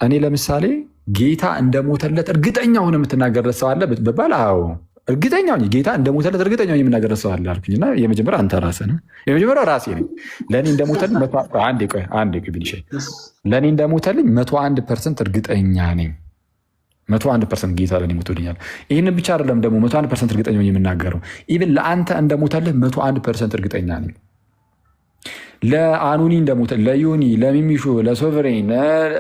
እኔ ለምሳሌ ጌታ እንደሞተለት እርግጠኛ ሆነ የምትናገርለት ሰው አለ ብባል፣ አዎ እርግጠኛ ጌታ እንደሞተለት እርግጠኛ የምናገርለት ሰው አለ አልኩኝና የመጀመሪያ አንተ ራስህ ነህ። የመጀመሪያው ራሴ ነኝ። ለእኔ እንደሞተልኝ ለእኔ እንደሞተልኝ 101% እርግጠኛ ነኝ። 101% ጌታ ለእኔ ሞቶልኛል። ይህንን ብቻ አይደለም ደግሞ 101% እርግጠኛ የምናገረው ኢቭን ለአንተ እንደሞተልህ 101% እርግጠኛ ነኝ። ለአኑኒ እንደሞተ፣ ለዮኒ፣ ለሚሚሾ፣ ለሶቨሬን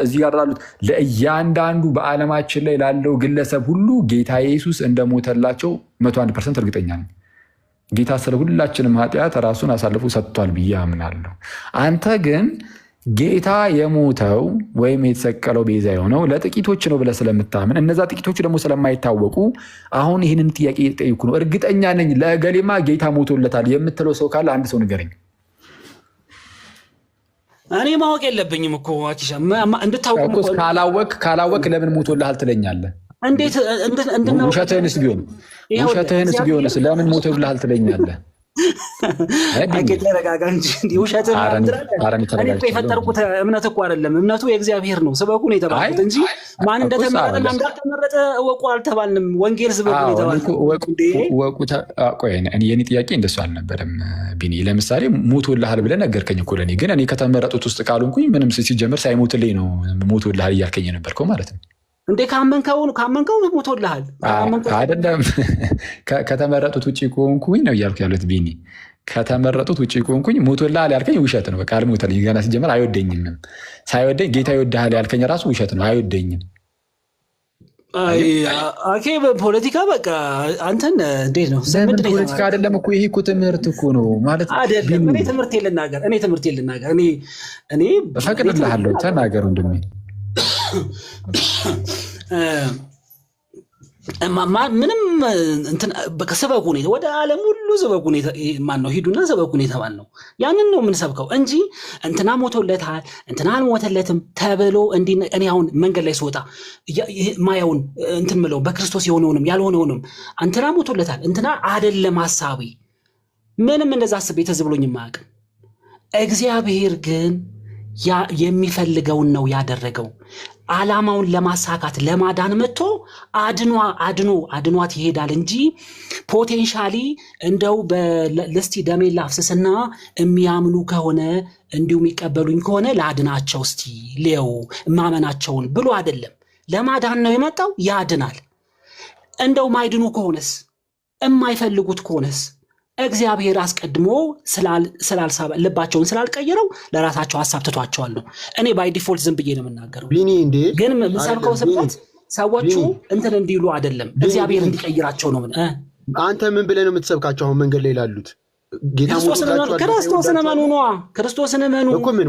እዚህ ጋር ላሉት ለእያንዳንዱ በዓለማችን ላይ ላለው ግለሰብ ሁሉ ጌታ ኢየሱስ እንደሞተላቸው 101% እርግጠኛ ነኝ። ጌታ ስለ ሁላችንም ኃጢአት ራሱን አሳልፎ ሰጥቷል ብዬ አምናለሁ። አንተ ግን ጌታ የሞተው ወይም የተሰቀለው ቤዛ የሆነው ለጥቂቶች ነው ብለህ ስለምታምን እነዛ ጥቂቶቹ ደግሞ ስለማይታወቁ አሁን ይህንን ጥያቄ እየጠየኩ ነው። እርግጠኛ ነኝ ለገሌማ ጌታ ሞቶለታል የምትለው ሰው ካለ አንድ ሰው ንገረኝ። እኔ ማወቅ የለብኝም እኮ አኪሻ እንድታውቁ እኮ ካላወቅ ለምን ሞቶልሃል ትለኛለህ? እንዴት ውሸትህንስ ቢሆንስ ለምን ሞቶልሃል ትለኛለህ? ተረጋጋ እንጂ ውሸት የፈጠርኩት እምነት እኮ አይደለም። እምነቱ የእግዚአብሔር ነው። ስበኩ ነው የተባልኩት እንጂ ማን እንደተመረጠና እንዳልተመረጠ እወቁ አልተባልንም። ወንጌል ስበኩ ነው የተባልኩት። የኔ ጥያቄ እንደሱ አልነበረም ቢኒ። ለምሳሌ ሞቶልሃል ብለህ ነገርከኝ እኮ ለእኔ። ግን እኔ ከተመረጡት ውስጥ ካልሆንኩኝ ምንም ሲጀምር ሳይሞትልኝ ነው ሞቶልሃል እያልከኝ የነበርከው ማለት ነው እንዴ? ካመንከው ሞቶልሃል አይደለም? ከተመረጡት ውጭ ከሆንኩኝ ነው እያልኩ ያሉት ቢኒ። ከተመረጡት ውጭ ከሆንኩኝ ሞቶልሃል ያልከኝ ውሸት ነው። በቃ አልሞተልኝ። ገና ሲጀመር አይወደኝም። ሳይወደኝ ጌታ ይወድሃል ያልከኝ ራሱ ውሸት ነው። አይወደኝም። ፖለቲካ በቃ አንተን እንዴት ነው? ፖለቲካ አይደለም እኮ ይሄ እኮ ትምህርት እኮ ነው ማለት አይደለም። እኔ ትምህርት ልናገር እኔ እፈቅድልሃለሁ። ተናገር ወንድሜ። ምንም ስበኩ ሁኔታ ወደ ዓለም ሁሉ ስበኩ ሁኔታ ማን ነው? ሂዱና ስበኩ ሁኔታ ማን ነው? ያንን ነው የምንሰብከው እንጂ እንትና ሞቶለታል እንትና አልሞተለትም ተብሎ እንዲህ። እኔ አሁን መንገድ ላይ ስወጣ ማየውን እንትን ምለው በክርስቶስ የሆነውንም ያልሆነውንም እንትና ሞቶለታል እንትና አይደለም ሐሳቤ ምንም እንደዛ አስቤ ትዝ ብሎኝ የማያውቅም። እግዚአብሔር ግን የሚፈልገውን ነው ያደረገው። ዓላማውን ለማሳካት ለማዳን መጥቶ አድኗት ይሄዳል እንጂ ፖቴንሻሊ እንደው ለስቲ ደሜ ላፍስስና የሚያምኑ ከሆነ እንዲሁ የሚቀበሉኝ ከሆነ ላድናቸው እስቲ ሌው ማመናቸውን ብሎ አይደለም። ለማዳን ነው የመጣው። ያድናል። እንደው ማይድኑ ከሆነስ የማይፈልጉት ከሆነስ እግዚአብሔር አስቀድሞ ልባቸውን ስላልቀየረው ለራሳቸው ሀሳብ ትቷቸዋል ነው። እኔ ባይ ዲፎልት ዝም ብዬ ነው የምናገረው። ግን የምሰብከው ስብከት ሰዎቹ እንትን እንዲሉ አይደለም፣ እግዚአብሔር እንዲቀይራቸው ነው። አንተ ምን ብለህ ነው የምትሰብካቸው? አሁን መንገድ ላይ ላሉት ክርስቶስን እመኑ ነዋ። ክርስቶስን እመኑ እኮ ምን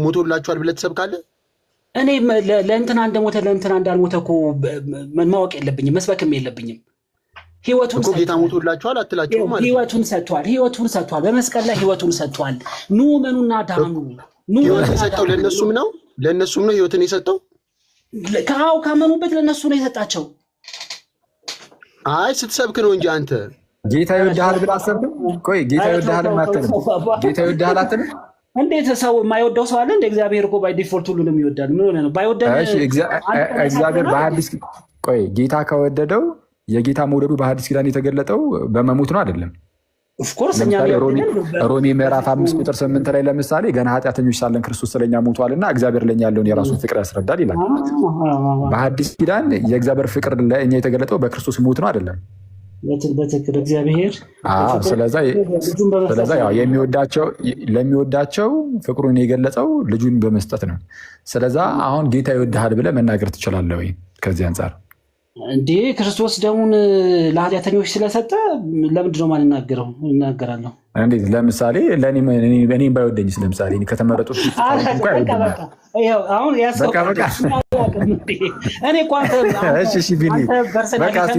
ሞቶላችኋል ብለህ ትሰብካለህ? እኔ ለእንትና እንደሞተ ለእንትና እንዳልሞተ እኮ ማወቅ የለብኝም፣ መስበክም የለብኝም። ጌታ ሞቶላችኋል አትላቸውም ማለት ነው። ህይወቱን ሰጥቷል። በመስቀል ላይ ህይወቱን ሰጥቷል። ኑ እመኑና ዳኑ። ህይወትን የሰጠው ለእነሱም ነው ህይወትን የሰጠው። ካመኑበት ለእነሱ ነው የሰጣቸው። አይ ስትሰብክ ነው እንጂ አንተ ጌታ ይወድሃል ብለህ አሰብክ? ቆይ ጌታ ይወድሃል አትልም? ጌታ ይወድሃል አትልም? እንዴት ሰው የማይወደው ሰው አለ? እንደ እግዚአብሔር እኮ ባይ ዲፎልት ሁሉንም ይወዳል። ምን ሆነ ነው ባይወደድ? እግዚአብሔር በሐዲስ ቆይ ጌታ ከወደደው የጌታ መውደዱ በሐዲስ ኪዳን የተገለጠው በመሞት ነው አይደለም? ሮሜ ምዕራፍ 5:8 ላይ ለምሳሌ ገና ኃጢአተኞች ሳለን ክርስቶስ ስለኛ ሞቷልና እግዚአብሔር ለኛ ያለውን የራሱን ፍቅር ያስረዳል ይላል። በሐዲስ ኪዳን የእግዚአብሔር ፍቅር ለእኛ የተገለጠው በክርስቶስ ሞት ነው አይደለም? በትክክል እግዚአብሔር ስለዛ ለሚወዳቸው ፍቅሩን የገለጸው ልጁን በመስጠት ነው። ስለዛ አሁን ጌታ ይወድሃል ብለህ መናገር ትችላለህ ወይ? ከዚህ አንጻር እንዴ ክርስቶስ ደሙን ለኃጢአተኞች ስለሰጠ ለምንድን ነው ማንናገረው? እናገራለሁ። እንዴት? ለምሳሌ እኔም ባይወደኝስ? ለምሳሌ ከተመረጡት አሁን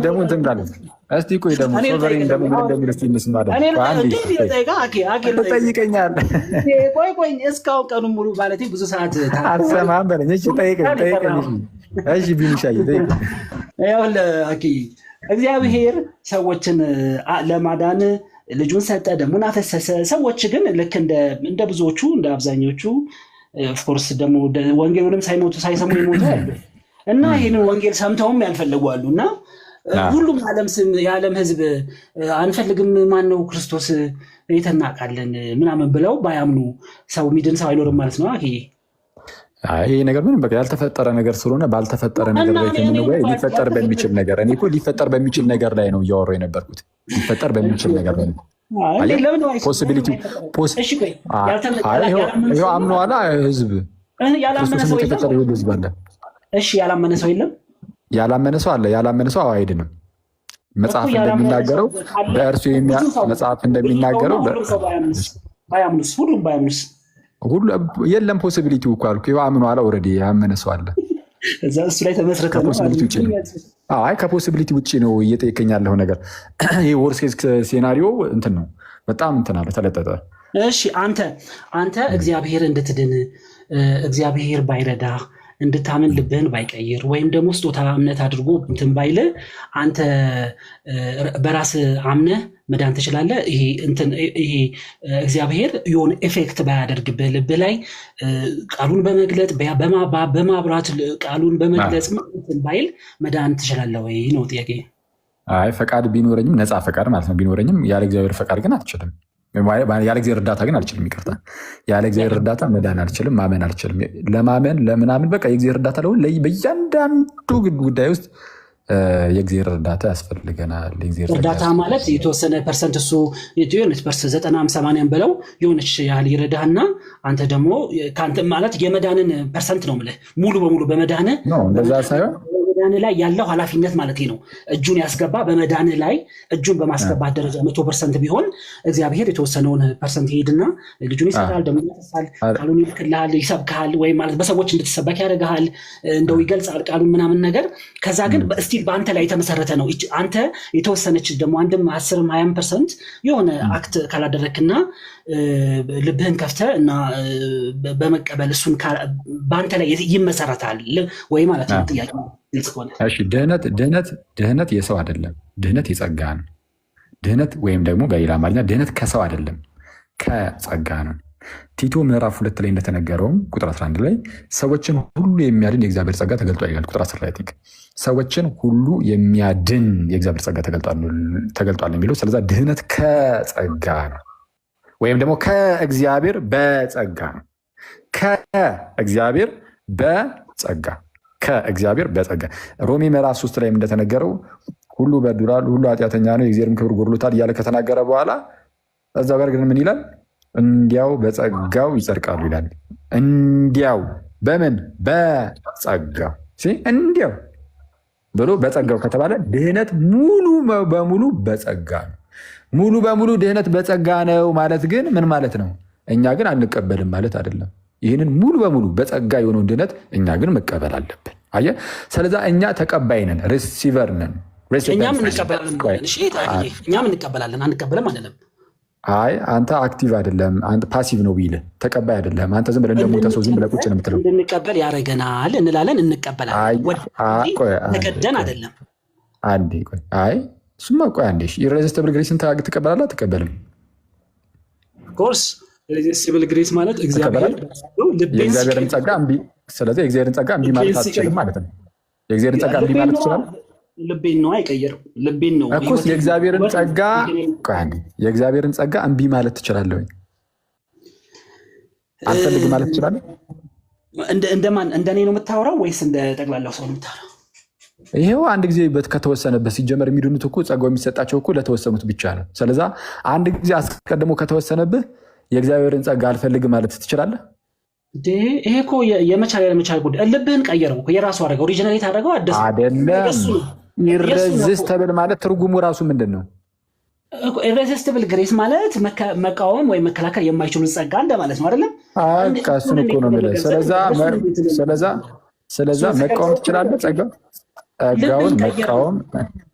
ደግሞ እንትን እንዳለን እስቲ ቆይ ደግሞ ሶቨሬን እንደሚል እስቲ እንስማ። ትጠይቀኛለህ? ቆይ እስካሁን ቀኑን ሙሉ ማለት ብዙ ሰዓት አትሰማም በለኝ። ጠይቀኝ። እሺ ቢኒሻዬ ጠይቀኝ። እግዚአብሔር ሰዎችን ለማዳን ልጁን ሰጠ፣ ደሙን አፈሰሰ። ሰዎች ግን ልክ እንደ ብዙዎቹ እንደ አብዛኞቹ ኦፍኮርስ ደግሞ ወንጌሉንም ሳይሰሙ የሞቱ አሉ እና ይህንን ወንጌል ሰምተውም ያልፈለጉ አሉ እና ሁሉም የዓለም ህዝብ አንፈልግም ማን ነው ክርስቶስ የተናቃለን ምናምን ብለው ባያምኑ ሰው ሚድን ሰው አይኖርም ማለት ነው። ይህ ነገር ምንም በቃ ያልተፈጠረ ነገር ስለሆነ ባልተፈጠረ ነገር ላይ ከምንወያይ ሊፈጠር በሚችል ነገር እኔ እኮ ሊፈጠር በሚችል ነገር ላይ ነው እያወራሁ የነበርኩት። ሊፈጠር በሚችል ነገር ላይ ነው ፖሲቢሊቲ ይኸው አምነዋላ ህዝብ ክርስቶስን የተከተለ ሁሉ ህዝብ አለ። እሺ ያላመነ ሰው የለም? ያላመነ ሰው አለ። ያላመነ ሰው አይድንም። መጽሐፍ እንደሚናገረው በእርሱ መጽሐፍ እንደሚናገረው ሁሉም ባያምኑስ የለም ፖሲቢሊቲው እኮ አልኩ። ይኸው አምነዋላ ኦልሬዲ ያመነ ሰው አለ። እሱ ላይ ተመስረተ ከፖሲቢሊቲ ውጭ ነው እየጠየቀኝ ያለው ነገር። ይህ ወርሴስ ሴናሪዮ እንትን ነው በጣም እንትን አለ ተለጠጠ። እሺ አንተ እግዚአብሔር እንድትድን እግዚአብሔር ባይረዳ እንድታምን ልብህን ባይቀይር ወይም ደግሞ ስጦታ እምነት አድርጎ እንትን ባይል አንተ በራስ አምነህ መዳን ትችላለህ። ይሄ እግዚአብሔር የሆነ ኤፌክት ባያደርግብህ ልብ ላይ ቃሉን በመግለጥ በማብራት ቃሉን በመግለጽ ባይል መዳን ትችላለህ ወይ ነው ጥያቄ። አይ ፈቃድ ቢኖረኝም ነፃ ፈቃድ ማለት ነው ቢኖረኝም ያለ እግዚአብሔር ፈቃድ ግን አትችልም። ያለ እግዚአብሔር እርዳታ ግን አልችልም። ይቅርታ ያለ እግዚአብሔር እርዳታ መዳን አልችልም፣ ማመን አልችልም። ለማመን ለምናምን በቃ የእግዚአብሔር እርዳታ በእያንዳንዱ ጉዳይ ውስጥ የእግዚአብሔር እርዳታ ያስፈልገናል። እርዳታ ማለት የተወሰነ ፐርሰንት እሱ የሆነች ፐርሰንት 90-80 ብለው የሆነች ያህል ይረዳህና አንተ ደግሞ ከአንተ ማለት የመዳንን ፐርሰንት ነው የምልህ ሙሉ በሙሉ በመዳን እንደዛ ሳይሆን በመዳን ላይ ያለው ኃላፊነት ማለት ነው። እጁን ያስገባ በመዳን ላይ እጁን በማስገባት ደረጃ 100% ቢሆን እግዚአብሔር የተወሰነውን ፐርሰንት ይሄድና ልጁን ይሰጣል፣ ደግሞ ይሰጣል፣ ቃሉን ይልክልሃል፣ ይሰብካል ወይ ማለት በሰዎች እንድትሰበክ ያደርግሃል፣ እንደው ይገልጻል ቃሉን ምናምን ነገር። ከዛ ግን ስቲል በአንተ ላይ የተመሰረተ ነው። አንተ የተወሰነች ደግሞ 10-20% የሆነ አክት ካላደረክና ልብህን ከፍተህ እና በመቀበል እሱን በአንተ ላይ ይመሰረታል ወይ ማለት ነው ጥያቄ። ድህነት የሰው አይደለም፣ ድህነት የጸጋ ነው። ድህነት ወይም ደግሞ በሌላ አማርኛ ድህነት ከሰው አይደለም ከጸጋ ነው። ቲቶ ምዕራፍ 2 ላይ እንደተነገረውም ቁጥር 11 ላይ ሰዎችን ሁሉ የሚያድን የእግዚአብሔር ጸጋ ተገልጧል ይላል። ቁጥር 10 ላይ ሰዎችን ሁሉ የሚያድን የእግዚአብሔር ጸጋ ተገልጧል የሚለው ስለዛ ድህነት ከጸጋ ነው ወይም ደግሞ ከእግዚአብሔር በጸጋ ነው። ከእግዚአብሔር በጸጋ ሮሜ ምዕራፍ 3 ላይ እንደተነገረው ሁሉ በድሏል፣ ሁሉ ኃጢአተኛ ነው፣ የእግዚአብሔርም ክብር ጎድሎታል እያለ ከተናገረ በኋላ እዛው ጋር ግን ምን ይላል? እንዲያው በጸጋው ይጸድቃሉ ይላል። እንዲያው በምን በጸጋው እንዲያው ብሎ በጸጋው ከተባለ ድህነት ሙሉ በሙሉ በጸጋ ነው። ሙሉ በሙሉ ድህነት በጸጋ ነው ማለት ግን ምን ማለት ነው? እኛ ግን አንቀበልም ማለት አይደለም። ይህንን ሙሉ በሙሉ በጸጋ የሆነውን ድህነት እኛ ግን መቀበል አለብን። አየህ፣ ስለዛ እኛ ተቀባይ ነን፣ ሪሲቨር ነን። እኛም እንቀበላለን፣ አንቀበልም አይደለም። አይ አንተ አክቲቭ አይደለም፣ አንተ ፓሲቭ ነው ቢልህ ተቀባይ አይደለም። አንተ ዝም ብለህ እንደሞተ ሰው ዝም ብለህ ቁጭ ነው የምትለው። እንድንቀበል ያደርገናል እንላለን፣ እንቀበላለን። ተገደን አይደለም። አንዴ ቆይ፣ አይ እሱማ ቆይ አንዴ። ኢሬዚስቲብል ግሬስን ትቀበላለህ አትቀበልም? ኦፍኮርስ ኢሬዚስቲብል ግሬስ ማለት የእግዚአብሔርን ጸጋ እምቢ። ስለዚህ የእግዚአብሔርን ጸጋ እምቢ ማለት አትችልም ማለት ነው። የእግዚአብሔርን ጸጋ እምቢ ማለት ትችላለህ? ልቤን ነው አይቀየርም። ልቤን ነው እኮ የእግዚአብሔርን ጸጋ እምቢ ማለት ትችላለህ ወይ? አልፈልግም ማለት ትችላለህ? እንደማን እንደኔ ነው የምታወራው ወይስ እንደ ጠቅላላው ሰው ነው የምታወራው? ይሄው አንድ ጊዜ ከተወሰነበት ሲጀመር የሚድኑት እኮ ጸጋው የሚሰጣቸው እኮ ለተወሰኑት ብቻ ነው። ስለዛ አንድ ጊዜ አስቀድሞ ከተወሰነብህ የእግዚአብሔርን ጸጋ አልፈልግም ማለት ትችላለህ? ይሄ እኮ የመቻል ያለመቻል ጉዳይ። ልብህን ቀየረው እኮ የራሱ አደረገው፣ ኦሪጂናሊቲ አደረገው፣ አደሰ አይደለም። ኢሬዚስቲብል ማለት ትርጉሙ ራሱ ምንድን ነው? ኢሬዚስቲብል ግሬስ ማለት መቃወም ወይም መከላከል የማይችሉ ጸጋ እንደማለት ነው አይደለም? እሱን እኮ ነው የምልህ። ስለዛ መቃወም ትችላለህ። ጸጋውን መቃወም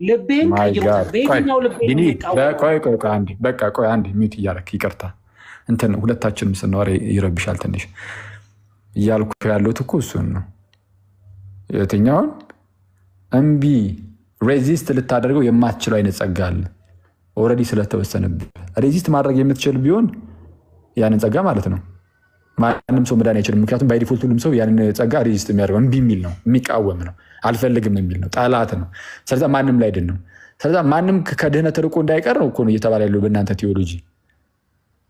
ልቤን ቆይ አንዴ ሚዩት እያደረክ ይቅርታ፣ እንትን ሁለታችንም ስናወራ ይረብሻል ትንሽ። እያልኩ ያለሁት እኮ እሱን ነው። የትኛውን እምቢ ሬዚስት ልታደርገው የማትችለው አይነት ጸጋ አለ ኦልሬዲ ስለተወሰነብህ። ሬዚስት ማድረግ የምትችል ቢሆን ያንን ጸጋ ማለት ነው ማንም ሰው መዳን አይችልም። ምክንያቱም ባይ ዲፎልት ሁሉም ሰው ያንን ጸጋ ሬዚስት የሚያደርገው እምቢ የሚል ነው፣ የሚቃወም ነው፣ አልፈልግም የሚል ነው፣ ጠላት ነው። ስለዛ ማንም ላይ ድን ነው። ስለዛ ማንም ከድህነት ርቆ እንዳይቀር ነው እኮ ነው እየተባለ ያለው በእናንተ ቴዎሎጂ።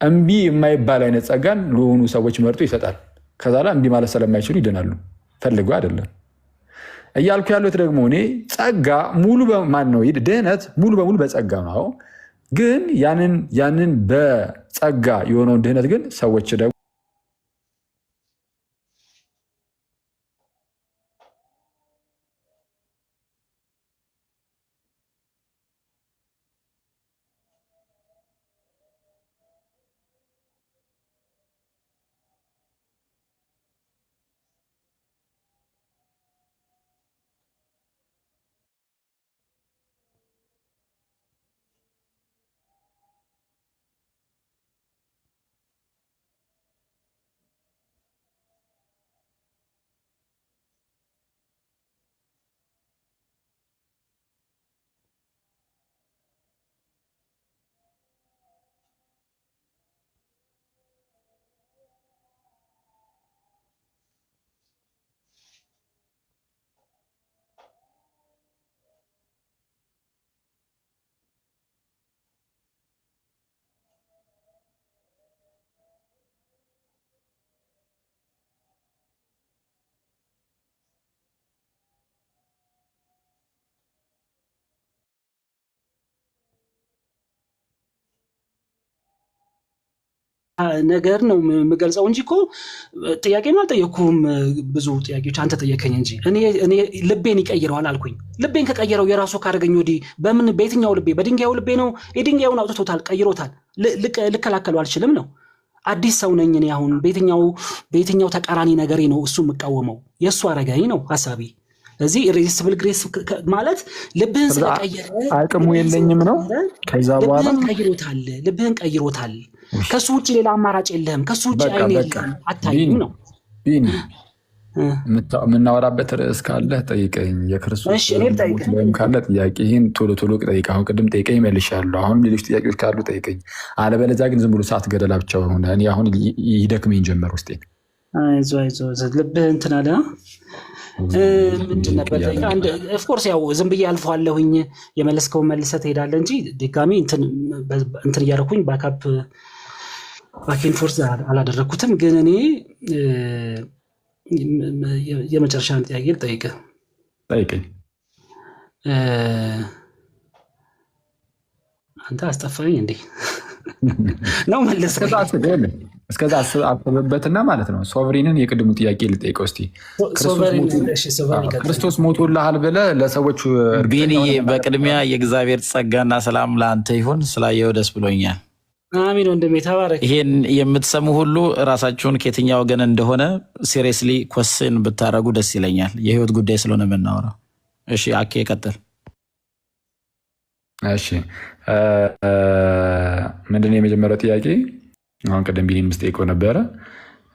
እምቢ የማይባል አይነት ጸጋን ለሆኑ ሰዎች መርጦ ይሰጣል። ከዛ ላይ እምቢ ማለት ስለማይችሉ ይድናሉ፣ ፈልገው አይደለም እያልኩ ያሉት። ደግሞ እኔ ጸጋ ሙሉ በማን ነው ድህነት ሙሉ በሙሉ በጸጋ ነው። ግን ያንን በጸጋ የሆነውን ድህነት ግን ሰዎች ደግሞ ነገር ነው የምገልጸው እንጂ እኮ ጥያቄን አልጠየኩም። ብዙ ጥያቄዎች አንተ ጠየቀኝ እንጂ እኔ ልቤን ይቀይረዋል አልኩኝ። ልቤን ከቀየረው የራሱ ካደረገኝ ወዲህ በየትኛው ልቤ? በድንጋዩ ልቤ ነው። የድንጋዩን አውጥቶታል፣ ቀይሮታል። ልከላከሉ አልችልም ነው። አዲስ ሰው ነኝ እኔ። አሁን በየትኛው ተቃራኒ ነገሬ ነው እሱ የምቃወመው? የእሱ አረጋኝ ነው ሀሳቢ። እዚህ ኢሬዚስቲብል ግሬስ ማለት ልብህን ስለቀየረ አቅሙ የለኝም ነው። ከዛ በኋላ ልብህን ቀይሮታል። ከሱ ውጭ ሌላ አማራጭ የለህም። ከሱ ውጭ አይን የለም፣ አታይም ነው። የምናወራበት ርዕስ ካለ ጠይቀኝ። የክርስቶስ ወይም ካለ ጥያቄ ይህን ቶሎ ጠይቀ። አሁን ቅድም ጠይቀኝ መልሻለሁ። አሁን ሌሎች ጥያቄዎች ካሉ ጠይቀኝ። አለበለዚያ ግን ዝም ብሎ ሰዓት ገደላ ብቻ ሆነ። እኔ አሁን ይደክመኝ ጀመር ውስጤ። ልብህ እንትን አለ። ምንድን ነበር? ኦፍኮርስ ያው ዝም ብዬ አልፈዋለሁኝ። የመለስከውን መልሰህ ትሄዳለህ እንጂ ድጋሚ እንትን እያደረኩኝ ባኬን ፎርስ አላደረግኩትም። ግን እኔ የመጨረሻን ጥያቄ ልጠይቅህ። ጠይቀኝ። አንተ አስጠፋኝ እንዴ ነው መለስ? እስከዛ አስበበትና ማለት ነው። ሶቨሪንን የቅድሙ ጥያቄ ልጠይቀው እስኪ። ክርስቶስ ሞቶልሃል ብለህ ለሰዎች ቢንዬ፣ በቅድሚያ የእግዚአብሔር ጸጋና ሰላም ለአንተ ይሁን። ስላየው ደስ ብሎኛል። አሚን ወንድሜ፣ ተባረክ። ይሄን የምትሰሙ ሁሉ ራሳችሁን ከየትኛው ወገን እንደሆነ ሲሪየስሊ ኮስን ብታደረጉ ደስ ይለኛል። የህይወት ጉዳይ ስለሆነ የምናወራው። እሺ አኬ ቀጥል። እሺ ምንድነው የመጀመሪያው ጥያቄ? አሁን ቀደም ቢሊን ምስጠይቀው ነበረ።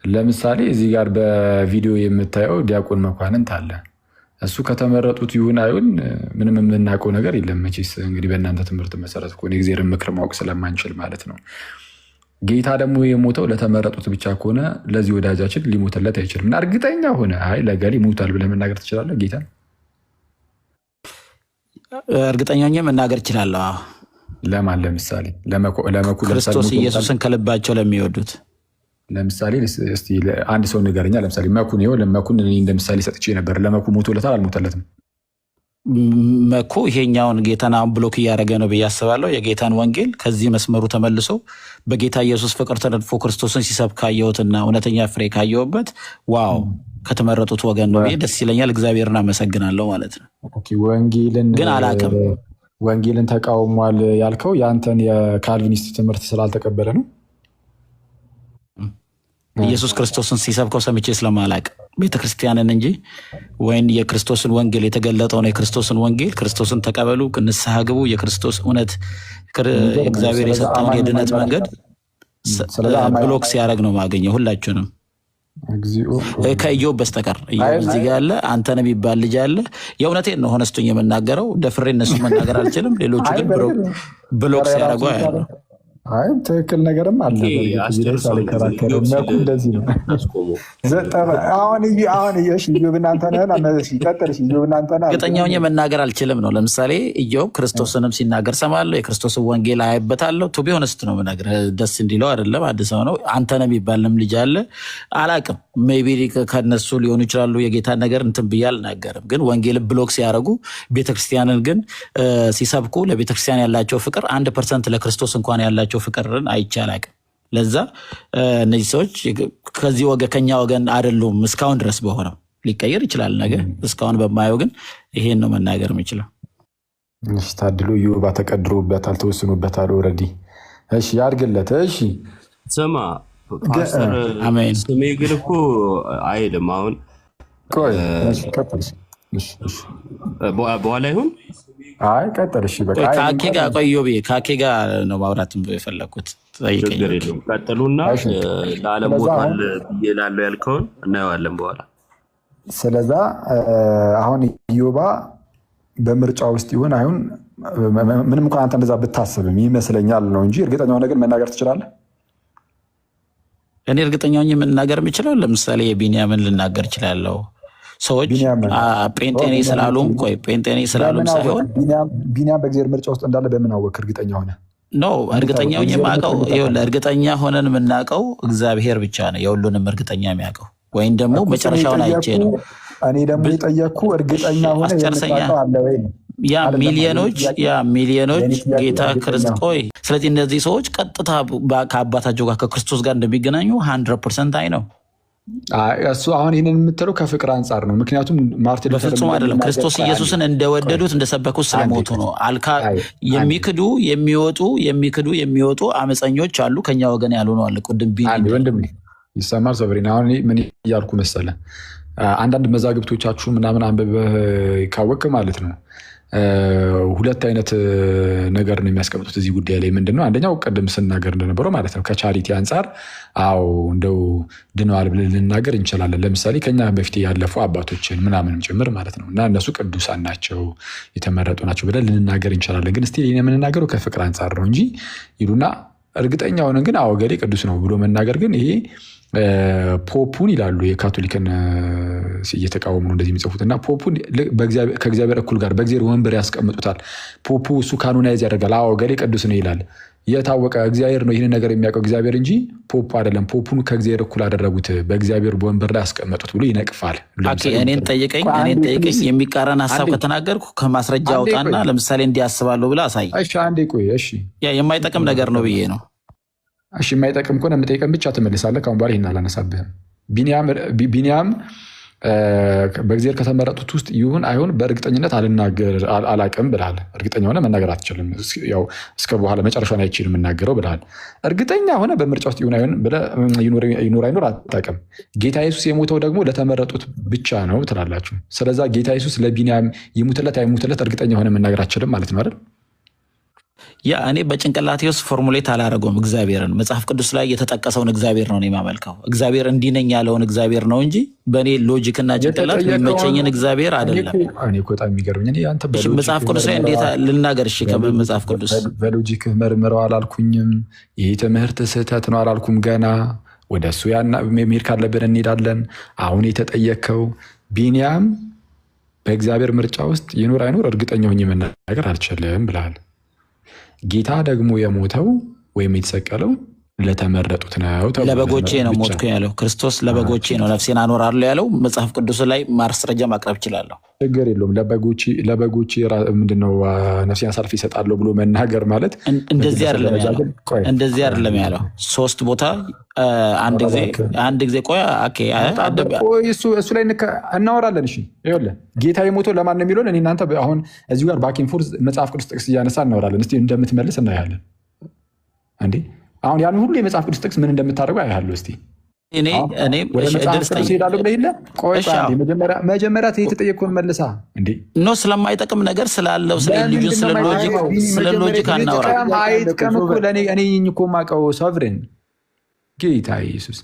ለምሳሌ እዚህ ጋር በቪዲዮ የምታየው ዲያቆን መኳንንት አለ። እሱ ከተመረጡት ይሁን አይሁን ምንም የምናውቀው ነገር የለም። መቼስ እንግዲህ በእናንተ ትምህርት መሰረት ከሆነ የእግዚአብሔርን ምክር ማወቅ ስለማንችል ማለት ነው። ጌታ ደግሞ የሞተው ለተመረጡት ብቻ ከሆነ ለዚህ ወዳጃችን ሊሞትለት አይችልም። እና እርግጠኛ ሆነ አይ ለገሌ ሞቷል ብለህ መናገር ትችላለህ? ጌታ እርግጠኛ ሆኜ መናገር እችላለሁ። ለማን? ለምሳሌ ክርስቶስ ኢየሱስን ከልባቸው ለሚወዱት። ለምሳሌ እስቲ አንድ ሰው ንገረኛ። ለምሳሌ መኩን ለመኩን እንደ ምሳሌ ሰጥቼ ነበር። ለመኩ ሞቶለታል አልሞተለትም? መኩ ይሄኛውን ጌታን አሁን ብሎክ እያደረገ ነው ብዬ አስባለሁ። የጌታን ወንጌል ከዚህ መስመሩ ተመልሶ በጌታ ኢየሱስ ፍቅር ተነድፎ ክርስቶስን ሲሰብክ ካየሁትና እውነተኛ ፍሬ ካየሁበት ዋው ከተመረጡት ወገን ነው። ደስ ይለኛል። እግዚአብሔርን አመሰግናለሁ ማለት ነው። ወንጌልን ግን አላውቅም። ወንጌልን ተቃውሟል ያልከው የአንተን የካልቪኒስት ትምህርት ስላልተቀበለ ነው? ኢየሱስ ክርስቶስን ሲሰብከው ሰምቼ ስለማላቅ ቤተክርስቲያንን እንጂ ወይም የክርስቶስን ወንጌል የተገለጠውን የክርስቶስን ወንጌል ክርስቶስን ተቀበሉ፣ ንስሐ ግቡ፣ የክርስቶስ እውነት እግዚአብሔር የሰጠውን የድነት መንገድ ብሎክ ሲያደርግ ነው ማገኘው ሁላችሁንም ከኢዮብ በስተቀር። ኢዮብ እዚህ ጋ ያለ አንተነህ የሚባል ልጅ አለ። የእውነቴን ነው ሆነስቱኝ የምናገረው። ደፍሬ እነሱ መናገር አልችልም። ሌሎቹ ግን ብሎክ ሲያደርጉ ያለ አይ ትክክል ነገርም አለ። በእርግጥ እዚህ ላይ ሳልከራከርም ነኩ እንደዚህ ነው። አሁን እሺ ኢዮብ እናንተ ነህ ቀጥል። ኢዮብ እናንተ ነህ እርግጠኛ ሆኜ መናገር አልችልም ነው። ለምሳሌ ኢዮብ ክርስቶስንም ሲናገር ሰማለሁ፣ የክርስቶስን ወንጌል አያበታለሁ። ቱ ቢሆንስት ነው የምነግርህ፣ ደስ እንዲለው አይደለም። አዲስ ሰው ነው። አንተ ነህ የሚባልም ልጅ አለ አላቅም። ሜይ ቢ ከነሱ ሊሆኑ ይችላሉ። የጌታን ነገር እንትን ብዬ አልናገርም። ግን ወንጌልን ብሎክ ሲያደርጉ ቤተክርስቲያንን ግን ሲሰብኩ ለቤተክርስቲያን ያላቸው ፍቅር 1% ለክርስቶስ እንኳን ያላቸው ፍቅርን አይቻላቅም። ለዛ እነዚህ ሰዎች ከኛ ወገን አይደሉም። እስካሁን ድረስ በሆነው ሊቀየር ይችላል ነገር፣ እስካሁን በማየው ግን ይሄን ነው መናገር የምችለው። እሺ ታድሎ ዩባ ተቀድሮበታል፣ ተወስኖበታል ኦልሬዲ። እሺ ያድርግለት። እሺ ስማ ፓስተር፣ ስሜ ግን እኮ አይልም። አሁን በኋላ ይሁን። አይ ቀጥል። እሺ በቃ ካኬ ጋር ቆዮቤ ካኬ ጋር ነው ማውራት የፈለኩት። ችግር የለውም ቀጥሉና ለዓለም ሞቷል ብዬ ላለው ያልከውን እናየዋለን በኋላ። ስለዛ አሁን ኢዮባ በምርጫ ውስጥ ይሁን አይሁን ምንም እንኳን አንተ እንደዛ ብታስብም ይመስለኛል ነው እንጂ እርግጠኛ ሆነህ ግን መናገር ትችላለህ? እኔ እርግጠኛ ሆኜ መናገር የምችለው ለምሳሌ የቢንያምን ልናገር እችላለሁ። ሰዎች ጴንጤኔ ስላሉም ጴንጤኔ ስላሉም ሳይሆን ቢንያም በእግዚአብሔር ምርጫ ውስጥ እንዳለ በምን አወቅህ? እርግጠኛ ሆነ ኖ እርግጠኛ ሆኜ የማውቀው እርግጠኛ ሆነን የምናውቀው እግዚአብሔር ብቻ ነው የሁሉንም እርግጠኛ የሚያውቀው፣ ወይም ደግሞ መጨረሻውን አይቼ ነው። እኔ ደግሞ የጠየቅኩ እርግጠኛ ሆነ የምታውቀው አለ ወይ? ያ ሚሊዮኖች ጌታ ክርስቶስ ቆይ። ስለዚህ እነዚህ ሰዎች ቀጥታ ከአባታቸው ጋር ከክርስቶስ ጋር እንደሚገናኙ 100% አይ ነው። እሱ አሁን ይህንን የምትለው ከፍቅር አንጻር ነው። ምክንያቱም ማርቲን በፍጹም አይደለም። ክርስቶስ ኢየሱስን እንደወደዱት እንደሰበኩት ስለሞቱ ነው። የሚወጡ አመፀኞች አሉ፣ ከኛ ወገን ያልሆኑ አለ። ቅድም ወንድም ይሰማል። ሰብሪና አሁን ምን እያልኩ መሰለ፣ አንዳንድ መዛግብቶቻችሁ ምናምን አንብበህ ካወቅ ማለት ነው ሁለት አይነት ነገር ነው የሚያስቀምጡት እዚህ ጉዳይ ላይ። ምንድነው? አንደኛው ቅድም ስናገር እንደነበረው ማለት ነው ከቻሪቲ አንጻር አዎ እንደው ድነዋል ብለን ልናገር እንችላለን። ለምሳሌ ከኛ በፊት ያለፉ አባቶችን ምናምንም ጭምር ማለት ነው እና እነሱ ቅዱሳን ናቸው የተመረጡ ናቸው ብለን ልንናገር እንችላለን። ግን ስቲል የምንናገረው ከፍቅር አንጻር ነው እንጂ ይሉና እርግጠኛ ሆነን ግን አዎ ገሌ ቅዱስ ነው ብሎ መናገር ግን ይሄ ፖፑን ይላሉ የካቶሊክን እየተቃወሙ ነው እንደዚህ የሚጽፉት እና ፖፑን ከእግዚአብሔር እኩል ጋር በእግዚአብሔር ወንበር ያስቀምጡታል። ፖፑ እሱ ካኖናይዝ ያደርጋል። አዎ ገሌ ቅዱስ ነው ይላል። የታወቀ እግዚአብሔር ነው ይህንን ነገር የሚያውቀው እግዚአብሔር እንጂ ፖፑ አይደለም። ፖፑን ከእግዚአብሔር እኩል አደረጉት፣ በእግዚአብሔር ወንበር ላይ ያስቀመጡት ብሎ ይነቅፋል። እኔን ጠይቀኝ የሚቃረን ሀሳብ ከተናገርኩ ከማስረጃ አውጣና ለምሳሌ እንዲያስባለሁ ብለህ አሳይ። አንዴ ቆይ እሺ፣ የማይጠቅም ነገር ነው ብዬ ነው። እሺ የማይጠቅም ከሆነ የምጠይቀን ብቻ ትመልሳለህ። ከአሁን በኋላ ይህን አላነሳብህም። ቢንያም በእግዚአብሔር ከተመረጡት ውስጥ ይሁን አይሁን በእርግጠኝነት አላቅም ብልሃል። እርግጠኛ ሆነ መናገር አትችልም። ያው እስከ በኋላ መጨረሻውን አይችል የምናገረው ብልሃል። እርግጠኛ ሆነ በምርጫ ውስጥ ይሁን አይሁን ይኑር አይኑር አታውቅም። ጌታ ኢየሱስ የሞተው ደግሞ ለተመረጡት ብቻ ነው ትላላችሁ። ስለዛ ጌታ ኢየሱስ ለቢንያም ይሙትለት አይሙትለት እርግጠኛ ሆነ መናገር አትችልም ማለት ነው አይደል? ያ እኔ በጭንቅላቴ ውስጥ ፎርሙሌት አላደረገውም። እግዚአብሔርን መጽሐፍ ቅዱስ ላይ የተጠቀሰውን እግዚአብሔር ነው የማመልከው። እግዚአብሔር እንዲህ ነኝ ያለውን እግዚአብሔር ነው እንጂ በእኔ ሎጂክና ጭንቅላት የሚመቸኝን እግዚአብሔር አይደለም። በጣም የሚገርመኝ መጽሐፍ ቅዱስ ላይ እንዴት ልናገር? እሺ ከመጽሐፍ ቅዱስ በሎጂክህ መርምረው አላልኩኝም። ይህ ትምህርት ስህተት ነው አላልኩም። ገና ወደ እሱ መሄድ ካለብን እንሄዳለን። አሁን የተጠየከው ቢንያም በእግዚአብሔር ምርጫ ውስጥ ይኑር አይኑር እርግጠኛ ሆኜ መናገር አልችልም ብለሃል። ጌታ ደግሞ የሞተው ወይም የተሰቀለው ለተመረጡት ነው። ለበጎቼ ነው ሞትኩ ያለው ክርስቶስ። ለበጎቼ ነው ነፍሴን አኖራለሁ ያለው መጽሐፍ ቅዱስ ላይ ማስረጃ ማቅረብ እችላለሁ። ችግር የለውም። ለበጎቼ ምንድነው ነፍሴን አሳልፌ እሰጣለሁ ብሎ መናገር ማለት እንደዚህ አይደለም ያለው። ሶስት ቦታ አንድ ጊዜ ቆይ እሱ ላይ እናወራለን። እሺ ይኸውልህ ጌታ የሞተው ለማን ነው የሚለውን እኔ እናንተ አሁን እዚሁ ጋር ባኪን ፎርስ መጽሐፍ ቅዱስ ጥቅስ እያነሳ እናወራለን። እስኪ እንደምትመልስ እናያለን። እንዴ አሁን ያን ሁሉ የመጽሐፍ ቅዱስ ጥቅስ ምን እንደምታደርገው አያለሁ። እስኪ መጀመሪያ የተጠየቅኩህን መልሳ ኖ ስለማይጠቅም ነገር ስላለው ስለ ሎጂክ አናወራ። አይጥቀም እኮ ለእኔ እኮ የማውቀው ሶቨሬን ጌታ ኢየሱስ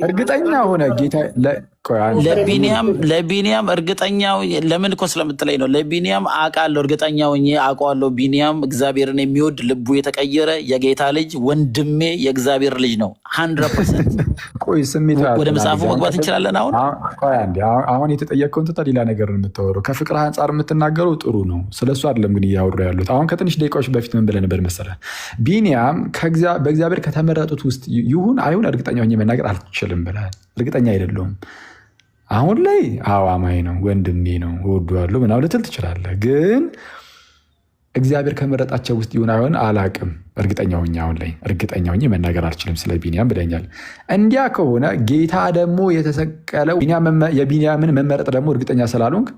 እርግጠኛ ሆነ ጌታ ለቢኒያም እርግጠኛው ለምን እኮ ስለምትለኝ ነው። ለቢኒያም አውቃለሁ፣ እርግጠኛ ሆኜ አውቀዋለሁ። ቢኒያም እግዚአብሔርን የሚወድ ልቡ የተቀየረ የጌታ ልጅ ወንድሜ የእግዚአብሔር ልጅ ነው 100%። ቆይ ስሜት ወደ መጽሐፉ መግባት እንችላለን። አሁን የተጠየቀውን ትተህ ሌላ ነገር ነው የምታወራው። ከፍቅር አንጻር የምትናገረው ጥሩ ነው፣ ስለሱ አይደለም ግን እያወሩ ያሉት። አሁን ከትንሽ ደቂቃዎች በፊት ምን ብለህ ነበር መሰለህ? ቢኒያም በእግዚአብሔር ከተመረጡት ውስጥ ይሁን አይሁን እርግጠኛ ሆኜ መናገር አልችልም ብለሃል። እርግጠኛ አይደለሁም። አሁን ላይ አማኝ ነው፣ ወንድሜ ነው፣ እወደዋለሁ ምናምን ልትል ትችላለህ። ግን እግዚአብሔር ከመረጣቸው ውስጥ ይሁን አይሆን አላቅም። እርግጠኛ ሆኜ አሁን ላይ እርግጠኛ ሆኜ መናገር አልችልም ስለ ቢኒያም ብለኛል። እንዲያ ከሆነ ጌታ ደግሞ የተሰቀለው የቢኒያምን መመረጥ ደግሞ እርግጠኛ ስላልሆንክ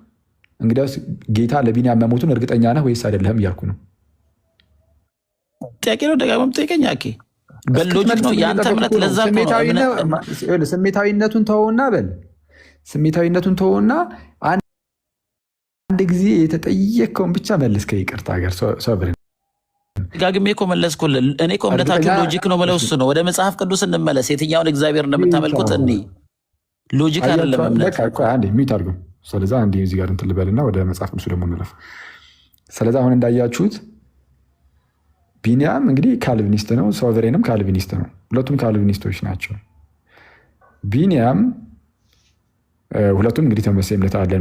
እንግዲያውስ ጌታ ለቢኒያም መሞቱን እርግጠኛ ነህ ወይስ አይደለህም እያልኩ ነው። ጥያቄ ነው ደጋግመህ ጠይቀኝ። በሎጂክ ነው የአንተ እምነት። ለዛ ስሜታዊነቱን ተወውና በል ስሜታዊነቱን ተወውና አንድ ጊዜ የተጠየቀውን ብቻ መልስ ከይቅርታ ጋር ሶብር ደጋግሜ እኮ መለስኩልህ። እኔ እኮ እምነታችሁ ሎጂክ ነው የምለው እሱ ነው። ወደ መጽሐፍ ቅዱስ እንመለስ። የትኛውን እግዚአብሔር እንደምታመልኩት እኔ ሎጂክ አይደለም እምነት። አንዴ ሚዩት አድርገው። ስለዛ አንዴ እዚህ ጋር እንትን ልበልና ወደ መጽሐፍ ቅዱስ ደግሞ እንለፍ። ስለዛ አሁን እንዳያችሁት ቢኒያም እንግዲህ ካልቪኒስት ነው፣ ሶቨሬንም ካልቪኒስት ነው። ሁለቱም ካልቪኒስቶች ናቸው። ቢኒያም ሁለቱም እንግዲህ ተመሳሳይ እምነት አለ።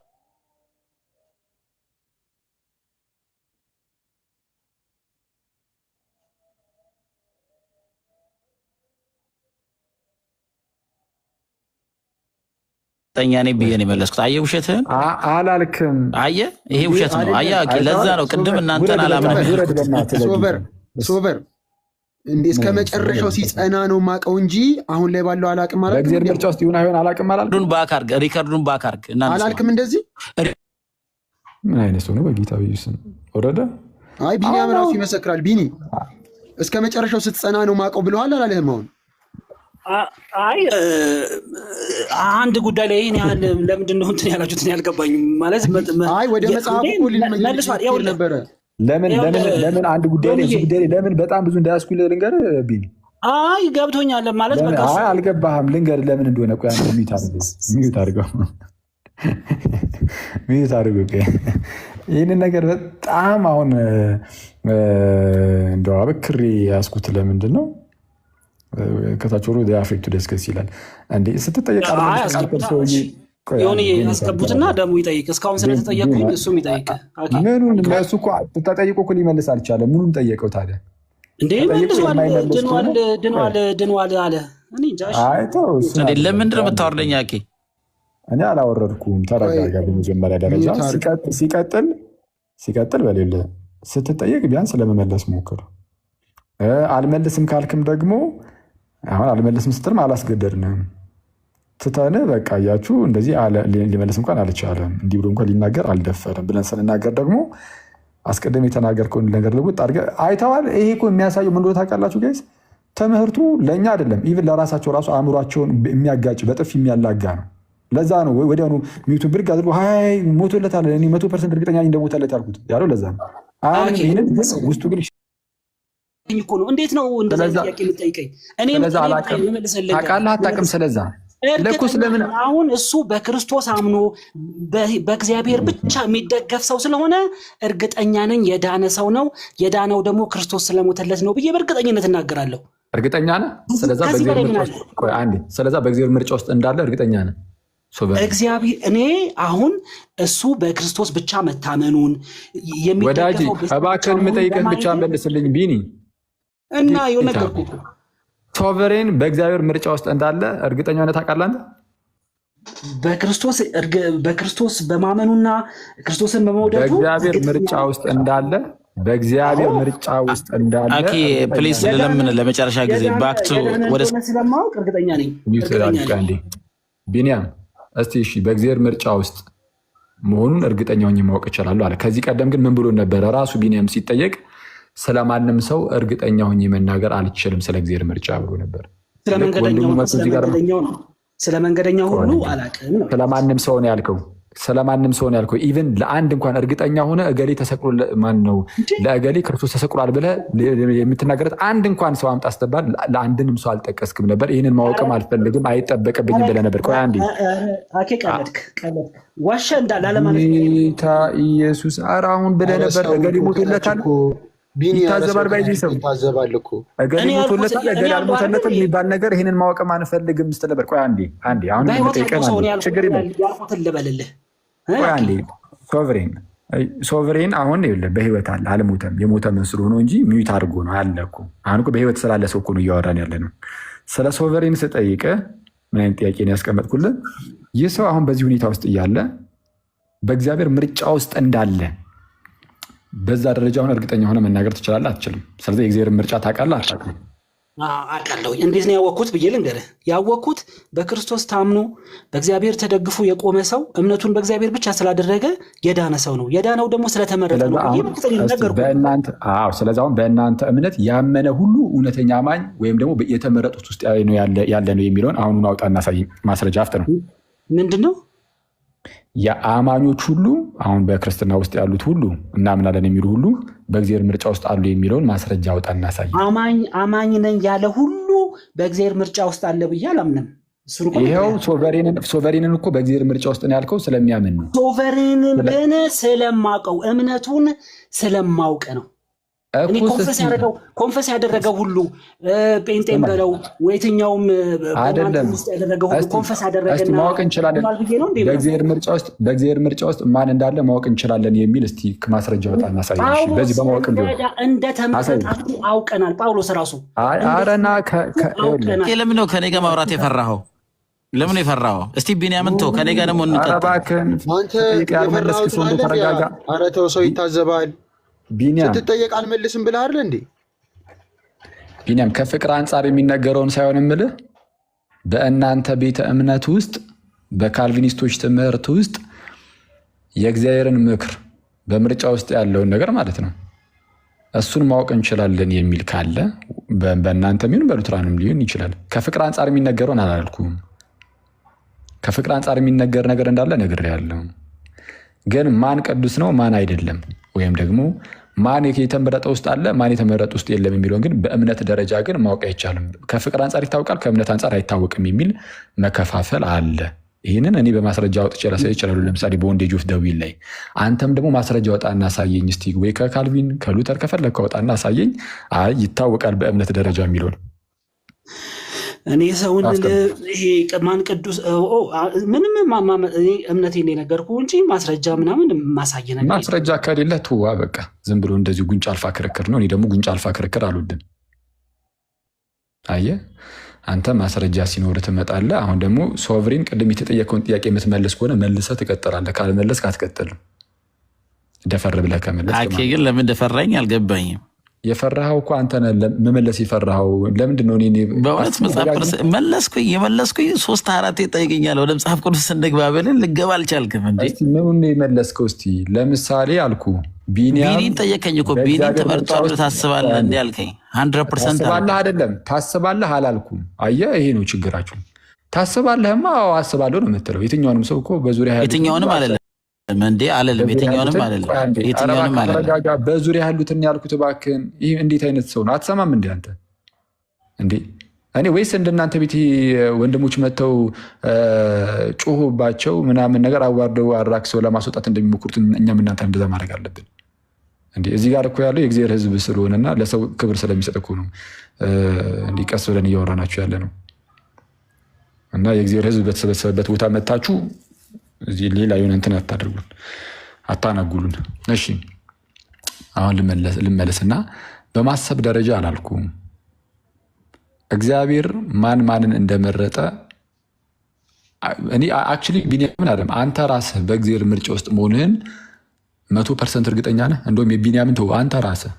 ጠኛ ነኝ ብዬ ነው የመለስኩት። አየህ ውሸትህን አላልክም። አየህ ይሄ ውሸት ነው። አየህ ለዛ ነው ቅድም እናንተን አላምንም። ሶበር እስከ መጨረሻው ሲጸና ነው ማቀው እንጂ አሁን ላይ ባለው አላቅም ማለት በእግዚአብሔር ምርጫ ውስጥ ይሁን አይሆን አላቅም አላልክም። ሪከርዱን ባካርግ አላልክም። እንደዚህ ምን አይነት ሰው ነው? በጌታ ኢየሱስ ወረደ። አይ ቢኒያም ራሱ ይመሰክራል። ቢኒ እስከ መጨረሻው ስትጸና ነው ማቀው ብለዋል አላለህም? አሁን አይ አንድ ጉዳይ ላይ ይሄን ያህል ለምንድን ነው እንትን ያላችሁት ያልገባኝም ማለት አይ ወደ መጽሐፉ መልሷል ነበረ። ለምን አንድ ጉዳይ ላይ ለምን በጣም ብዙ እንዳያስኩ ልንገርህ ቢኒ። አይ ገብቶኛል ማለት በቃ አልገባህም። ልንገርህ ለምን እንደሆነ። ቆይ አንተ ሚዩት አድርገው። ይህንን ነገር በጣም አሁን እንደው አበክሬ ያስኩት ለምንድን ነው? ከታች ወሮ አፌክቱ ደስከስ ይላል እንዴ ስትጠየቅ የሆነ ያስገቡትና ደግሞ ይጠይቅ። እስካሁን ስለተጠየቁኝ እሱም ይጠይቅ። ምኑን እሱ እኮ ተጠይቆ እኮ ሊመልስ አልቻለም። ምኑን ጠየቀው ታዲያ? እንዴ ድኗል አለ። ለምንድን ነው የምታወርደኝ? እኔ አላወረድኩም። ተረጋጋ። በመጀመሪያ ደረጃ ሲቀጥል በሌለ ስትጠየቅ ቢያንስ ለመመለስ ሞክር። አልመልስም ካልክም ደግሞ አሁን አልመልስም ስትልም አላስገደድንም ትተን በቃ እያችሁ እንደዚህ ሊመልስ እንኳን አልቻለም፣ እንዲህ ብሎ እንኳን ሊናገር አልደፈርም ብለን ስንናገር ደግሞ አስቀድም የተናገርከውን ነገር ልውጥ አድርገህ አይተዋል። ይሄ እኮ የሚያሳየው ምን እንደሆነ ታውቃላችሁ ጋይስ? ትምህርቱ ለእኛ አይደለም ኢቭን ለራሳቸው ራሱ አእምሯቸውን የሚያጋጭ በጥፍ የሚያላጋ ነው። ለዛ ነው ወዲያውኑ ሚዩቱን ብድግ አድርጎ ሀይ ሞቶለታል፣ እኔ 100% እርግጠኛ እንደሞተለት ያልኩት ያለው ለዛ ነው። አሁን ይህንን ውስጡ ግን እኮ ነው። እንዴት ነው እንደዛ ጥያቄ የምትጠይቀኝ? እኔ ታውቃለህ አታውቅም? ስለዛ ለኩስ ለምን አሁን እሱ በክርስቶስ አምኖ በእግዚአብሔር ብቻ የሚደገፍ ሰው ስለሆነ እርግጠኛ ነኝ የዳነ ሰው ነው። የዳነው ደግሞ ክርስቶስ ስለሞተለት ነው ብዬ በእርግጠኝነት እናገራለሁ። እርግጠኛ ነህ? ስለዛ በእግዚአብሔር ምርጫ ውስጥ እንዳለ እርግጠኛ ነህ? እግዚአብሔር እኔ አሁን እሱ በክርስቶስ ብቻ መታመኑን ወዳጅ እባክህን የምጠይቅህን ብቻ መልስልኝ ቢኒ። እና የሆነ ነገርኩህ ሶቨሬን በእግዚአብሔር ምርጫ ውስጥ እንዳለ እርግጠኛ ነህ? ታውቃለህ አንተ በክርስቶስ በማመኑና ክርስቶስን በመውደዱ በእግዚአብሔር ምርጫ ውስጥ እንዳለ ፕሊዝ ለምን ለመጨረሻ ጊዜ ባክቱ ወደ ስለማወቅ እርግጠኛ ነኝ። ቢኒያም እስቲ እሺ በእግዚአብሔር ምርጫ ውስጥ መሆኑን እርግጠኛ ሆኜ ማወቅ እችላለሁ አለ። ከዚህ ቀደም ግን ምን ብሎ ነበረ? ራሱ ቢኒያም ሲጠየቅ ስለማንም ሰው እርግጠኛ ሆኜ መናገር አልችልም ስለ እግዚአብሔር ምርጫ ብሎ ነበር። ስለ መንገደኛው ሁሉ አላውቅም ነው። ስለማንም ሰው ነው ያልከው። ስለማንም ሰው ነው ያልከው። ኢቨን ለአንድ እንኳን እርግጠኛ ሆነ እገሌ ተሰቅሎ ማን ነው ለእገሌ ክርስቶስ ተሰቅሏል ብለህ የምትናገረት አንድ እንኳን ሰው አምጣ ስትባል ለአንድንም ሰው አልጠቀስክም ነበር። ይህንን ማወቅም አልፈልግም አይጠበቅብኝም ብለህ ነበር። ቆይ አንዴ ቀለድክ ዋሸ እንዳላለማለት ጌታ ኢየሱስ ኧረ አሁን ብለህ ነበር እገሌ ሞቶለታል ይታዘባል ባይዚህ ሰው እገሌ ሞቶለታል እገሌ አልሞተለትም የሚባል ነገር ይህንን ማወቅም አንፈልግም ስትል ነበር። ቆይ አንዴ አሁን ችግር ልበልልህ አንዴ ሶቨሬን አሁን በህይወት አለ አልሞተም። የሞተ መስሎ ነው እንጂ ሚዩት አድርጎ ነው አለ እኮ። አሁን በህይወት ስላለ ሰው እኮ ነው እያወራን ያለ ነው። ስለ ሶቨሬን ስጠይቅህ ምን አይነት ጥያቄ ነው ያስቀመጥኩልህ? ይህ ሰው አሁን በዚህ ሁኔታ ውስጥ እያለ በእግዚአብሔር ምርጫ ውስጥ እንዳለ በዛ ደረጃ ሆነ እርግጠኛ ሆነ መናገር ትችላለህ? አትችልም። ስለዚህ የእግዚአብሔር ምርጫ ታውቃለህ? አታውቅም? አውቃለሁ። እንዴት ነው ያወቅኩት ብዬ ልንገርህ። ያወቅኩት በክርስቶስ ታምኖ በእግዚአብሔር ተደግፎ የቆመ ሰው እምነቱን በእግዚአብሔር ብቻ ስላደረገ የዳነ ሰው ነው። የዳነው ደግሞ ስለተመረጠ ነው። ስለዚህ አሁን በእናንተ እምነት ያመነ ሁሉ እውነተኛ አማኝ ወይም ደግሞ የተመረጡት ውስጥ ያለ ነው የሚለውን አሁኑን አውጣ እናሳይ። ማስረጃ አፍጥ ነው። ምንድን ነው? የአማኞች ሁሉ አሁን በክርስትና ውስጥ ያሉት ሁሉ እናምናለን የሚሉ ሁሉ በእግዚአብሔር ምርጫ ውስጥ አሉ የሚለውን ማስረጃ አውጣ እናሳይ። አማኝ ነኝ ያለ ሁሉ በእግዚአብሔር ምርጫ ውስጥ አለ ብዬ አላምንም። ይኸው ሶቨሬንን እኮ በእግዚአብሔር ምርጫ ውስጥ ነው ያልከው ስለሚያምን ነው። ሶቨሬንን ግን ስለማውቀው እምነቱን ስለማውቅ ነው። እኔ ኮንፈስ ያደረገው ሁሉ ጴንጤን በለው የትኛውም ውስጥ ያደረገው ሁሉ ኮንፈስ ያደረገና ማወቅ እንችላለን። በእግዚአብሔር ምርጫ ውስጥ ማን እንዳለ ማወቅ እንችላለን የሚል እስቲ ማስረጃ ወጣ እናሳይ። በዚህ በማወቅ እንደተመረጣችሁ አውቀናል። ጳውሎስ ራሱ አረና ለምን ነው ከኔ ጋር ማውራት የፈራኸው? ለምን የፈራኸው? እስቲ ቢንያምን ተው፣ ከኔ ጋር ደግሞ እንቀጥል። ኧረ ተው፣ ሰው ይታዘባል። ስትጠየቅ አልመልስም ብለህ አይደል እንዴ? ቢኒያም ከፍቅር አንጻር የሚነገረውን ሳይሆን የምልህ በእናንተ ቤተ እምነት ውስጥ በካልቪኒስቶች ትምህርት ውስጥ የእግዚአብሔርን ምክር በምርጫ ውስጥ ያለውን ነገር ማለት ነው እሱን ማወቅ እንችላለን የሚል ካለ በእናንተ ሚሆን በሉትራንም ሊሆን ይችላል። ከፍቅር አንጻር የሚነገረውን አላልኩም። ከፍቅር አንጻር የሚነገር ነገር እንዳለ ነግሬያለሁ። ግን ማን ቅዱስ ነው ማን አይደለም ወይም ደግሞ ማን የተመረጠ ውስጥ አለ ማን የተመረጠ ውስጥ የለም የሚለውን ግን በእምነት ደረጃ ግን ማወቅ አይቻልም። ከፍቅር አንጻር ይታወቃል፣ ከእምነት አንጻር አይታወቅም የሚል መከፋፈል አለ። ይህንን እኔ በማስረጃ አውጥቼ ላሳይ ይችላሉ። ለምሳሌ በወንዴጅ ኦፍ ደዊል ላይ አንተም ደግሞ ማስረጃ ወጣ እናሳየኝ እስቲ፣ ወይ ከካልቪን ከሉተር ከፈለግ ከወጣ እናሳየኝ። አይ ይታወቃል በእምነት ደረጃ የሚለውን እኔ ሰውን ይሄ ማን ቅዱስ ምንም እምነቴን የነገርኩህ እንጂ ማስረጃ ምናምን ማሳየ ነገር ማስረጃ ከሌለ ትዋ በቃ ዝም ብሎ እንደዚህ ጉንጭ አልፋ ክርክር ነው። እኔ ደግሞ ጉንጭ አልፋ ክርክር አልወድም። አየህ አንተ ማስረጃ ሲኖር ትመጣለህ። አሁን ደግሞ ሶቨሬን ቅድም የተጠየቀውን ጥያቄ የምትመልስ ከሆነ መልሰህ ትቀጥላለህ። ካልመለስክ አትቀጥልም። ደፈር ብለህ ከመለስክ ግን ለምን ደፈራኝ አልገባኝም። የፈራኸው እኮ አንተ ነህ መመለስ የፈራኸው ለምንድን ነው? በእውነት መጽሐፍ ቅዱስ የመለስኩኝ 3-4 ይጠይቀኛል። ወደ መጽሐፍ ቅዱስ እንግባ ብለን ልገባ አልቻልክም እንዴ? ምን የመለስከው? እስቲ ለምሳሌ አልኩ ቢኒን ጠየቀኝ እኮ ቢኒን ተመርጧል ታስባለህ እንዲ አልከኝ። 100% ታስባለህ አይደለም ታስባለህ አላልኩም። አየህ ይሄ ነው ችግራችሁ። ታስባለህማ አስባለሁ ነው የምትለው። የትኛውንም ሰው እኮ በዙሪያ የትኛውንም አለ እንዴ አለለም። የትኛውንም አለለም። በዙሪያ ያሉትን ያልኩት እባክህን። ይህ እንዴት አይነት ሰው ነው? አትሰማም እንዴ አንተ እንዴ? እኔ ወይስ እንደናንተ ቤት ወንድሞች መጥተው ጮሁባቸው ምናምን ነገር አዋርደው አራክሰው ለማስወጣት እንደሚሞክሩት እኛም እናንተ እንደዛ ማድረግ አለብን እንዴ? እዚህ ጋር እኮ ያለው የእግዚአብሔር ሕዝብ ስለሆነና ለሰው ክብር ስለሚሰጥ እኮ ነው እንዲህ ቀስ ብለን እያወራናችሁ ያለ ነው። እና የእግዚአብሔር ሕዝብ በተሰበሰበበት ቦታ መታችሁ እዚህ ሌላ የሆነ እንትን አታደርጉን፣ አታናጉሉን። እሺ አሁን ልመለስና በማሰብ ደረጃ አላልኩም። እግዚአብሔር ማንን እንደመረጠ እኔ አክቹዋሊ ቢንያምን አይደለም አንተ ራስህ በእግዚአብሔር ምርጫ ውስጥ መሆንህን 100% እርግጠኛ ነህ? እንደውም የቢንያምን ተው፣ አንተ ራስህ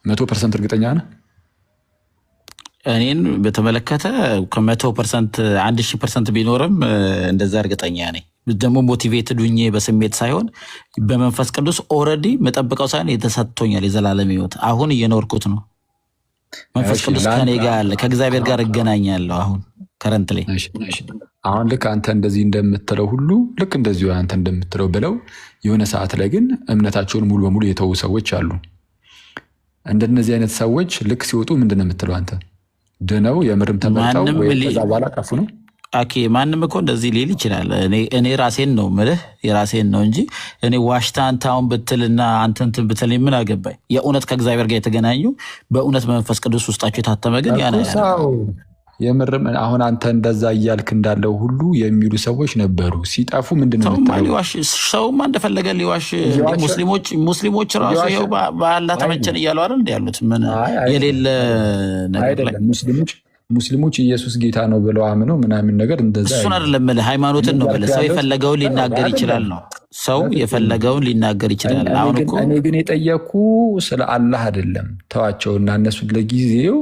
100% እርግጠኛ ነህ? እኔን በተመለከተ ከ100% 1000% ቢኖርም እንደዛ እርግጠኛ ነኝ። ደግሞ ሞቲቬትድ ሁኜ በስሜት ሳይሆን በመንፈስ ቅዱስ ኦልሬዲ መጠብቀው ሳይሆን የተሰጥቶኛል የዘላለም ሕይወት። አሁን እየኖርኩት ነው። መንፈስ ቅዱስ ከኔ ጋር አለ። ከእግዚአብሔር ጋር እገናኛለሁ። አሁን ከረንት ላይ አሁን ልክ አንተ እንደዚህ እንደምትለው ሁሉ ልክ እንደዚሁ አንተ እንደምትለው ብለው የሆነ ሰዓት ላይ ግን እምነታቸውን ሙሉ በሙሉ የተዉ ሰዎች አሉ። እንደነዚህ አይነት ሰዎች ልክ ሲወጡ ምንድን ነው የምትለው አንተ? ድነው የምርም ተመርጠው ወይ ከዛ በኋላ ቀፉ ነው? ኦኬ ማንም እኮ እንደዚህ ሊል ይችላል። እኔ ራሴን ነው ምልህ የራሴን ነው እንጂ እኔ ዋሽታ አንተ አሁን ብትልና አንተ እንትን ብትል ምን አገባኝ? የእውነት ከእግዚአብሔር ጋር የተገናኙ በእውነት መንፈስ ቅዱስ ውስጣቸው የታተመ ግን የምርም አሁን አንተ እንደዛ እያልክ እንዳለው ሁሉ የሚሉ ሰዎች ነበሩ። ሲጠፉ ምንድን ነው ሰውማ እንደፈለገ ሊዋሽ። ሙስሊሞች ራሱ ይኸው በአላህ ተመቸን እያሉ አይደል እንደ ያሉት ምን የሌለ ነገር ላይ ሙስሊሞች ኢየሱስ ጌታ ነው ብለው አምነው ምናምን ነገር እንደዛ እሱን አይደለም የምልህ፣ ሃይማኖትን ነው የምልህ። ሰው የፈለገውን ሊናገር ይችላል ነው። ሰው የፈለገውን ሊናገር ይችላል። አሁን እኮ እኔ ግን የጠየኩ ስለ አላህ አይደለም። ተዋቸውና እነሱ ለጊዜው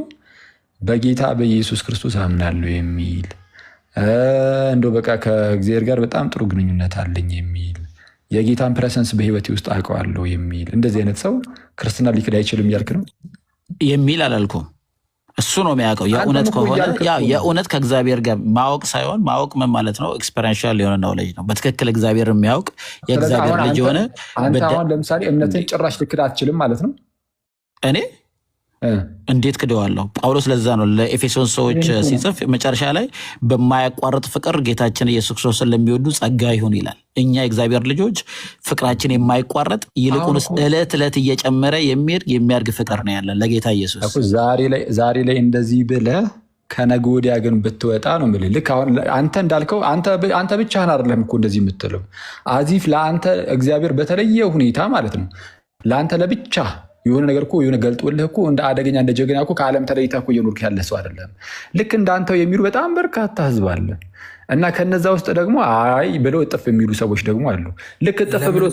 በጌታ በኢየሱስ ክርስቶስ አምናለሁ የሚል እንደው በቃ ከእግዚአብሔር ጋር በጣም ጥሩ ግንኙነት አለኝ የሚል የጌታን ፕሬሰንስ በህይወቴ ውስጥ አውቀዋለሁ የሚል እንደዚህ አይነት ሰው ክርስትና ሊክድ አይችልም ያልክ ነው የሚል አላልኩም። እሱ ነው የሚያውቀው። የእውነት ከሆነ የእውነት ከእግዚአብሔር ጋር ማወቅ ሳይሆን ማወቅ ምን ማለት ነው? ኤክስፐሪንሻል የሆነ ኖሌጅ ነው። በትክክል እግዚአብሔር የሚያውቅ የእግዚአብሔር ልጅ የሆነ አንተ አሁን ለምሳሌ እምነትን ጭራሽ ልክድ አትችልም ማለት ነው። እኔ እንዴት ክደዋለሁ? ጳውሎስ ለዛ ነው ለኤፌሶን ሰዎች ሲጽፍ መጨረሻ ላይ በማያቋርጥ ፍቅር ጌታችን ኢየሱስ ክርስቶስን ለሚወዱ ጸጋ ይሁን ይላል። እኛ የእግዚአብሔር ልጆች ፍቅራችን የማይቋረጥ ይልቁንስ ዕለት ዕለት እየጨመረ የሚያድግ ፍቅር ነው ያለን ለጌታ ኢየሱስ። ዛሬ ላይ እንደዚህ ብለህ ከነገ ወዲያ ግን ብትወጣ ነው የምልህ። ልክ አሁን አንተ እንዳልከው አንተ ብቻህን አይደለም እኮ እንደዚህ የምትለው። አዚፍ ለአንተ እግዚአብሔር በተለየ ሁኔታ ማለት ነው ለአንተ ለብቻ የሆነ ነገር እኮ የሆነ ገልጦልህ እኮ እንደ አደገኛ እንደ ጀግና እኮ ከዓለም ተለይተህ እኮ እየኖርክ ያለ ሰው አይደለም። ልክ እንዳንተው የሚሉ በጣም በርካታ ህዝብ አለ እና ከነዛ ውስጥ ደግሞ አይ ብለው እጥፍ የሚሉ ሰዎች ደግሞ አሉ። ልክ እጥፍ ብለው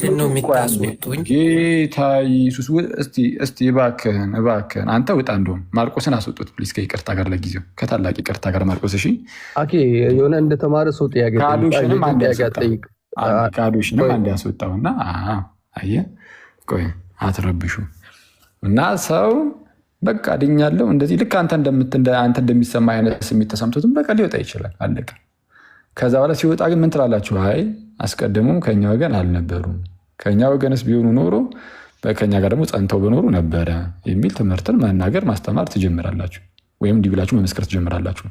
ጌታ ኢየሱስ እስቲ እባክህን አንተ ውጣ። እንደውም ማርቆስን አስወጡት ፕሊስ፣ ከይቅርታ ጋር ለጊዜው ከታላቅ ይቅርታ ጋር ማርቆስ። እሺ የሆነ እንደተማረ ሰው ጥያቄ ካዶሽንም አንድ ያስወጣውና አየህ ቆይ አትረብሹ እና ሰው በቃ ድኛለሁ እንደዚህ ልክ አንተ እንደሚሰማ አይነት ስሜት ተሰምቶትም በቃ ሊወጣ ይችላል። አለቀ። ከዛ በኋላ ሲወጣ ግን ምን ትላላችሁ? አይ አስቀድሞም ከኛ ወገን አልነበሩም፣ ከኛ ወገንስ ቢሆኑ ኖሮ ከኛ ጋር ደግሞ ጸንተው በኖሩ ነበረ የሚል ትምህርትን መናገር ማስተማር ትጀምራላችሁ፣ ወይም እንዲህ ብላችሁ መመስከር ትጀምራላችሁ።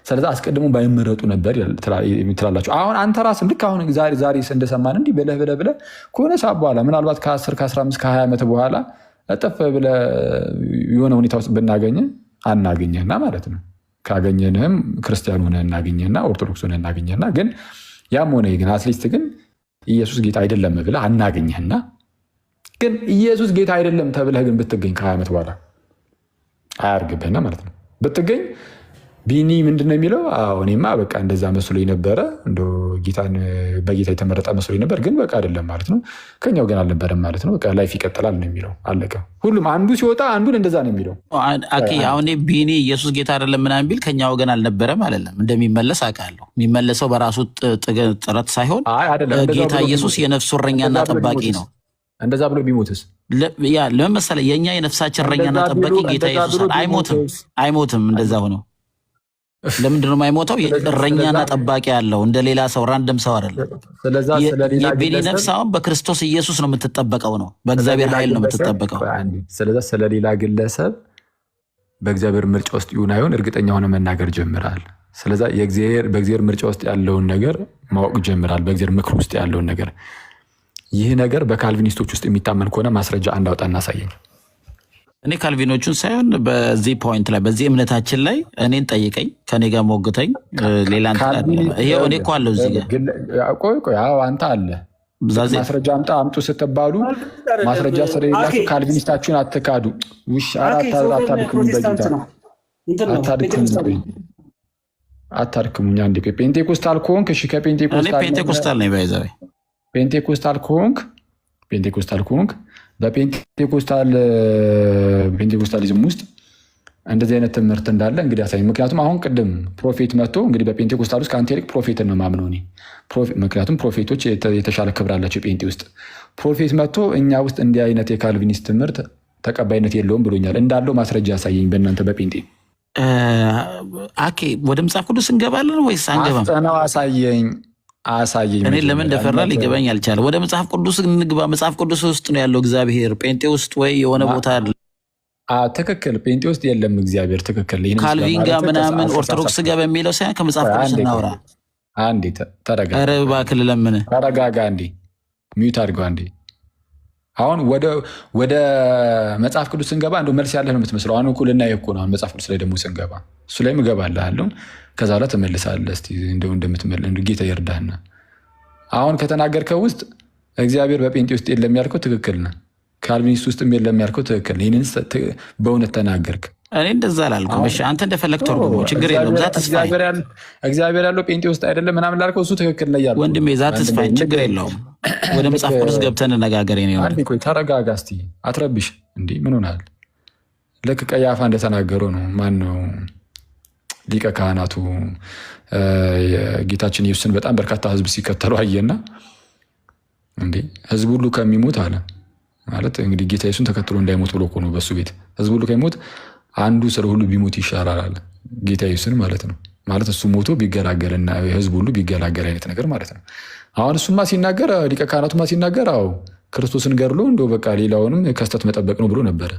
ስለዚህ አስቀድሞ ባይመረጡ ነበር ትላላችሁ። አሁን አንተ ራስም ልክ አሁን ዛሬ እንደሰማን እንዲህ ብለህ ከሆነ ሰዓት በኋላ ምናልባት ከ10 ከ15 ከ20 ዓመት በኋላ እጥፍ ብለህ የሆነ ሁኔታ ውስጥ አናገኘህና ማለት ነው። ካገኘንህም ክርስቲያን ሆነህ እናገኘህና ኦርቶዶክስ ሆነህ እናገኘህና ግን ያም ሆነ ግን አትሊስት ግን ኢየሱስ ጌታ አይደለም ብለህ አናገኘህና ግን ኢየሱስ ጌታ አይደለም ተብለህ ግን ብትገኝ ከ20 ዓመት በኋላ አያርግብህና ማለት ነው። ብትገኝ ቢኒ ምንድነው የሚለው? እኔማ በቃ እንደዛ መስሎኝ ነበረ፣ በጌታ የተመረጠ መስሎኝ ነበር፣ ግን በቃ አይደለም ማለት ነው። ከኛው ግን አልነበረም ማለት ነው። በቃ ላይፍ ይቀጥላል ነው የሚለው። አለቀ። ሁሉም አንዱ ሲወጣ አንዱን እንደዛ ነው የሚለው። አሁን ቢኒ ኢየሱስ ጌታ አይደለም ምናምን ቢል ከኛ ወገን አልነበረም አይደለም፣ እንደሚመለስ አውቃለሁ። የሚመለሰው በራሱ ጥረት ሳይሆን ጌታ ኢየሱስ የነፍሱ እረኛና ጠባቂ ነው። እንደዛ ብሎ ቢሞትስ? ለምን መሰለህ? የእኛ የነፍሳችን እረኛና ጠባቂ ጌታ ኢየሱስ አይሞትም። እንደዛ ሆነው ለምንድን ነው የማይሞተው? እረኛና ጠባቂ ያለው እንደ ሌላ ሰው ራንደም ሰው አይደለም። የቤኒ ነፍስ አሁን በክርስቶስ ኢየሱስ ነው የምትጠበቀው፣ ነው በእግዚአብሔር ኃይል ነው የምትጠበቀው። ስለዛ ስለሌላ ግለሰብ በእግዚአብሔር ምርጫ ውስጥ ይሁን አይሆን እርግጠኛ ሆነ መናገር ጀምራል። ስለዛ በእግዚአብሔር ምርጫ ውስጥ ያለውን ነገር ማወቅ ጀምራል። በእግዚአብሔር ምክር ውስጥ ያለውን ነገር ይህ ነገር በካልቪኒስቶች ውስጥ የሚታመን ከሆነ ማስረጃ አንዳውጣ እናሳየኝ። እኔ ካልቪኖቹን ሳይሆን በዚህ ፖይንት ላይ በዚህ እምነታችን ላይ እኔን ጠይቀኝ፣ ከኔ ጋር ሞግተኝ። ሌላ ይሄው እኔ እኮ አለው እዚህ ቆይ አንተ አለ ማስረጃ አምጡ ስትባሉ ማስረጃ ስለሌላችሁ ካልቪኒስታችሁን አትካዱ። አታድክሙኛ። እንደ ፔንቴኮስታል ከሆንክ እሺ፣ ፔንቴኮስታል ነኝ ባይዘ ፔንቴኮስታል ከሆንክ በፔንቴኮስታሊዝም ውስጥ እንደዚህ አይነት ትምህርት እንዳለ እንግዲህ ያሳይ። ምክንያቱም አሁን ቅድም ፕሮፌት መጥቶ እንግዲህ በፔንቴኮስታል ውስጥ ከአንተ ይልቅ ፕሮፌትን ነው የማምነው እኔ። ምክንያቱም ፕሮፌቶች የተሻለ ክብር አላቸው ጴንጤ ውስጥ። ፕሮፌት መጥቶ እኛ ውስጥ እንዲህ አይነት የካልቪኒስት ትምህርት ተቀባይነት የለውም ብሎኛል። እንዳለው ማስረጃ ያሳየኝ በእናንተ በጴንጤ። አኬ ወደ መጽሐፍ ቅዱስ እንገባለን ወይስ አንገባም? አስጠናው፣ አሳየኝ። እኔ ለምን እንደፈራ ሊገባኝ አልቻለም። ወደ መጽሐፍ ቅዱስ እንግባ። መጽሐፍ ቅዱስ ውስጥ ነው ያለው እግዚአብሔር። ጴንጤ ውስጥ ወይ የሆነ ቦታ አለ? ትክክል። ጴንጤ ውስጥ የለም እግዚአብሔር። ትክክል። ካልቪን ጋር ምናምን ኦርቶዶክስ ጋር በሚለው ሳይሆን ከመጽሐፍ ቅዱስ እናውራ። አንዴ ተረጋጋ። ኧረ እባክህ ለምን ተረጋጋ። አንዴ ሚዩት አድርገው። አንዴ አሁን ወደ መጽሐፍ ቅዱስ ስንገባ እንደው መልስ ያለህ ነው የምትመስለው። አሁን እኮ ልናየው እኮ ነው። አሁን መጽሐፍ ቅዱስ ላይ ደግሞ ስንገባ እሱ ላይም እገባልሃለሁ። ከዛ በኋላ ትመልሳለህ። እስኪ እንደው እንደምትመልስ ጌታ ይርዳህና አሁን ከተናገርከው ውስጥ እግዚአብሔር በጴንጤ ውስጥ የለም ያልከው ትክክል ነህ። ካልቪኒስት ውስጥም የለም ያልከው ትክክል ነህ። ይህንን በእውነት ተናገርክ። እኔ እንደዛ አላልኩም። እሺ አንተ እንደፈለግ ተርጉሞ ችግር የለውም። ዛ ተስፋዬ እግዚአብሔር ያለው ጴንጤ ውስጥ አይደለም ምናምን ላልከው እሱ ትክክል ነው ያልኩህ ወንድሜ። ዛ ተስፋዬ ችግር የለውም። ወደ መጽሐፍ ቅዱስ ገብተን እንነጋገር። ቆይ ተረጋጋ እስኪ፣ አትረብሽ። እንዲህ ምን ሆናል? ልክ ቀያፋ እንደተናገረው ነው። ማን ነው ሊቀ ካህናቱ ጌታችን ኢየሱስን በጣም በርካታ ህዝብ ሲከተሉ አየና እንዴ ህዝብ ሁሉ ከሚሞት አለ ማለት እንግዲህ ጌታ ኢየሱስን ተከትሎ እንዳይሞት ብሎ እኮ ነው። በሱ ቤት ህዝብ ሁሉ ከሚሞት አንዱ ስለ ሁሉ ቢሞት ይሻላል አለ ጌታ ኢየሱስን ማለት ነው። ማለት እሱ ሞቶ ቢገላገልና ህዝብ ሁሉ ቢገላገል አይነት ነገር ማለት ነው። አሁን እሱማ ሲናገር ሊቀ ካህናቱማ ሲናገር አዎ ክርስቶስን ገድሎ እንደው በቃ ሌላውንም ከስተት መጠበቅ ነው ብሎ ነበረ።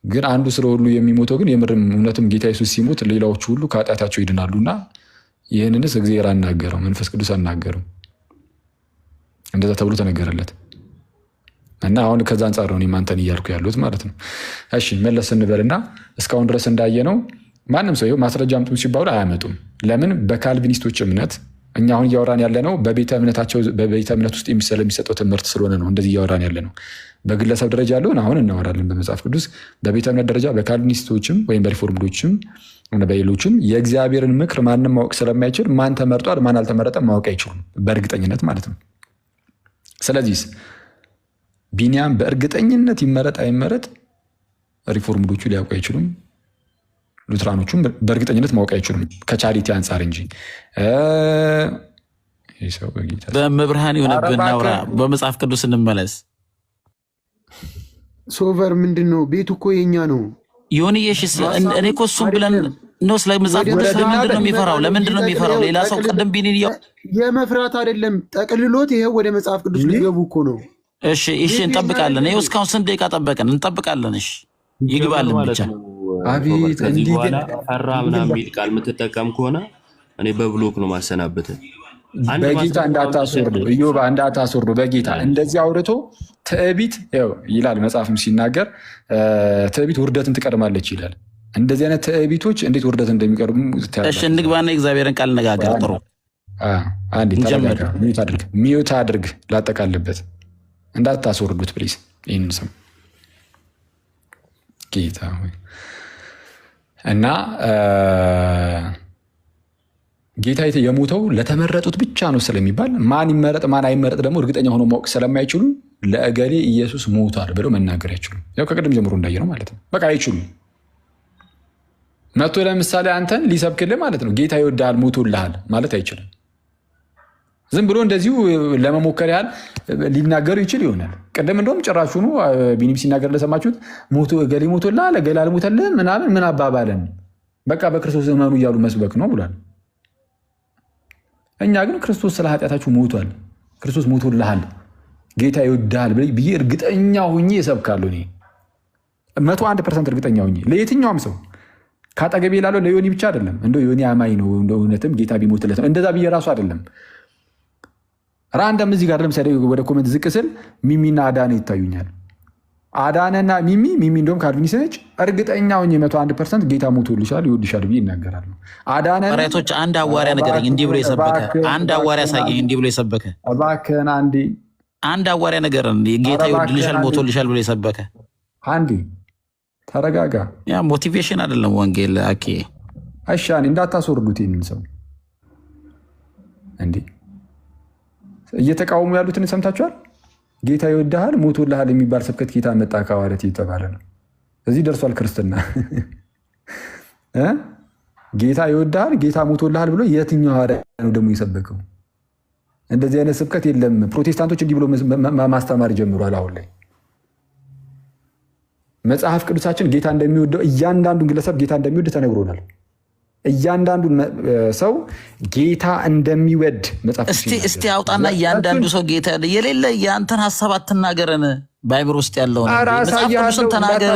ግን አንዱ ስለ ሁሉ የሚሞተው ግን የምርም እውነትም ጌታ ኢየሱስ ሲሞት ሌላዎቹ ሁሉ ከኃጢአታቸው ይድናሉና ይህንንስ እግዚአብሔር አናገረው፣ መንፈስ ቅዱስ አናገረው። እንደዛ ተብሎ ተነገረለት እና አሁን ከዛ አንጻር ነው እኔም አንተን እያልኩ ያሉት ማለት ነው። እሺ መለስ እንበልና እስካሁን ድረስ እንዳየነው ማንም ሰው ማስረጃ አምጡ ሲባሉ አያመጡም። ለምን? በካልቪኒስቶች እምነት እኛ አሁን እያወራን ያለ ነው በቤተ እምነት ውስጥ የሚሰጠው ትምህርት ስለሆነ ነው እንደዚህ እያወራን ያለ ነው። በግለሰብ ደረጃ ያለውን አሁን እናወራለን በመጽሐፍ ቅዱስ። በቤተ እምነት ደረጃ በካልቪኒስቶችም ወይም በሪፎርምዶችም በሌሎችም የእግዚአብሔርን ምክር ማንም ማወቅ ስለማይችል ማን ተመርጧል ማን አልተመረጠም ማወቅ አይችሉም በእርግጠኝነት ማለት ነው። ስለዚህ ቢኒያም በእርግጠኝነት ይመረጥ አይመረጥ ሪፎርምዶቹ ሊያውቁ አይችሉም። ሉትራኖቹም በእርግጠኝነት ማወቅ አይችሉም ከቻሪቲ አንጻር እንጂ። በመብርሃን የሆነብን ናውራ በመጽሐፍ ቅዱስ እንመለስ። ሶቨር ምንድን ነው? ቤቱ እኮ የኛ ነው። ዮኒዬሽስ እኔ እኮ እሱም ብለን ነው ስለ መጽሐፍ ቅዱስ ለምንድን ነው የሚፈራው? ለምንድን ነው የሚፈራው? ሌላ ሰው ቅድም ቢኒን የመፍራት አይደለም ጠቅልሎት ይሄው ወደ መጽሐፍ ቅዱስ ሊገቡ እኮ ነው። እሺ እንጠብቃለን። ይኸው እስካሁን ስንት ደቂቃ ጠበቅን? እንጠብቃለን። እሺ ይግባልን ብቻ። አቤት ከዚህ በኋላ ፈራ ምናምን የሚል ቃል የምትጠቀም ከሆነ እኔ በብሎክ ነው ማሰናበትን። በጌታ እንዳታስወርዱ እዮባ እንዳታስወርዱ በጌታ እንደዚህ አውርቶ ትዕቢት ይላል መጽሐፍም ሲናገር ትዕቢት ውርደትን ትቀድማለች ይላል። እንደዚህ አይነት ትዕቢቶች እንዴት ውርደትን እንደሚቀድሙ እሺ እንግባና እግዚአብሔርን ቃል ነጋገር። ጥሩ አንዴ ተረጋጋ። ሚዩት አድርግ ላጠቃልበት እንዳታስወርዱት ፕሊዝ። ይህንን ስም ጌታ ሆይ እና ጌታ የሞተው ለተመረጡት ብቻ ነው ስለሚባል ማን ይመረጥ ማን አይመረጥ ደግሞ እርግጠኛ ሆኖ ማወቅ ስለማይችሉ ለእገሌ ኢየሱስ ሞቷል ብለው መናገር አይችሉም። ያው ከቅድም ጀምሮ እንዳየነው ማለት ነው። በቃ አይችሉም። መቶ ለምሳሌ አንተን ሊሰብክልህ ማለት ነው ጌታ ይወድሃል ሞቶልሃል ማለት አይችልም። ዝም ብሎ እንደዚሁ ለመሞከር ያህል ሊናገሩ ይችል ይሆናል። ቅድም እንደውም ጭራሹኑ ቢኒም ሲናገር ለሰማችሁት እገሌ ሞቶልሃል እገሌ አልሞተልህም ምናምን ምን አባባለን በቃ በክርስቶስ እመኑ እያሉ መስበክ ነው ብሏል። እኛ ግን ክርስቶስ ስለ ኃጢአታችሁ ሞቷል፣ ክርስቶስ ሞቶልሃል፣ ጌታ ይወድሃል ብዬ እርግጠኛ ሆኜ እሰብካለሁ። እኔ 101% እርግጠኛ ሆኜ ለየትኛውም ሰው ካጠገቤ ላለው ለዮኒ ብቻ አይደለም። እንደ ዮኒ አማኝ ነው እንደ እውነትም ጌታ ቢሞትለት ነው እንደዛ ብዬ ራሱ አይደለም። ራንደም እዚህ ጋር ለምሳሌ ወደ ኮመንት ዝቅ ስል ሚሚና አዳነ ይታዩኛል። አዳነና ሚሚ እንደውም ካልቪኒስት ነች። እርግጠኛ ሆኜ 101% ጌታ ሞቶልሻል ይወድሻል ብዬ ይናገራሉ። አዳነ ሬቶች አንድ ሐዋርያ ነገረኝ እንዲህ ብሎ የሰበከ አንድ ሐዋርያ ሳየኝ እንዲህ ብሎ የሰበከ እባክህን አንድ ሐዋርያ ነገር ጌታ ይወድልሻል ሞቶልሻል ብሎ የሰበከ አንዴ ተረጋጋ። ያ ሞቲቬሽን አይደለም ወንጌል አኬ አይሻን እንዳታስወርዱት ይህንን ሰው እንዴ እየተቃወሙ ያሉትን ሰምታችኋል። ጌታ ይወድሃል ሞቶልሃል የሚባል ስብከት ጌታ መጣ ከሐዋርያት እየተባለ ነው። እዚህ ደርሷል ክርስትና። ጌታ ይወድሃል ጌታ ሞቶልሃል ብሎ የትኛው ሐዋርያ ነው ደግሞ የሰበከው? እንደዚህ አይነት ስብከት የለም። ፕሮቴስታንቶች እንዲህ ብሎ ማስተማር ጀምሯል አሁን ላይ። መጽሐፍ ቅዱሳችን ጌታ እንደሚወደው እያንዳንዱን ግለሰብ ጌታ እንደሚወድ ተነግሮናል። እያንዳንዱን ሰው ጌታ እንደሚወድ መጽሐፍ እስቲ አውጣና እያንዳንዱ ሰው ጌታ የሌለ የአንተን ሀሳብ አትናገረን። ባይብል ውስጥ ያለውን መጽሐፍ ቅዱስን ተናገር።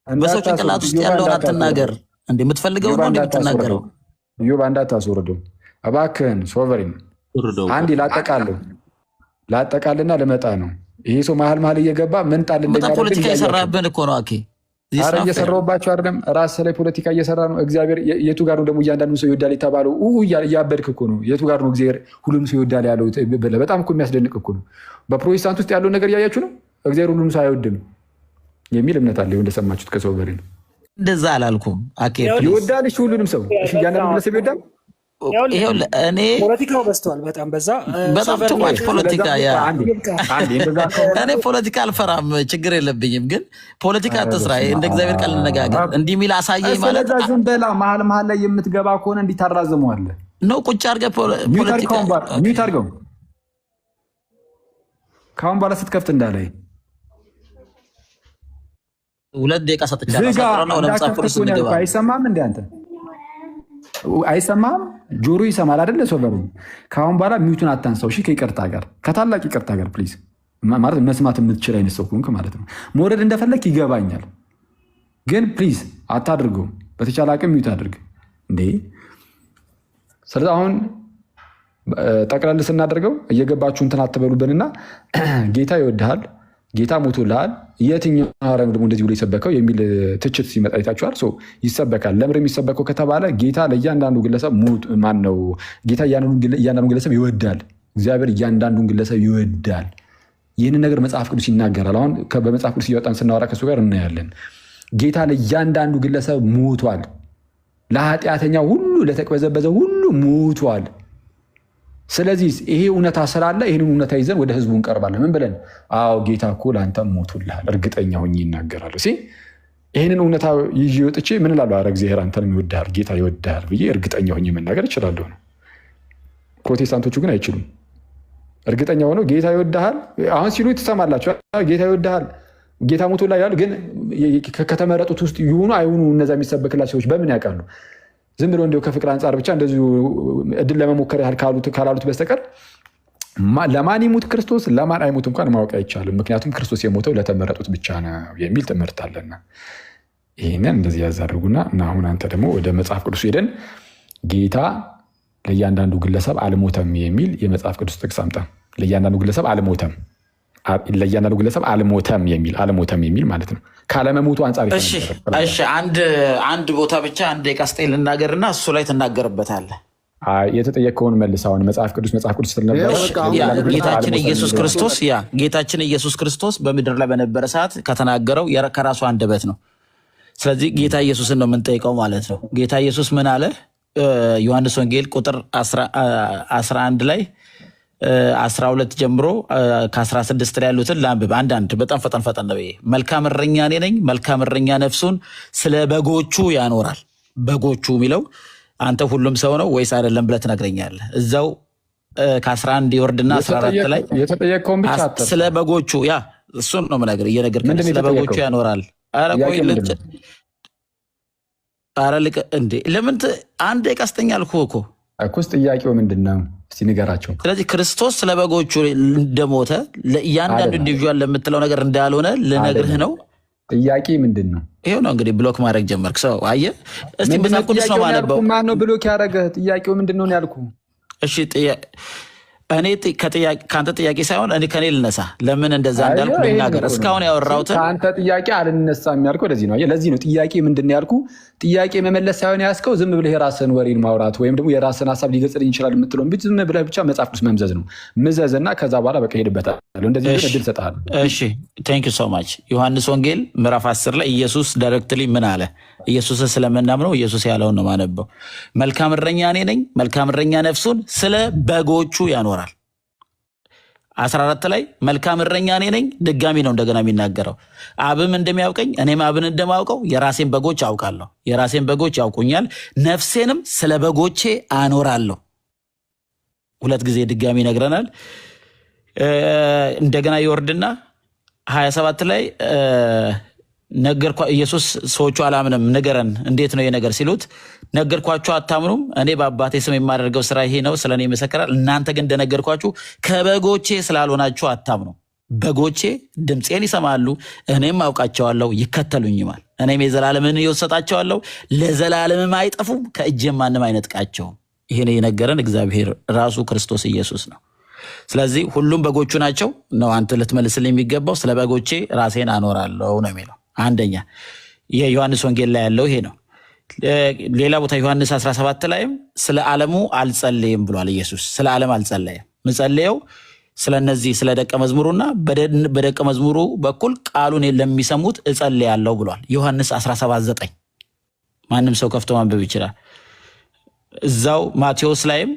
በሰው ጭንቅላት ውስጥ ያለውን አትናገር። እንደ የምትፈልገው ነው እንደምትናገረው። ኢዮብ እንዳታስወርደው እባክህን። ሶቨሪን አንድ ላጠቃልና ልመጣ ነው። ይሄ ሰው መሀል እየገባ ምን ጣል እንደሚያደርግ ፖለቲካ የሰራብን እኮ ነው። አረ እየሰራሁባቸው አይደለም፣ ራስ ላይ ፖለቲካ እየሰራ ነው። እግዚአብሔር የቱ ጋር ነው ደግሞ እያንዳንዱ ሰው ይወዳል የተባለው? እያበድክ እኮ ነው። የቱ ጋር ነው እግዚአብሔር ሁሉም ሰው ይወዳል ያለው? በጣም እኮ የሚያስደንቅ እኮ ነው። በፕሮቴስታንት ውስጥ ያለውን ነገር እያያችሁ ነው። እግዚአብሔር ሁሉም ሰው አይወድም የሚል እምነት አለ። እንደሰማችሁት ከሰው በሬ ነው። እንደዛ አላልኩም። ይወዳል ሁሉንም ሰው እያንዳንዱ ግለሰብ ይወዳል። እኔ ፖለቲካው በዝቷል። በጣም ቱማች ፖለቲካ። እኔ ፖለቲካ አልፈራም፣ ችግር የለብኝም። ግን ፖለቲካ አትስራ። እንደ እግዚአብሔር ቃል እንነጋገር። እንዲህ የሚል አሳየኝ ማለት ዝም በላ። መሀል ላይ የምትገባ ከሆነ እንዲህ ታራዝመዋለህ ነው። ቁጭ አድርገህ ፖለቲካ ሚዩት አድርገው። ከአሁን በኋላ ስትከፍት እንዳላይ 2 ደቂቃ ሰጥቻለሁ። ወደ መጽሐፍ ቅዱስ እንገባ። አይሰማም እንደ አንተ አይሰማም? ጆሮ ይሰማል አይደለ? ሰው በሩ ከአሁን በኋላ ሚዩቱን አታንሳው። እሺ፣ ከይቅርታ ጋር ከታላቅ ይቅርታ ጋር ፕሊዝ። ማለት መስማት የምትችል አይነት ሰው ሆንክ ማለት ነው። መውረድ እንደፈለግ ይገባኛል፣ ግን ፕሊዝ አታድርገው። በተቻለ አቅም ሚዩት አድርግ እንዴ። ስለዚህ አሁን ጠቅለል ስናደርገው እየገባችሁ እንትን አትበሉብንና ጌታ ይወድሃል፣ ጌታ ሞቶልሃል፣ የትኛው ሐዋርያ ደግሞ እንደዚህ ብሎ የሰበከው የሚል ትችት ሲመጣ አይታችኋል። ይሰበካል። ለምር የሚሰበከው ከተባለ ጌታ ለእያንዳንዱ ግለሰብ ማን ነው? ጌታ እያንዳንዱ ግለሰብ ይወዳል። እግዚአብሔር እያንዳንዱን ግለሰብ ይወዳል። ይህንን ነገር መጽሐፍ ቅዱስ ይናገራል። አሁን በመጽሐፍ ቅዱስ እያወጣን ስናወራ ከሱ ጋር እናያለን። ጌታ ለእያንዳንዱ ግለሰብ ሞቷል። ለኃጢአተኛ ሁሉ፣ ለተቅበዘበዘ ሁሉ ሞቷል። ስለዚህ ይሄ እውነታ ስላለ ይህንን እውነታ ይዘን ወደ ህዝቡ እንቀርባለን። ምን ብለን? አዎ ጌታ እኮ ለአንተም ሞቶልሃል፣ እርግጠኛ ሆኜ ይናገራሉ። ይህንን እውነታ ይዤ ወጥቼ ምን እላለሁ? ኧረ እግዚአብሔር አንተንም ይወድሃል፣ ጌታ ይወድሃል ብዬ እርግጠኛ ሆኜ መናገር እችላለሁ ነው። ፕሮቴስታንቶቹ ግን አይችሉም። እርግጠኛ ሆነው ጌታ ይወድሃል አሁን ሲሉ ትሰማላችሁ። ጌታ ይወድሃል፣ ጌታ ሞቶልሃል ያሉ ግን ከተመረጡት ውስጥ ይሁኑ አይሁኑ እነዛ የሚሰበክላቸው ሰዎች በምን ያውቃሉ? ዝም ብሎ እንዲሁ ከፍቅር አንጻር ብቻ እንደዚሁ እድል ለመሞከር ያህል ካላሉት በስተቀር ለማን ይሙት ክርስቶስ ለማን አይሙት እንኳን ማወቅ አይቻልም። ምክንያቱም ክርስቶስ የሞተው ለተመረጡት ብቻ ነው የሚል ትምህርት አለና ይህንን እንደዚህ ያዛርጉና እና አሁን አንተ ደግሞ ወደ መጽሐፍ ቅዱስ ሄደን ጌታ ለእያንዳንዱ ግለሰብ አልሞተም የሚል የመጽሐፍ ቅዱስ ጥቅስ አምጣ። ለእያንዳንዱ ግለሰብ አልሞተም የሚል ማለት ነው። ካለመሞቱ አንጻር አንድ ቦታ ብቻ አንድ ደቂቃ ስጠኝ ልናገርና እሱ ላይ ትናገርበታለህ። የተጠየቀውን መልስ። አሁን መጽሐፍ ቅዱስ ስለነበረ ጌታችን ኢየሱስ ክርስቶስ በምድር ላይ በነበረ ሰዓት ከተናገረው ከራሱ አንደበት ነው። ስለዚህ ጌታ ኢየሱስን ነው የምንጠይቀው ማለት ነው። ጌታ ኢየሱስ ምን አለ? ዮሐንስ ወንጌል ቁጥር 11 ላይ 12 ጀምሮ ከ16 ላይ ያሉትን ለአንብብ። አንዳንድ በጣም ፈጠን ነው። መልካም እረኛ እኔ ነኝ፣ መልካም እረኛ ነፍሱን ስለ በጎቹ ያኖራል። በጎቹ የሚለው አንተ ሁሉም ሰው ነው ወይስ አይደለም ብለህ ትነግረኛለህ። እዛው ከ11 ይወርድና 14 ላይ የተጠየቀውን ብቻ ስለ በጎቹ እሱን ነው የምነግርህ፣ እየነገርኩህ ስለ በጎቹ ያኖራል። ኧረ ቆይ እንዴ ለምን አንድ ደቂቃ ስጠኝ አልኩህ እኮ። ጥያቄው ምንድን ነው? እስቲ ንገራቸው። ስለዚህ ክርስቶስ ስለ በጎቹ እንደሞተ ለእያንዳንዱ ኢንዲቪዥዋል ለምትለው ነገር እንዳልሆነ ልነግርህ ነው። ጥያቄ ምንድን ነው? ይሄው ነው እንግዲህ ብሎክ ማድረግ ጀመርክ። ሰው አየህ። እስቲ መጽሐፍ ቅዱስ ነው ማነበው። ማነው ብሎክ ያደረገህ? ጥያቄው ምንድን ነው ያልኩህ? እሺ እኔ ከአንተ ጥያቄ ሳይሆን እኔ ከኔ ልነሳ። ለምን እንደዛ እንዳልኩ ልናገር። እስካሁን ያወራሁትን ከአንተ ጥያቄ አልነሳም ያልከው ለዚህ ነው። ለዚህ ነው ጥያቄ ምንድን ያልኩ። ጥያቄ መመለስ ሳይሆን ያዝከው ዝም ብለህ የራስን ወሬን ማውራት ወይም ደግሞ የራስን ሀሳብ ሊገጽልኝ ይችላል የምትለውን ዝም ብለህ ብቻ መጽሐፍ ቅዱስ መምዘዝ ነው። ምዘዝና ከዛ በኋላ በቃ ሄድበታለሁ። እንደዚህ እድል እሰጥሃለሁ። እሺ ቴንክ ዩ ሶ ማች። ዮሐንስ ወንጌል ምዕራፍ 10 ላይ ኢየሱስ ዳይሬክትሊ ምን አለ? ኢየሱስን ስለምናምነው ኢየሱስ ያለውን ነው ማነበው። መልካም እረኛ እኔ ነኝ፣ መልካም እረኛ ነፍሱን ስለ በጎቹ ያኖራል። 14 ላይ መልካም እረኛ እኔ ነኝ። ድጋሚ ነው እንደገና የሚናገረው። አብም እንደሚያውቀኝ እኔም አብን እንደማውቀው የራሴን በጎች አውቃለሁ፣ የራሴን በጎች ያውቁኛል፣ ነፍሴንም ስለ በጎቼ አኖራለሁ። 2 ጊዜ ድጋሚ ይነግረናል። እንደገና ይወርድና 27 ላይ ኢየሱስ ሰዎቹ አላምንም ንገረን እንዴት ነው የነገር ሲሉት ነገርኳችሁ አታምኑም እኔ በአባቴ ስም የማደርገው ስራ ይሄ ነው ስለኔ ይመሰክራል እናንተ ግን እንደነገርኳችሁ ከበጎቼ ስላልሆናችሁ አታምኑ በጎቼ ድምፄን ይሰማሉ እኔም አውቃቸዋለሁ ይከተሉኝማል እኔም የዘላለምን ሕይወት ሰጣቸዋለሁ ለዘላለምም አይጠፉም ከእጄም ማንም አይነጥቃቸውም ይሄን የነገረን እግዚአብሔር ራሱ ክርስቶስ ኢየሱስ ነው ስለዚህ ሁሉም በጎቹ ናቸው ነው አንተ ልትመልስልኝ የሚገባው ስለ በጎቼ ራሴን አኖራለሁ ነው የሚለው አንደኛ የዮሐንስ ወንጌል ላይ ያለው ይሄ ነው ሌላ ቦታ ዮሐንስ 17 ላይም ስለ ዓለሙ አልጸለይም ብሏል ኢየሱስ ስለ ዓለም አልጸለይም ምጸለየው ስለነዚህ ስለ ደቀ መዝሙሩና በደቀ መዝሙሩ በኩል ቃሉን ለሚሰሙት እጸልያለሁ ብሏል ዮሐንስ 17:9 ማንም ሰው ከፍቶ ማንበብ ይችላል እዛው ማቴዎስ ላይም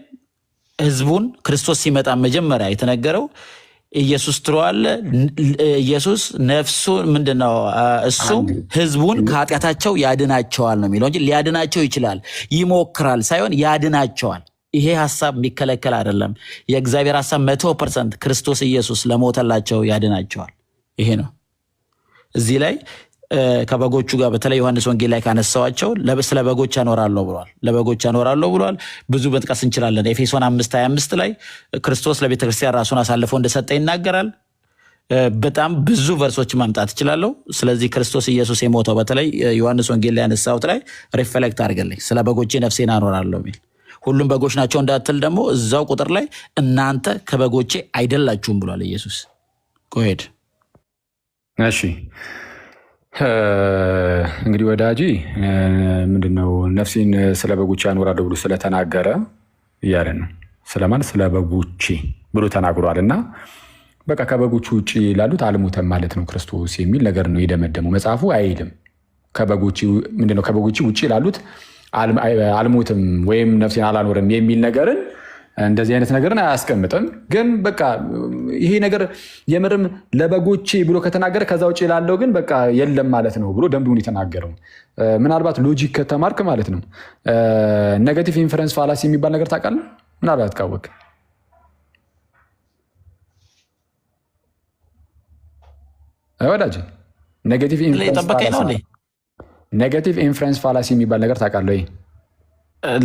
ህዝቡን ክርስቶስ ሲመጣ መጀመሪያ የተነገረው ኢየሱስ ትሯል ኢየሱስ ነፍሱ ምንድነው እሱም ህዝቡን ከኃጢአታቸው ያድናቸዋል ነው የሚለው እንጂ ሊያድናቸው ይችላል ይሞክራል ሳይሆን ያድናቸዋል ይሄ ሐሳብ የሚከለከል አይደለም የእግዚአብሔር ሐሳብ 100% ክርስቶስ ኢየሱስ ለሞተላቸው ያድናቸዋል ይሄ ነው እዚህ ላይ ከበጎቹ ጋር በተለይ ዮሐንስ ወንጌል ላይ ካነሳዋቸው ስለ በጎች አኖራለሁ ብሏል ለበጎች አኖራለሁ ብሏል ብዙ በጥቃስ እንችላለን ኤፌሶን 5:25 ላይ ክርስቶስ ለቤተክርስቲያን ራሱን አሳልፎ እንደሰጠ ይናገራል በጣም ብዙ ቨርሶች ማምጣት ይችላልው ስለዚህ ክርስቶስ ኢየሱስ የሞተው በተለይ ዮሐንስ ወንጌል ላይ ያነሳውት ላይ ሪፍሌክት አድርገልኝ ስለ በጎቼ ነፍሴን አኖራለሁ ሚል ሁሉም በጎች ናቸው እንዳትል ደግሞ እዛው ቁጥር ላይ እናንተ ከበጎቼ አይደላችሁም ብሏል ኢየሱስ ጎሄድ እሺ እንግዲህ ወዳጂ ምንድነው ነፍሴን ስለ በጎቼ አኖራለሁ ብሎ ስለተናገረ እያለን ነው ስለማን ስለ በጎቼ ብሎ ተናግሯልና በቃ ከበጎቹ ውጪ ላሉት አልሞተም ማለት ነው ክርስቶስ የሚል ነገር ነው የደመደመው መጽሐፉ አይልም ከበጎቹ ምንድነው ከበጎቹ ውጪ ላሉት አልሞትም ወይም ነፍሴን አላኖርም የሚል ነገርን እንደዚህ አይነት ነገርን አያስቀምጥም ግን በቃ ይሄ ነገር የምርም ለበጎቼ ብሎ ከተናገረ ከዛ ውጪ ላለው ግን በቃ የለም ማለት ነው ብሎ ደምዱን የተናገረው ምናልባት ሎጂክ ከተማርክ ማለት ነው ኔጌቲቭ ኢንፈረንስ ፋላሲ የሚባል ነገር ታውቃለህ ምናልባት ካወቅ ወዳጅ ኔጌቲቭ ኢንፈረንስ ፋላሲ የሚባል ነገር ታውቃለህ ወይ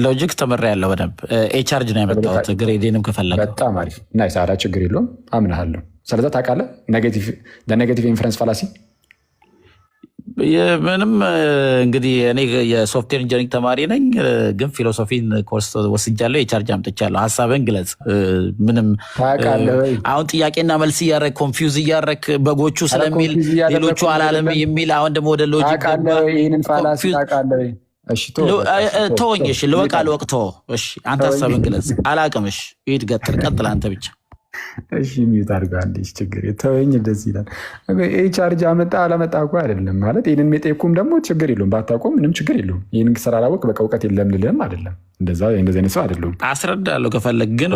ሎጂክ ተመራ ያለው በደንብ ኤቻርጅ ነው ያመጣሁት ግሬዴንም ከፈለገ በጣም አሪፍ ናይስ አራ ችግር የለውም አምናለሁ ስለዛ ታውቃለህ ኔጌቲቭ ኢንፈረንስ ፋላሲ ምንም እንግዲህ እኔ የሶፍትዌር ኢንጂነሪንግ ተማሪ ነኝ ግን ፊሎሶፊን ኮርስ ወስጃለሁ ኤቻርጅ አምጥቻለሁ ሐሳብን ግለጽ ምንም አሁን ጥያቄና መልስ እያደረክ ኮንፊውዝ እያደረክ በጎቹ ስለሚል ሌሎቹ አላለም የሚል አሁን ደግሞ ወደ ሎጂክ ተወኝ እሺ ልወቅ አልወቅቶ እሺ አንተ ሐሳብን ግለጽ አላቅም እሺ ሂድ ቀጥል አንተ ብቻ እሺ ሚዩት አድርገው አንዴ ችግር ተወኝ እንደዚህ ይላል ኤችአርጅ አመጣ አላመጣ እኮ አይደለም ማለት ይሄንን ሜጤኩም ደግሞ ችግር የለውም ባታቆም ምንም ችግር የለውም ይሄን ስራ አላወቅ በቃ እውቀት የለም ልልህም አይደለም እንደዚህ አይነት ሰው አይደለም አስረዳለሁ ከፈለግ ግን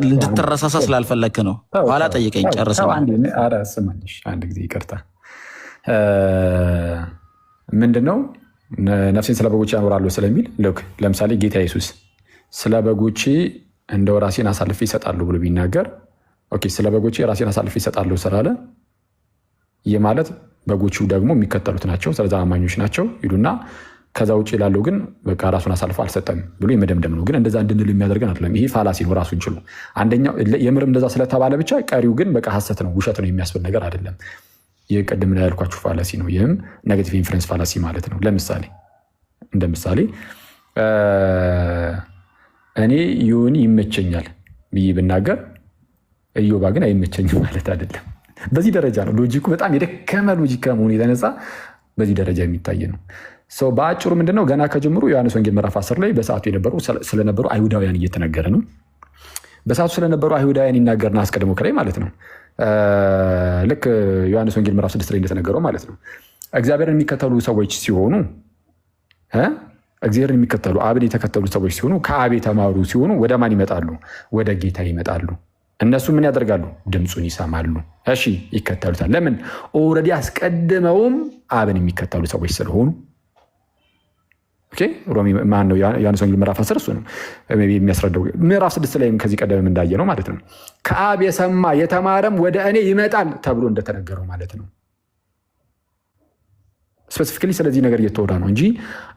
እንድትረሳሳ ስላልፈለክ ነው ኋላ ጠይቀኝ ጨርሰው ኧረ ስማኝሽ አንድ ጊዜ ይቅርታ ምንድነው ነፍሴን ስለ በጎቼ አኖራለሁ ስለሚል ለምሳሌ ጌታ ኢየሱስ ስለ በጎቼ እንደው ራሴን አሳልፌ ይሰጣለሁ ብሎ ቢናገር ኦኬ ስለ በጎቼ ራሴን አሳልፌ ይሰጣለሁ ስላለ ይህ ማለት በጎቹ ደግሞ የሚከተሉት ናቸው ስለዛ አማኞች ናቸው ይሉና ከዛ ውጪ ላለው ግን በቃ ራሱን አሳልፎ አልሰጠም ብሎ የመደምደም ነው ግን እንደዛ እንድንል የሚያደርገን አይደለም ይሄ ፋላሲ ነው ራሱን ችሎ አንደኛው የምርም እንደዛ ስለተባለ ብቻ ቀሪው ግን በቃ ሐሰት ነው ውሸት ነው የሚያስብል ነገር አይደለም የቀድም ላይ ያልኳችሁ ፋላሲ ነው ይህም ኔጌቲቭ ኢንፈረንስ ፋላሲ ማለት ነው ለምሳሌ እንደ ምሳሌ እኔ ዮኒ ይመቸኛል ብዬ ብናገር ኢዮባ ግን አይመቸኝም ማለት አይደለም በዚህ ደረጃ ነው ሎጂኩ በጣም የደከመ ሎጂክ ከመሆኑ የተነሳ በዚህ ደረጃ የሚታይ ነው በአጭሩ ምንድነው ገና ከጀምሩ ዮሐንስ ወንጌል ምዕራፍ 10 ላይ በሰዓቱ ስለነበሩ አይሁዳውያን እየተነገረ ነው በሰዓቱ ስለነበሩ አይሁዳውያን ይናገርና አስቀድሞ ከላይ ማለት ነው ልክ ዮሐንስ ወንጌል ምዕራፍ 6 ላይ እንደተነገረው ማለት ነው እግዚአብሔርን የሚከተሉ ሰዎች ሲሆኑ እግዚአብሔርን የሚከተሉ አብን የተከተሉ ሰዎች ሲሆኑ ከአብ የተማሩ ሲሆኑ ወደ ማን ይመጣሉ ወደ ጌታ ይመጣሉ እነሱ ምን ያደርጋሉ ድምፁን ይሰማሉ እሺ ይከተሉታል ለምን ኦሬዲ አስቀድመውም አብን የሚከተሉ ሰዎች ስለሆኑ ኦኬ ሮሚ ማን ነው ዮሐንስ ወንጌል ምዕራፍ 10 እሱ ነው የሚያስረዳው ምዕራፍ 6 ላይም ከዚህ ቀደም እንዳየ ነው ማለት ነው ከአብ የሰማ የተማረም ወደ እኔ ይመጣል ተብሎ እንደተነገረው ማለት ነው ስፔሲፊካሊ ስለዚህ ነገር እየተወራ ነው እንጂ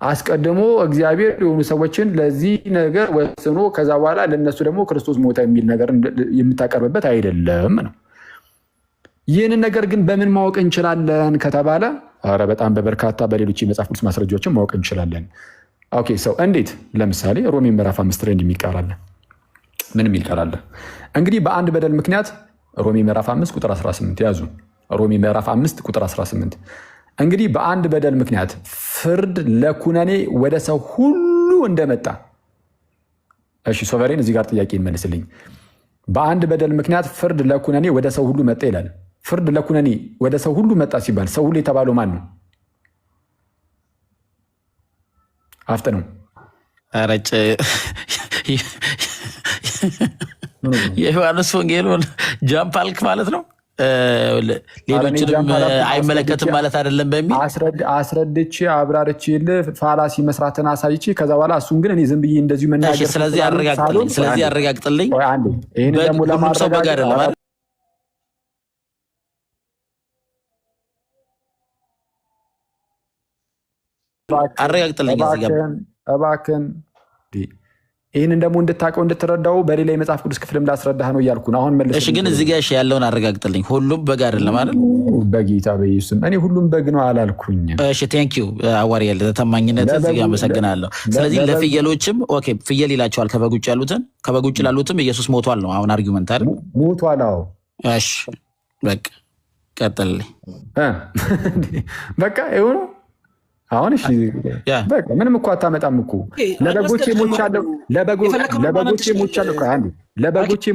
አስቀድሞ እግዚአብሔር የሆኑ ሰዎችን ለዚህ ነገር ወስኖ ከዛ በኋላ ለነሱ ደግሞ ክርስቶስ ሞተ የሚል ነገር የምታቀርብበት አይደለም ነው። ይህንን ነገር ግን በምን ማወቅ እንችላለን ከተባለ ኧረ በጣም በበርካታ በሌሎች የመጽሐፍ ቅዱስ ማስረጃዎችን ማወቅ እንችላለን። ኦኬ ሰው እንዴት? ለምሳሌ ሮሜ ምዕራፍ 5 ላይ እንደሚቀራለ ምን የሚቀራለ እንግዲህ በአንድ በደል ምክንያት ሮሜ ምዕራፍ 5 ቁጥር 18 ያዙ። ሮሜ ምዕራፍ 5 ቁጥር 18 እንግዲህ በአንድ በደል ምክንያት ፍርድ ለኩነኔ ወደ ሰው ሁሉ እንደመጣ። እሺ ሶቨሬን እዚህ ጋር ጥያቄ ይመልስልኝ። በአንድ በደል ምክንያት ፍርድ ለኩነኔ ወደ ሰው ሁሉ መጣ ይላል። ፍርድ ለኩነኔ ወደ ሰው ሁሉ መጣ ሲባል ሰው ሁሉ የተባለው ማን ነው? አፍጥነው አረጭ የዮሐንስ ወንጌል ጃምፕ አልክ ማለት ነው። ሌሎችንም አይመለከትም ማለት አይደለም በሚል አስረድቼ አብራርቼ ፋላሲ መስራትን አሳይቼ ከዛ በኋላ እሱን ግን እኔ ዝም ብዬ እንደዚሁ መናገር። ስለዚህ አረጋግጥልኝ። ይህን ደግሞ ለማረጋገጥ አረጋግጥልኝ እባክህን። ይህንን ደግሞ እንድታውቀው እንድትረዳው በሌላ የመጽሐፍ ቅዱስ ክፍልም ላስረዳህ ነው እያልኩ ነው። አሁን መልስ። እሺ ግን እዚህ ጋር ያለውን አረጋግጥልኝ። ሁሉም በግ አይደለም አይደል? በጌታ በኢየሱስ እኔ ሁሉም በግ ነው አላልኩኝም። እሺ ቴንኪው አዋሪ ለተማኝነት እዚህ ጋር አመሰግናለሁ። ስለዚህ ለፍየሎችም ኦኬ ፍየል ይላቸዋል። ከበግ ውጭ ላሉትም ኢየሱስ ሞቷል ነው አሁን አርጊውመንት አይደል? ሞቷል። አዎ እሺ በቃ ቀጥልልኝ። በቃ ይሁን አሁን እሺ በቃ ምንም እኮ አታመጣም እኮ ለበጎቼ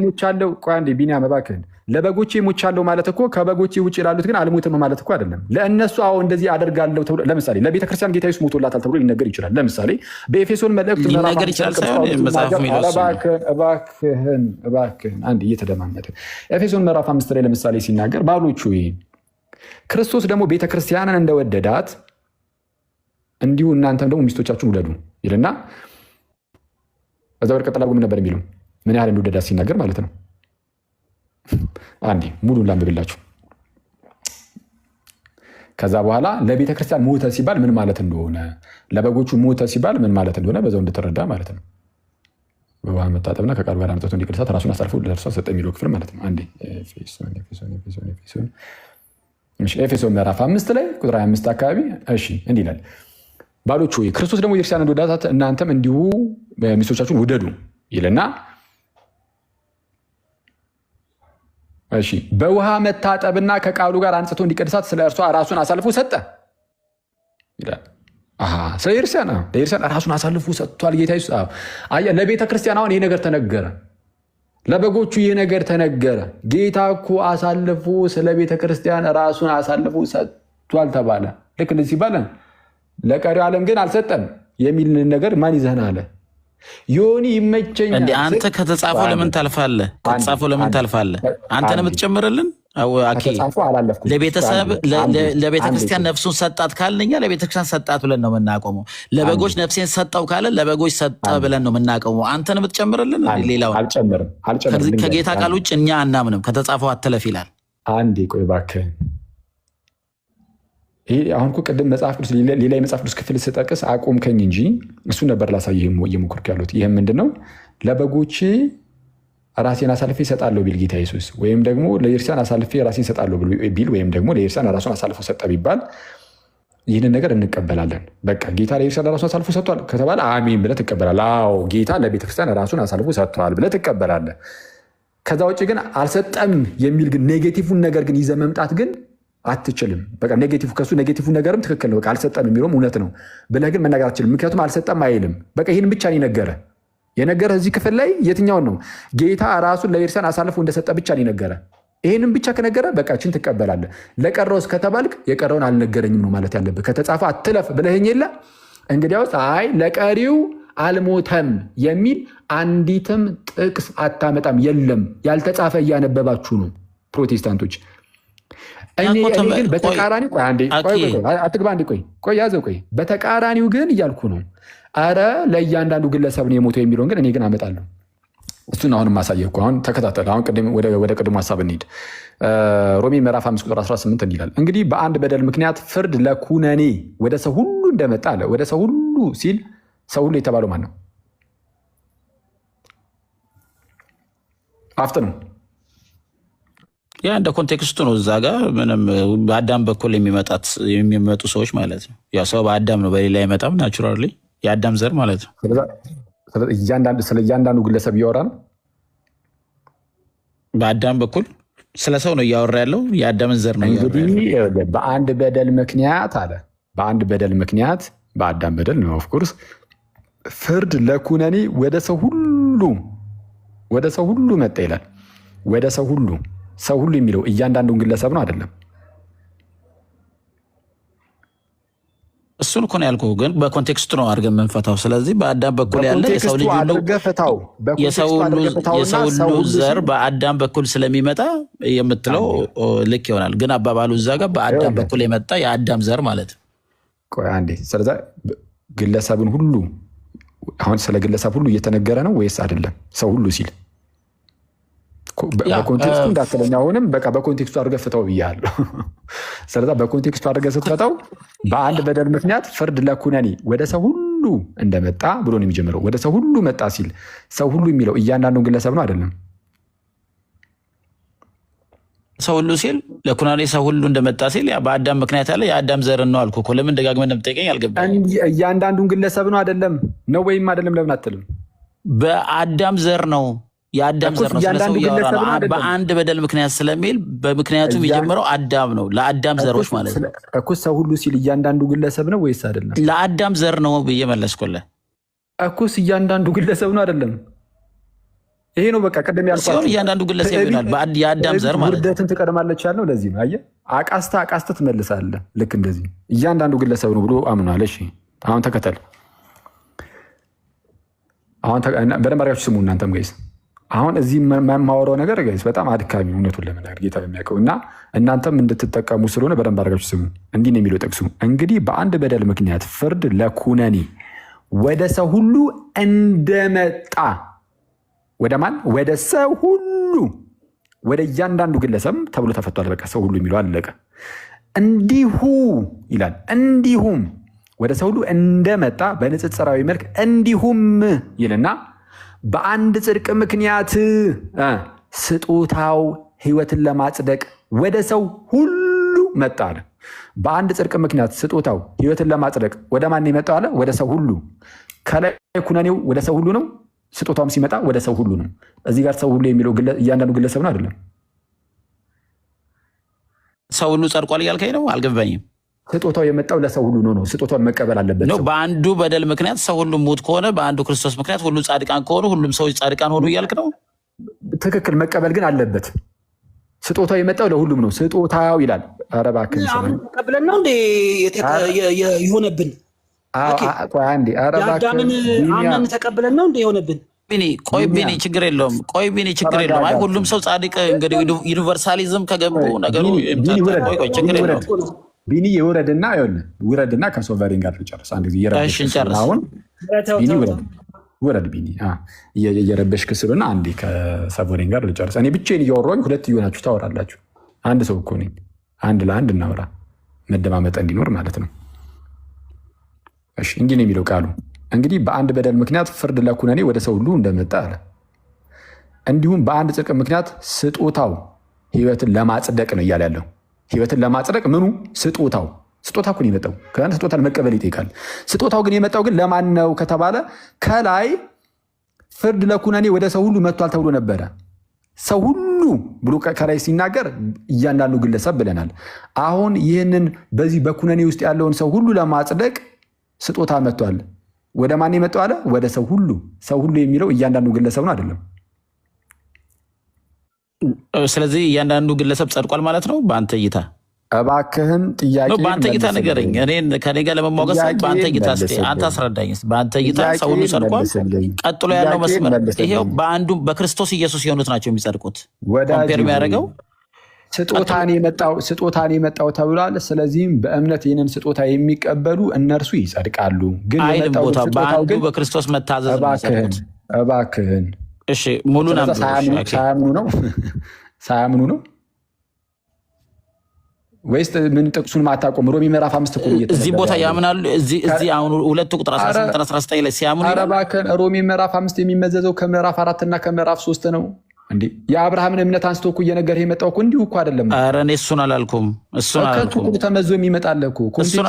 ሞቻለሁ። ቆይ አንዴ ቢኒያም እባክህን። ለበጎቼ ሞቻለሁ ማለት እኮ ከበጎቼ ውጭ ላሉት ግን አልሞትም ማለት እኮ አይደለም። ለእነሱ አዎ እንደዚህ አደርጋለሁ ተብሎ ለምሳሌ ለቤተክርስቲያን ጌታ ኢየሱስ ሞቶላታል ተብሎ ሊነገር ይችላል። ለምሳሌ በኤፌሶን መልእክት ሊነገር ይችላል ሳይሆን መጽሐፉ እባክህን አንዴ እየተደማመጠ ኤፌሶን ምዕራፍ 5 ላይ ለምሳሌ ሲናገር ባሎቹ ክርስቶስ ደግሞ ቤተክርስቲያንን እንደወደዳት እንዲሁ እናንተም ደግሞ ሚስቶቻችሁን ውደዱ ይልና በዛ በርቀጥላ ምን ነበር የሚለው ምን ያህል እንደወደዳት ሲናገር ማለት ነው። አንዴ ሙሉን ላንብብላችሁ። ከዛ በኋላ ለቤተ ክርስቲያን ሞተ ሲባል ምን ማለት እንደሆነ፣ ለበጎቹ ሞተ ሲባል ምን ማለት እንደሆነ በዛው እንድትረዳ ማለት ነው። በውሃ መታጠብና ከቃሉ ጋር አምጥቶ እንዲቀድሳት ራሱን አሳልፎ ለእርሷ ሰጠ የሚለው ክፍል ማለት ነው። አንዴ ኤፌሶን ምዕራፍ 5 ላይ ቁጥር 25 አካባቢ እሺ እንዲህ ይላል ባሎች ሆይ ክርስቶስ ደግሞ የክርስቲያን እንደወደዳት እናንተም እንዲሁ ሚስቶቻችሁን ውደዱ ይልና እሺ በውሃ መታጠብና ከቃሉ ጋር አንጽቶ እንዲቀድሳት ስለ እርሷ ራሱን አሳልፎ ሰጠ ይላል። ስለ ክርስቲያን ራሱን አሳልፎ ሰጥቷል ጌታ ኢየሱስ። ለቤተ ክርስቲያን አሁን ይሄ ነገር ተነገረ፣ ለበጎቹ ይሄ ነገር ተነገረ። ጌታ እኮ አሳልፎ ስለ ቤተ ክርስቲያን ራሱን አሳልፎ ሰጥቷል ተባለ። ልክ እንደዚህ ሲባል ለቀሪው ዓለም ግን አልሰጠም የሚል ነገር ማን ይዘህን አለ? ዮኒ ይመቸኛል። እንደ አንተ ከተጻፈው ለምን ታልፋለህ? አንተ ነው የምትጨምርልን? ለቤተሰብ ለቤተክርስቲያን ነፍሱን ሰጣት ካልንኛ ለቤተክርስቲያን ሰጣት ብለን ነው የምናቆመው። ለበጎች ነፍሴን ሰጠው ካለ ለበጎች ሰጠ ብለን ነው የምናቆመው። አንተ ነው የምትጨምርልን? ሌላው ከጌታ ቃል ውጭ እኛ አናምንም። ከተጻፈው አትለፍ ይላል። አንዴ ቆይ እባክህ። አሁን እኮ ቅድም መጽሐፍ ቅዱስ ሌላ የመጽሐፍ ቅዱስ ክፍል ስጠቅስ አቆምከኝ እንጂ እሱ ነበር ላሳይህ እየሞከርኩ ያሉት። ይህም ምንድነው? ለበጎቼ ራሴን አሳልፌ እሰጣለሁ ቢል ጌታ ኢየሱስ ወይም ደግሞ ለኤርሲያን አሳልፌ ራሴን እሰጣለሁ ቢል ወይም ደግሞ ለኤርሲያን ራሱን አሳልፎ ሰጠ ቢባል ይህንን ነገር እንቀበላለን። በቃ ጌታ ለኤርሲያን ራሱን አሳልፎ ሰጥቷል ከተባለ አሜን ብለህ ትቀበላለህ። አዎ ጌታ ለቤተክርስቲያን ራሱን አሳልፎ ሰጥቷል ብለህ ትቀበላለህ። ከዛ ውጭ ግን አልሰጠም የሚል ግን ኔጌቲቭን ነገር ግን ይዘህ መምጣት ግን አትችልም። በቃ ኔጌቲቭ ከሱ ኔጌቲቭ ነገርም ትክክል ነው። በቃ አልሰጠም የሚለውም እውነት ነው ብለህ ግን መናገር አትችልም። ምክንያቱም አልሰጠም አይልም። በቃ ይህን ብቻ ነው የነገረ እዚህ ክፍል ላይ የትኛውን ነው? ጌታ ራሱን ለኤርሲያን አሳልፎ እንደሰጠ ብቻ ነው የነገረ። ይህንም ብቻ ከነገረ በቃችን ትቀበላለህ። ለቀረውስ ከተባልክ የቀረውን አልነገረኝም ነው ማለት ያለብህ። ከተጻፈ አትለፍ ብለህኝ የለ እንግዲያውስ አይ ለቀሪው አልሞተም የሚል አንዲትም ጥቅስ አታመጣም። የለም ያልተጻፈ እያነበባችሁ ነው ፕሮቴስታንቶች። እኔ ግን በተቃራኒው በተቃራኒው ግን እያልኩ ነው። አረ ለእያንዳንዱ ግለሰብ ነው የሞተው የሚለውን ግን እኔ ግን አመጣለሁ። እሱን አሁን ማሳየህ እኮ። አሁን ተከታተል። አሁን ወደ ቅድሞ ሀሳብ እንሂድ። ሮሜ ምዕራፍ 5 ቁጥር 18 እንዲላል እንግዲህ በአንድ በደል ምክንያት ፍርድ ለኩነኔ ወደ ሰው ሁሉ እንደመጣ አለ። ወደ ሰው ሁሉ ሲል ሰው ሁሉ የተባለው ማን ነው? አፍጥ ነው። ያ እንደ ኮንቴክስቱ ነው። እዛ ጋር ምንም በአዳም በኩል የሚመጡ ሰዎች ማለት ነው። ያ ሰው በአዳም ነው፣ በሌላ አይመጣም። ናቹራሊ የአዳም ዘር ማለት ነው። ስለ እያንዳንዱ ግለሰብ እያወራ ነው። በአዳም በኩል ስለ ሰው ነው እያወራ ያለው። የአዳምን ዘር ነው እንግዲህ በአንድ በደል ምክንያት አለ። በአንድ በደል ምክንያት በአዳም በደል ነው ኦፍኮርስ ፍርድ ለኩነኔ ወደ ሰው ሁሉ መጣ ይላል። ወደ ሰው ሁሉ የሚለው እያንዳንዱን ግለሰብ ነው አይደለም። እሱን እኮ ነው ያልኩህ፣ ግን በኮንቴክስቱ ነው አድርገን የምንፈታው። ስለዚህ በአዳም በኩል ያለ የሰው ሁሉ ዘር በአዳም በኩል ስለሚመጣ የምትለው ልክ ይሆናል። ግን አባባሉ እዛ ጋር በአዳም በኩል የመጣ የአዳም ዘር ማለት ነው። ቆይ አንዴ፣ ስለዛ ግለሰብን ሁሉ አሁን ስለ ግለሰብ ሁሉ እየተነገረ ነው ወይስ አይደለም? ሰው ሁሉ ሲል በኮንቴክስቱ እንዳትለኝ። አሁንም በቃ በኮንቴክስቱ አድርገህ ፍታው ብያለሁ። ስለዛ በኮንቴክስቱ አድርገህ ስትፈታው በአንድ በደል ምክንያት ፍርድ ለኩነኔ ወደ ሰው ሁሉ እንደመጣ ብሎ ነው የሚጀምረው። ወደ ሰው ሁሉ መጣ ሲል ሰው ሁሉ የሚለው እያንዳንዱን ግለሰብ ነው አይደለም? ሰው ሁሉ ሲል ለኩነኔ ሰው ሁሉ እንደመጣ ሲል በአዳም ምክንያት ያለ የአዳም ዘርን ነው አልኩህ እኮ። ለምን ደጋግመህ እንደምጠይቀኝ አልገባኝም። እያንዳንዱን ግለሰብ ነው አይደለም? ነው ወይም አይደለም? ለምን አትልም? በአዳም ዘር ነው የአዳም ዘር ነው። ስለሰው እያወራ ነው። በአንድ በደል ምክንያት ስለሚል በምክንያቱ የሚጀምረው አዳም ነው። ለአዳም ዘሮች ማለት ነው እኮ። ሰው ሁሉ ሲል እያንዳንዱ ግለሰብ ነው ወይስ አይደለም? ለአዳም ዘር ነው ብዬ መለስኩልህ እኮ። እያንዳንዱ ግለሰብ ነው አይደለም? ይሄ ነው በቃ ቅድም ያልኳት እያንዳንዱ ግለሰብ ይሆናል የአዳም ዘር ማለት ነው። ውርደትን ትቀድማለች ያልነው ለዚህ ነው። አየህ፣ አቃስተ ትመልሳለህ። ልክ እንደዚህ እያንዳንዱ ግለሰብ ነው ብሎ አምኗል። እሺ አሁን ተከተል። አሁን በደንብ አድርጋችሁ ስሙ እናንተም ጋይስ። አሁን እዚህ የማወራው ነገር ጋይስ በጣም አድካሚ፣ እውነቱን ለመናገር ጌታ በሚያውቀው እና እናንተም እንድትጠቀሙ ስለሆነ በደንብ አድርጋችሁ ስሙ። እንዲህ ነው የሚለው ጥቅሱ። እንግዲህ በአንድ በደል ምክንያት ፍርድ ለኩነኔ ወደ ሰው ሁሉ እንደመጣ። ወደ ማን? ወደ ሰው ሁሉ፣ ወደ እያንዳንዱ ግለሰብ ተብሎ ተፈቷል። በቃ ሰው ሁሉ የሚለው አለቀ። እንዲሁ ይላል። እንዲሁም ወደ ሰው ሁሉ እንደመጣ በንጽጽራዊ መልክ እንዲሁም ይልና በአንድ ጽድቅ ምክንያት ስጦታው ሕይወትን ለማጽደቅ ወደ ሰው ሁሉ መጣ አለ። በአንድ ጽድቅ ምክንያት ስጦታው ሕይወትን ለማጽደቅ ወደ ማን የመጣው አለ? ወደ ሰው ሁሉ። ከላይ ኩነኔው ወደ ሰው ሁሉ ነው። ስጦታውም ሲመጣ ወደ ሰው ሁሉ ነው። እዚህ ጋር ሰው ሁሉ የሚለው እያንዳንዱ ግለሰብ ነው አይደለም? ሰው ሁሉ ጸድቋል እያልከኝ ነው? አልገባኝም። ስጦታው የመጣው ለሰው ሁሉ ነው። ስጦታውን መቀበል አለበት። በአንዱ በደል ምክንያት ሰው ሁሉ ሙት ከሆነ በአንዱ ክርስቶስ ምክንያት ሁሉ ጻድቃን ከሆኑ ሁሉም ሰዎች ጻድቃን ሆኑ እያልክ ነው? ትክክል። መቀበል ግን አለበት። ስጦታው የመጣው ለሁሉም ነው። ስጦታው ይላል። ኧረ እባክህ ተቀብለን ነው እንዴ የሆነብን? የአዳምን አምነን ተቀብለን ነው እንደ የሆነብን? ቆይ ቢኒ ችግር የለውም። አይ ሁሉም ሰው ጻድቅ እንግዲህ ዩኒቨርሳሊዝም ከገቡ ነገሩ ችግር የለውም። ቢኒ ውረድና ከሶቨሬን ጋር ልጨርስ። አንድ ጊዜ አሁን ቢኒ ውረድ። ቢኒ እየረበሽክ ስለሆነ አንዴ ከሶቨሬን ጋር ልጨርስ። እኔ ብቻዬን እያወራሁኝ ሁለት እየሆናችሁ ታወራላችሁ። አንድ ሰው እኮ ነኝ። አንድ ለአንድ እናውራ፣ መደማመጥ እንዲኖር ማለት ነው። እሺ እንዲህ ነው የሚለው ቃሉ። እንግዲህ በአንድ በደል ምክንያት ፍርድ ለኩነኔ ወደ ሰው ሁሉ እንደመጣ አለ። እንዲሁም በአንድ ጽድቅ ምክንያት ስጦታው ሕይወትን ለማጽደቅ ነው እያለ ያለው። ሕይወትን ለማጽደቅ ምኑ? ስጦታው። ስጦታ እኮ ነው የመጣው። ስጦታን መቀበል ይጠይቃል። ስጦታው ግን የመጣው ግን ለማን ነው ከተባለ ከላይ ፍርድ ለኩነኔ ወደ ሰው ሁሉ መጥቷል ተብሎ ነበረ። ሰው ሁሉ ብሎ ከላይ ሲናገር እያንዳንዱ ግለሰብ ብለናል። አሁን ይህንን በዚህ በኩነኔ ውስጥ ያለውን ሰው ሁሉ ለማጽደቅ ስጦታ መጥቷል። ወደ ማን የመጣው አለ? ወደ ሰው ሁሉ። ሰው ሁሉ የሚለው እያንዳንዱ ግለሰብ ነው አይደለም? ስለዚህ እያንዳንዱ ግለሰብ ጸድቋል ማለት ነው በአንተ እይታ? እባክህን ጥያቄ በአንተ እይታ ንገረኝ። እኔ ከኔ ጋር ለመሟገስ በአንተ እይታ አንተ አስረዳኝ። በአንተ እይታ ሰው ሁሉ ጸድቋል? ቀጥሎ ያለው መስመር ይሄው በአንዱ በክርስቶስ ኢየሱስ የሆኑት ናቸው የሚጸድቁት። ኮምፔር የሚያደርገው ስጦታን የመጣው ተብሏል። ስለዚህም በእምነት ይህንን ስጦታ የሚቀበሉ እነርሱ ይጸድቃሉ። ግን አይልም ቦታ በአንዱ በክርስቶስ መታዘዝ። እባክህን እሺ ሙሉን ሳያምኑ ነው ወይስ ምን? ጥቅሱን ማታቆም ሮሜ ምዕራፍ 5 እኮ እዚህ ቦታ ያምናሉ። እዚህ አሁን 2 ቁጥር 18 19 ላይ ሲያምኑ ሮሜ ምዕራፍ 5 የሚመዘዘው ከምዕራፍ 4 እና ከምዕራፍ 3 ነው እንዴ? የአብርሃምን እምነት አንስቶ እኮ እየነገርህ የመጣው እኮ እንዲሁ እኮ አይደለም። ኧረ እኔ እሱን አላልኩም። ተመዞ የሚመጣል እኮ እሱን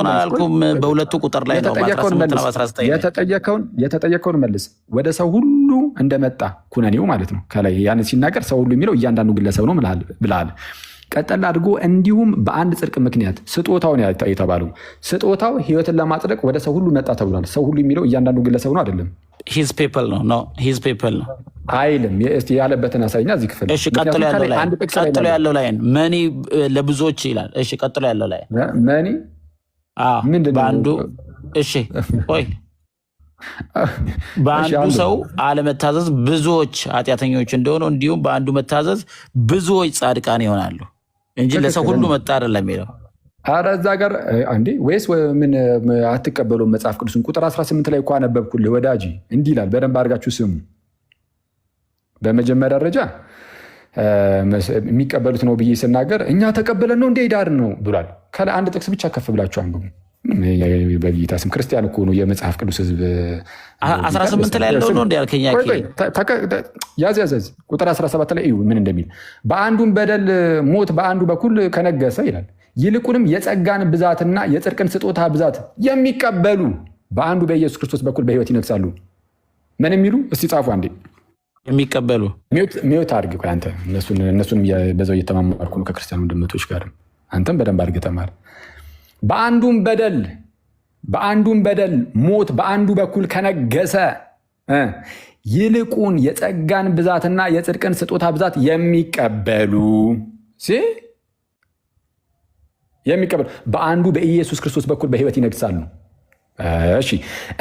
አላልኩም። በሁለቱ ቁጥር ላይ ነው የተጠየቀውን መልስ። ወደ ሰው ሁሉ እንደመጣ ኩነኔው ማለት ነው። ከላይ ያን ሲናገር ሰው ሁሉ የሚለው እያንዳንዱ ግለሰብ ነው ብለሃል። ቀጠል አድርጎ እንዲሁም በአንድ ጽድቅ ምክንያት ስጦታውን የተባለው ስጦታው ሕይወትን ለማጽደቅ ወደ ሰው ሁሉ መጣ ተብሏል። ሰው ሁሉ የሚለው እያንዳንዱ ግለሰብ ነው አይደለም። ሂዝ ፒፕል ነው አይልም። ያለበትን አሳይኛ እዚህ ክፍል። እሺ ቀጥሎ ያለው ላይ መኒ ለብዙዎች ይላል። እሺ ቀጥሎ ያለው ላይ መኒ በአንዱ እሺ ቆይ በአንዱ ሰው አለመታዘዝ ብዙዎች ኃጢአተኞች እንደሆኑ እንዲሁም በአንዱ መታዘዝ ብዙዎች ጻድቃን ይሆናሉ እንጂ ለሰው ሁሉ መጣ አይደለም የሚለው። ኧረ እዛ ጋር አንዴ ወይስ ምን አትቀበሉም? መጽሐፍ ቅዱስን ቁጥር 18 ላይ እኮ አነበብኩልህ ወዳጅ። እንዲህ ይላል፣ በደንብ አድርጋችሁ ስሙ። በመጀመሪያ ደረጃ የሚቀበሉት ነው ብዬ ስናገር እኛ ተቀበለን ነው እንደ ዳር ነው ብሏል። ከላይ አንድ ጥቅስ ብቻ ከፍ ብላችሁ አንብቡ። በጌታ ስም ክርስቲያን እኮ ነው የመጽሐፍ ቅዱስ ህዝብ። 18 ላይ ያለው ነው እንደ ያልከኛ ያዝ ቁጥር 17 ላይ እዩ ምን እንደሚል። በአንዱም በደል ሞት በአንዱ በኩል ከነገሰ ይላል፣ ይልቁንም የጸጋን ብዛትና የጽድቅን ስጦታ ብዛት የሚቀበሉ በአንዱ በኢየሱስ ክርስቶስ በኩል በህይወት ይነግሳሉ። ምን የሚሉ እስቲ ጻፉ አንዴ። የሚቀበሉ ሚውት አድርግ አንተ። እነሱንም በዛው እየተማማርኩ ነው ከክርስቲያን ወንድሞች ጋር። አንተም በደንብ አድርገህ ተማር። በአንዱም በደል ሞት በአንዱ በኩል ከነገሰ ይልቁን የጸጋን ብዛትና የጽድቅን ስጦታ ብዛት የሚቀበሉ በአንዱ በኢየሱስ ክርስቶስ በኩል በህይወት ይነግሳሉ። እሺ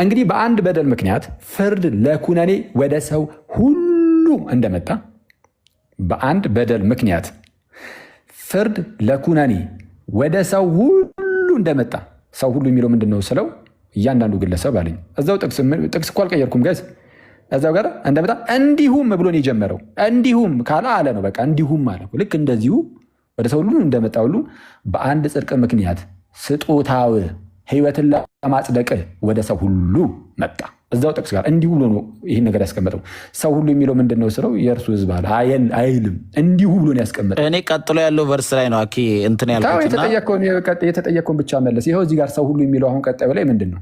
እንግዲህ በአንድ በደል ምክንያት ፍርድ ለኩነኔ ወደ ሰው ሁሉ እንደመጣ፣ በአንድ በደል ምክንያት ፍርድ ለኩነኔ ወደ ሰው ሁሉ እንደመጣ። ሰው ሁሉ የሚለው ምንድን ነው ስለው እያንዳንዱ ግለሰብ አለኝ። እዛው ጥቅስ እኮ አልቀየርኩም ጋይስ። እዛው ጋር እንደመጣ እንዲሁም ብሎን የጀመረው እንዲሁም ካለ አለ ነው በቃ እንዲሁም አለ። ልክ እንደዚሁ ወደ ሰው ሁሉ እንደመጣ ሁሉ በአንድ ጽድቅ ምክንያት ስጦታው ህይወትን ለማጽደቅ ወደ ሰው ሁሉ መጣ። እዛው ጥቅስ ጋር እንዲሁ ብሎ ነው ይህን ነገር ያስቀመጠው። ሰው ሁሉ የሚለው ምንድን ነው ስለው የእርሱ ህዝብ አለ አይልም፣ እንዲሁ ብሎ ነው ያስቀመጠው። እኔ ቀጥሎ ያለው ቨርስ ላይ ነው እንትን ያልኩትና የተጠየቀውን ብቻ መለስ። ይኸው እዚህ ጋር ሰው ሁሉ የሚለው አሁን ቀጣዩ ላይ ምንድን ነው?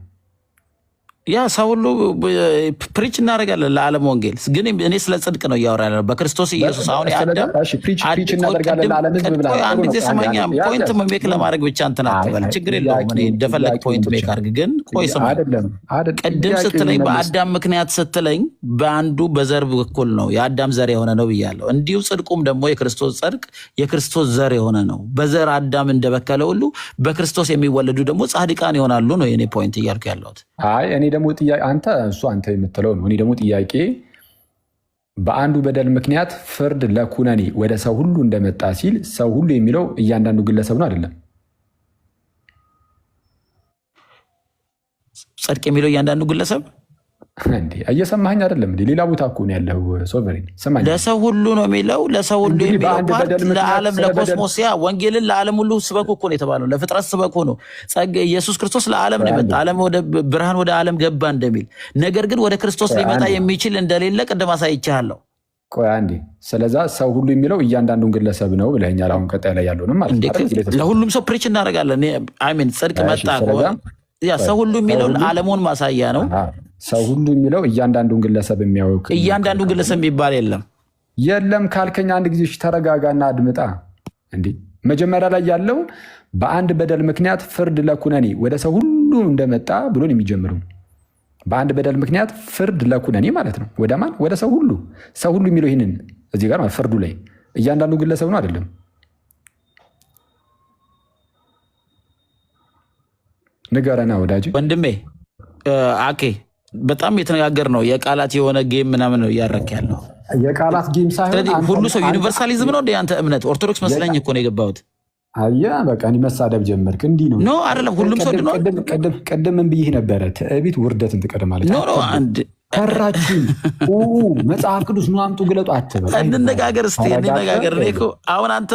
ያ ሰው ሁሉ ፕሪች እናደርጋለን ለዓለም ወንጌል፣ ግን እኔ ስለ ጽድቅ ነው እያወራ ያለው በክርስቶስ ኢየሱስ። አሁን አንድ ጊዜ ስማኛ፣ ፖይንት ሜክ ለማድረግ ብቻ እንትን አትበል፣ ችግር የለውም። እኔ እንደፈለግ ፖይንት ሜክ አድርግ። ግን ቆይ ስማኝ፣ ቅድም ስትለኝ በአዳም ምክንያት ስትለኝ በአንዱ በዘር በኩል ነው የአዳም ዘር የሆነ ነው ብያለሁ። እንዲሁ ጽድቁም ደግሞ የክርስቶስ ጽድቅ የክርስቶስ ዘር የሆነ ነው። በዘር አዳም እንደበከለ ሁሉ በክርስቶስ የሚወለዱ ደግሞ ጻድቃን ይሆናሉ ነው የኔ ፖይንት እያልኩ ያለሁት። እኔ ደግሞ አንተ የምትለው ነው። እኔ ደግሞ ጥያቄ በአንዱ በደል ምክንያት ፍርድ ለኩነኔ ወደ ሰው ሁሉ እንደመጣ ሲል ሰው ሁሉ የሚለው እያንዳንዱ ግለሰብ ነው አይደለም? ጽድቅ የሚለው እያንዳንዱ ግለሰብ እንዴ? እየሰማኸኝ አይደለም? ሌላ ቦታ እኮ ነው ያለው። ሶቨሬን ሰማኝ። ለሰው ሁሉ ነው የሚለው። ለሰው ሁሉ የሚለው ፓርት ለዓለም ለኮስሞሲያ ወንጌልን ለዓለም ሁሉ ስበኩ እኮ ነው የተባለው። ለፍጥረት ስበኩ ነው። ኢየሱስ ክርስቶስ ለዓለም ነው የመጣ። ዓለም ወደ ብርሃን ወደ ዓለም ገባ እንደሚል፣ ነገር ግን ወደ ክርስቶስ ሊመጣ የሚችል እንደሌለ ቅድም አሳይቻለሁ። ቆይ አንዴ። ስለዛ ሰው ሁሉ የሚለው እያንዳንዱን ግለሰብ ነው ብለኛል። አሁን ቀጣይ ላይ ያለውንም ማለት ነው ለሁሉም ሰው ፕሪች እናደርጋለን። አሜን። ጽድቅ መጣ ያ ሰው ሁሉ የሚለው ዓለሙን ማሳያ ነው። ሰው ሁሉ የሚለው እያንዳንዱን ግለሰብ የሚያውቅ እያንዳንዱ ግለሰብ የሚባል የለም ካልከኛ አንድ ጊዜ ተረጋጋና አድምጣ። እንዲህ መጀመሪያ ላይ ያለው በአንድ በደል ምክንያት ፍርድ ለኩነኔ ወደ ሰው ሁሉ እንደመጣ ብሎን የሚጀምረው በአንድ በደል ምክንያት ፍርድ ለኩነኔ ማለት ነው። ወደ ማን? ወደ ሰው ሁሉ። ሰው ሁሉ የሚለው ይህንን እዚህ ጋር ፍርዱ ላይ እያንዳንዱ ግለሰብ ነው አይደለም? ንገረና ወዳጅ ወንድሜ አኬ በጣም የተነጋገር ነው። የቃላት የሆነ ጌም ምናምን ነው እያረክ ያለው። የቃላት ጌም ሳይሆን ሁሉ ሰው ዩኒቨርሳሊዝም ነው እንደ አንተ እምነት። ኦርቶዶክስ መስለኝ እኮ ነው የገባሁት። አየህ በቃ እኔ መሳደብ ጀመርክ። እንዲህ ነው ኖ አይደለም። ሁሉም ሰው ነው። ቅድም ምን ብዬህ ነበረ? ትዕቢት ውርደትን ትቀድማለች። ኖ አንድ ፈራችሁ መጽሐፍ ቅዱስ ኑ አምጡ ግለጡ አትበል። እንነጋገር እስኪ እንነጋገር። እኔ እኮ አሁን አንተ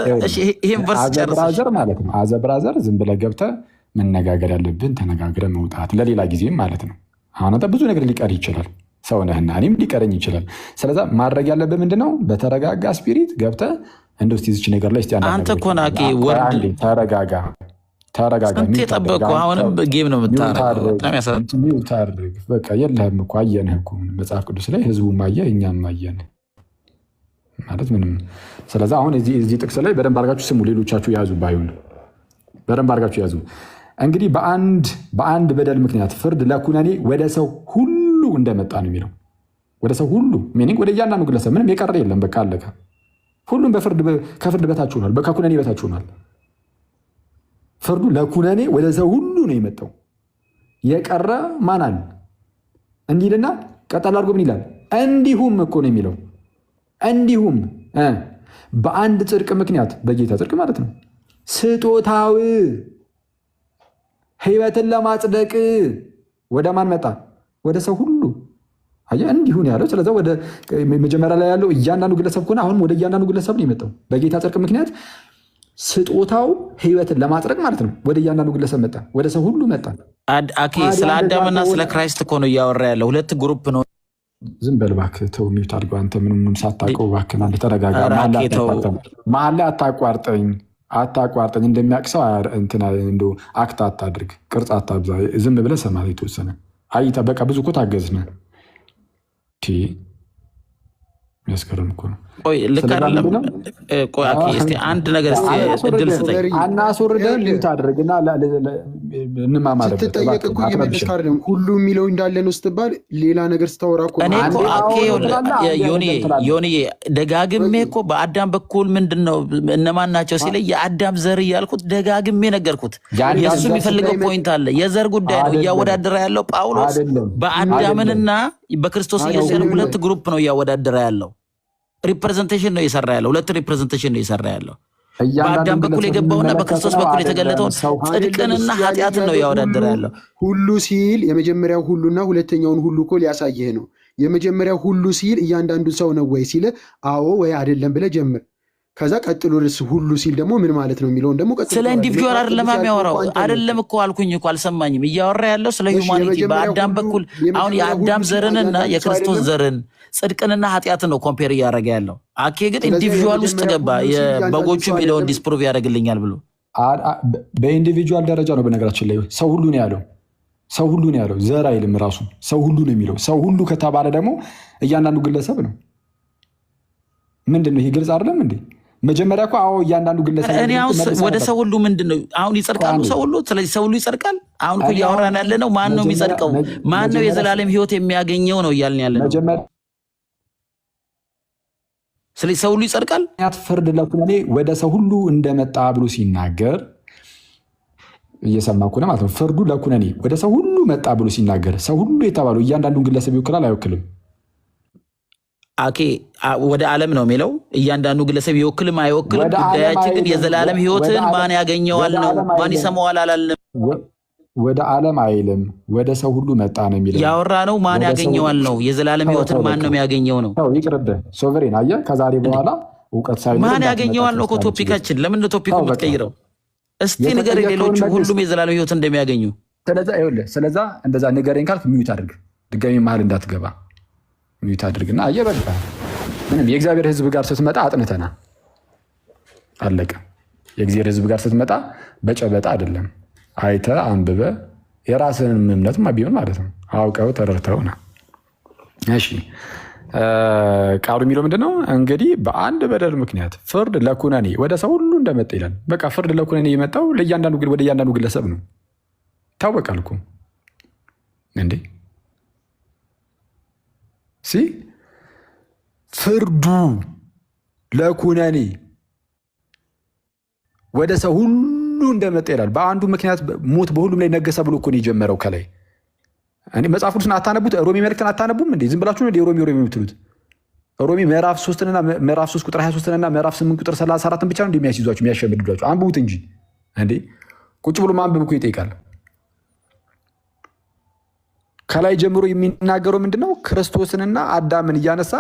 ይሄን ቨርስ ብራዘር ማለት ነው አዘ ብራዘር ዝም ብለህ ገብተህ መነጋገር ያለብን ተነጋግረህ መውጣት ለሌላ ጊዜም ማለት ነው። አሁን አንተ ብዙ ነገር ሊቀር ይችላል፣ ሰው ነህና እኔም ሊቀረኝ ይችላል። ስለዛ ማድረግ ያለብህ ምንድነው? በተረጋጋ ስፒሪት ገብተህ እንደው እስኪ እዚች ነገር ላይ አንተ እኮ ናቂ ወርድ ተረጋጋ ስንት የጠበቅኩ አሁንም ጌም ነው የምታረግ። በቃ የለህም እኮ አየንህ እኮ መጽሐፍ ቅዱስ ላይ ህዝቡም አየ እኛም አየን ማለት ምንም። ስለዚ አሁን እዚህ ጥቅስ ላይ በደንብ አድርጋችሁ ስሙ፣ ሌሎቻችሁ ያዙ፣ ባይሆን በደንብ አድርጋችሁ ያዙ። እንግዲህ በአንድ በደል ምክንያት ፍርድ ለኩነኔ ወደ ሰው ሁሉ እንደመጣ ነው የሚለው። ወደ ሰው ሁሉ ሚኒንግ ወደ እያንዳንዱ ግለሰብ ምንም የቀረ የለም። በቃ አለቀ። ሁሉም ከፍርድ በታች ሆኗል፣ ከኩነኔ በታች ሆኗል። ፍርዱ ለኩነኔ ወደ ሰው ሁሉ ነው የመጣው። የቀረ ማን አለ? እንዲልና ቀጠል አድርጎ ምን ይላል? እንዲሁም እኮ ነው የሚለው። እንዲሁም በአንድ ጽድቅ ምክንያት በጌታ ጽድቅ ማለት ነው ስጦታው ሕይወትን ለማጽደቅ ወደ ማን መጣ? ወደ ሰው ሁሉ። አየህ እንዲሁ ነው ያለው። ስለዚህ ወደ መጀመሪያ ላይ ያለው እያንዳንዱ ግለሰብ ከሆነ አሁንም ወደ እያንዳንዱ ግለሰብ ነው የመጣው። በጌታ ጽድቅ ምክንያት ስጦታው ሕይወትን ለማጽደቅ ማለት ነው ወደ እያንዳንዱ ግለሰብ መጣ፣ ወደ ሰው ሁሉ መጣ። ስለ አዳምና ስለ ክራይስት እኮ ነው እያወራ ያለው። ሁለት ግሩፕ ነው። ዝም በል እባክህ ተው፣ ሚውት አድርገው። አንተ ምንም ሳታውቀው እባክህ አንተ ተረጋጋ። መሀል ላይ አታቋርጠኝ። እንደሚያውቅ ሰው እንደው አክት አታድርግ፣ ቅርጽ አታብዛ። ዝም ብለህ ሰማ። የተወሰነ አይታ በቃ ብዙ እኮ ታገዝነ። የሚያስገርም እኮ ነው። ልክ አይደለም። እስኪ አንድ ነገር እድል ስጠኝ። አናስወርደን ልዩት አድርግና እንማማርበት። ስትጠየቅ እኮ እየመለስክ አይደለም። ሁሉ የሚለው እንዳለ ነው ስትባል ሌላ ነገር ስታወራ እኮ ዮኒዬ ደጋግሜ እኮ በአዳም በኩል ምንድን ነው እነማን ናቸው ሲለኝ የአዳም ዘር እያልኩት ደጋግሜ ነገርኩት። የእሱ የሚፈልገው ፖይንት አለ። የዘር ጉዳይ ነው እያወዳደረ ያለው ጳውሎስ በአዳምንና በክርስቶስ ኢየሱስ ሁለት ግሩፕ ነው እያወዳደረ ያለው። ሪፕሬዘንቴሽን ነው የሰራ ያለው። ሁለት ሪፕሬዘንቴሽን ነው የሰራ ያለው። በአዳም በኩል የገባውና በክርስቶስ በኩል የተገለጠውን ጽድቅንና ኃጢአትን ነው እያወዳደረ ያለው። ሁሉ ሲል የመጀመሪያው ሁሉና ሁለተኛውን ሁሉ እኮ ሊያሳይህ ነው። የመጀመሪያው ሁሉ ሲል እያንዳንዱ ሰው ነው ወይ ሲል አዎ ወይ አይደለም ብለህ ጀምር። ከዛ ቀጥሎ ሁሉ ሲል ደግሞ ምን ማለት ነው የሚለውን ደግሞ ቀጥሎ። ስለ ኢንዲቪጁዋል አይደለም የሚያወራው። አይደለም እኮ አልኩኝ እኮ አልሰማኝም። እያወራ ያለው ስለ ሂውማኒቲ በአዳም በኩል አሁን የአዳም ዘርንና የክርስቶስ ዘርን ጽድቅንና ኃጢአትን ነው ኮምፔር እያደረገ ያለው። አኬ ግን ኢንዲቪጁዋል ውስጥ ገባ። የበጎቹ የሚለውን ዲስፕሩቭ ያደርግልኛል ብሎ በኢንዲቪጁዋል ደረጃ ነው። በነገራችን ላይ ሰው ሁሉ ነው ያለው። ሰው ሁሉ ነው ያለው። ዘር አይልም ራሱ። ሰው ሁሉ ነው የሚለው። ሰው ሁሉ ከተባለ ደግሞ እያንዳንዱ ግለሰብ ነው። ምንድን ነው ይሄ? ግልጽ አይደለም እንዴ? መጀመሪያ እኮ አዎ እያንዳንዱ ግለሰብ እኔ አሁን ወደ ሰው ሁሉ ምንድን ነው አሁን ይጸድቃሉ ሰው ሁሉ። ስለዚህ ሰው ሁሉ ይጸድቃል። አሁን እኮ እያወራን ያለ ነው ማን ነው የሚጸድቀው? ማን ነው የዘላለም ሕይወት የሚያገኘው ነው እያልን ያለ ነው። ስለዚህ ሰው ሁሉ ይጸድቃል። ፍርድ ለኩነኔ ወደ ሰው ሁሉ እንደመጣ ብሎ ሲናገር እየሰማኩ ነው ማለት ነው። ፍርዱ ለኩነኔ ወደ ሰው ሁሉ መጣ ብሎ ሲናገር ሰው ሁሉ የተባለው እያንዳንዱን ግለሰብ ይወክላል አይወክልም? አኬ ወደ ዓለም ነው የሚለው። እያንዳንዱ ግለሰብ ይወክልም አይወክልም። ጉዳያችን ግን የዘላለም ሕይወትን ማን ያገኘዋል ነው። ማን ይሰማዋል አላለም። ወደ ዓለም አይልም፣ ወደ ሰው ሁሉ መጣ ነው የሚለው። ያወራ ነው ማን ያገኘዋል ነው። የዘላለም ሕይወትን ማን ነው የሚያገኘው ነው። ይቅርብህ ሶቨሬን። አየህ ከዛሬ በኋላ እውቀት ሳይኖር ማን ያገኘዋል ነው እኮ ቶፒካችን። ለምን ነው ቶፒኩ የምትቀይረው? እስቲ ንገር ሌሎቹ ሁሉም የዘላለም ሕይወት እንደሚያገኙ። ስለዛ እንደዛ ንገረኝ ካልክ ሚዩት አድርግ። ድጋሚ መሀል እንዳትገባ ሚዩት አድርግና አየህ በቃ ምንም የእግዚአብሔር ሕዝብ ጋር ስትመጣ አጥንተና አለቀ። የእግዚአብሔር ሕዝብ ጋር ስትመጣ በጨበጣ አይደለም፣ አይተ አንብበ የራስህን እምነትማ ቢሆን ማለት ነው አውቀው ተረድተውና። እሺ ቃሉ የሚለው ምንድነው? እንግዲህ በአንድ በደል ምክንያት ፍርድ ለኩነኔ ወደ ሰው ሁሉ እንደመጣ ይላል። በቃ ፍርድ ለኩነኔ የመጣው ወደ እያንዳንዱ ግለሰብ ነው። ይታወቃል እኮ እንዴ ፍርዱ ለኩነኔ ወደ ሰው ሁሉ እንደመጣ ይላል። በአንዱ ምክንያት ሞት በሁሉም ላይ ነገሰ ብሎ እኮ ነው የጀመረው። ከላይ መጽሐፍ ቅዱስን አታነቡት? ሮሜ መልእክትን አታነቡም እንዴ? ዝም ብላችሁ ነው ሮሜ የምትሉት? ሮሜ ምዕራፍ 3 ቁጥር 23 ምዕራፍ 8 ቁጥር 34 ብቻ ነው እንደሚያስይዟችሁ የሚያሸምድዷችሁ። አንብቡት እንጂ እንዴ ቁጭ ብሎ ማንበብ እኮ ይጠይቃል። ከላይ ጀምሮ የሚናገረው ምንድነው? ክርስቶስንና አዳምን እያነሳ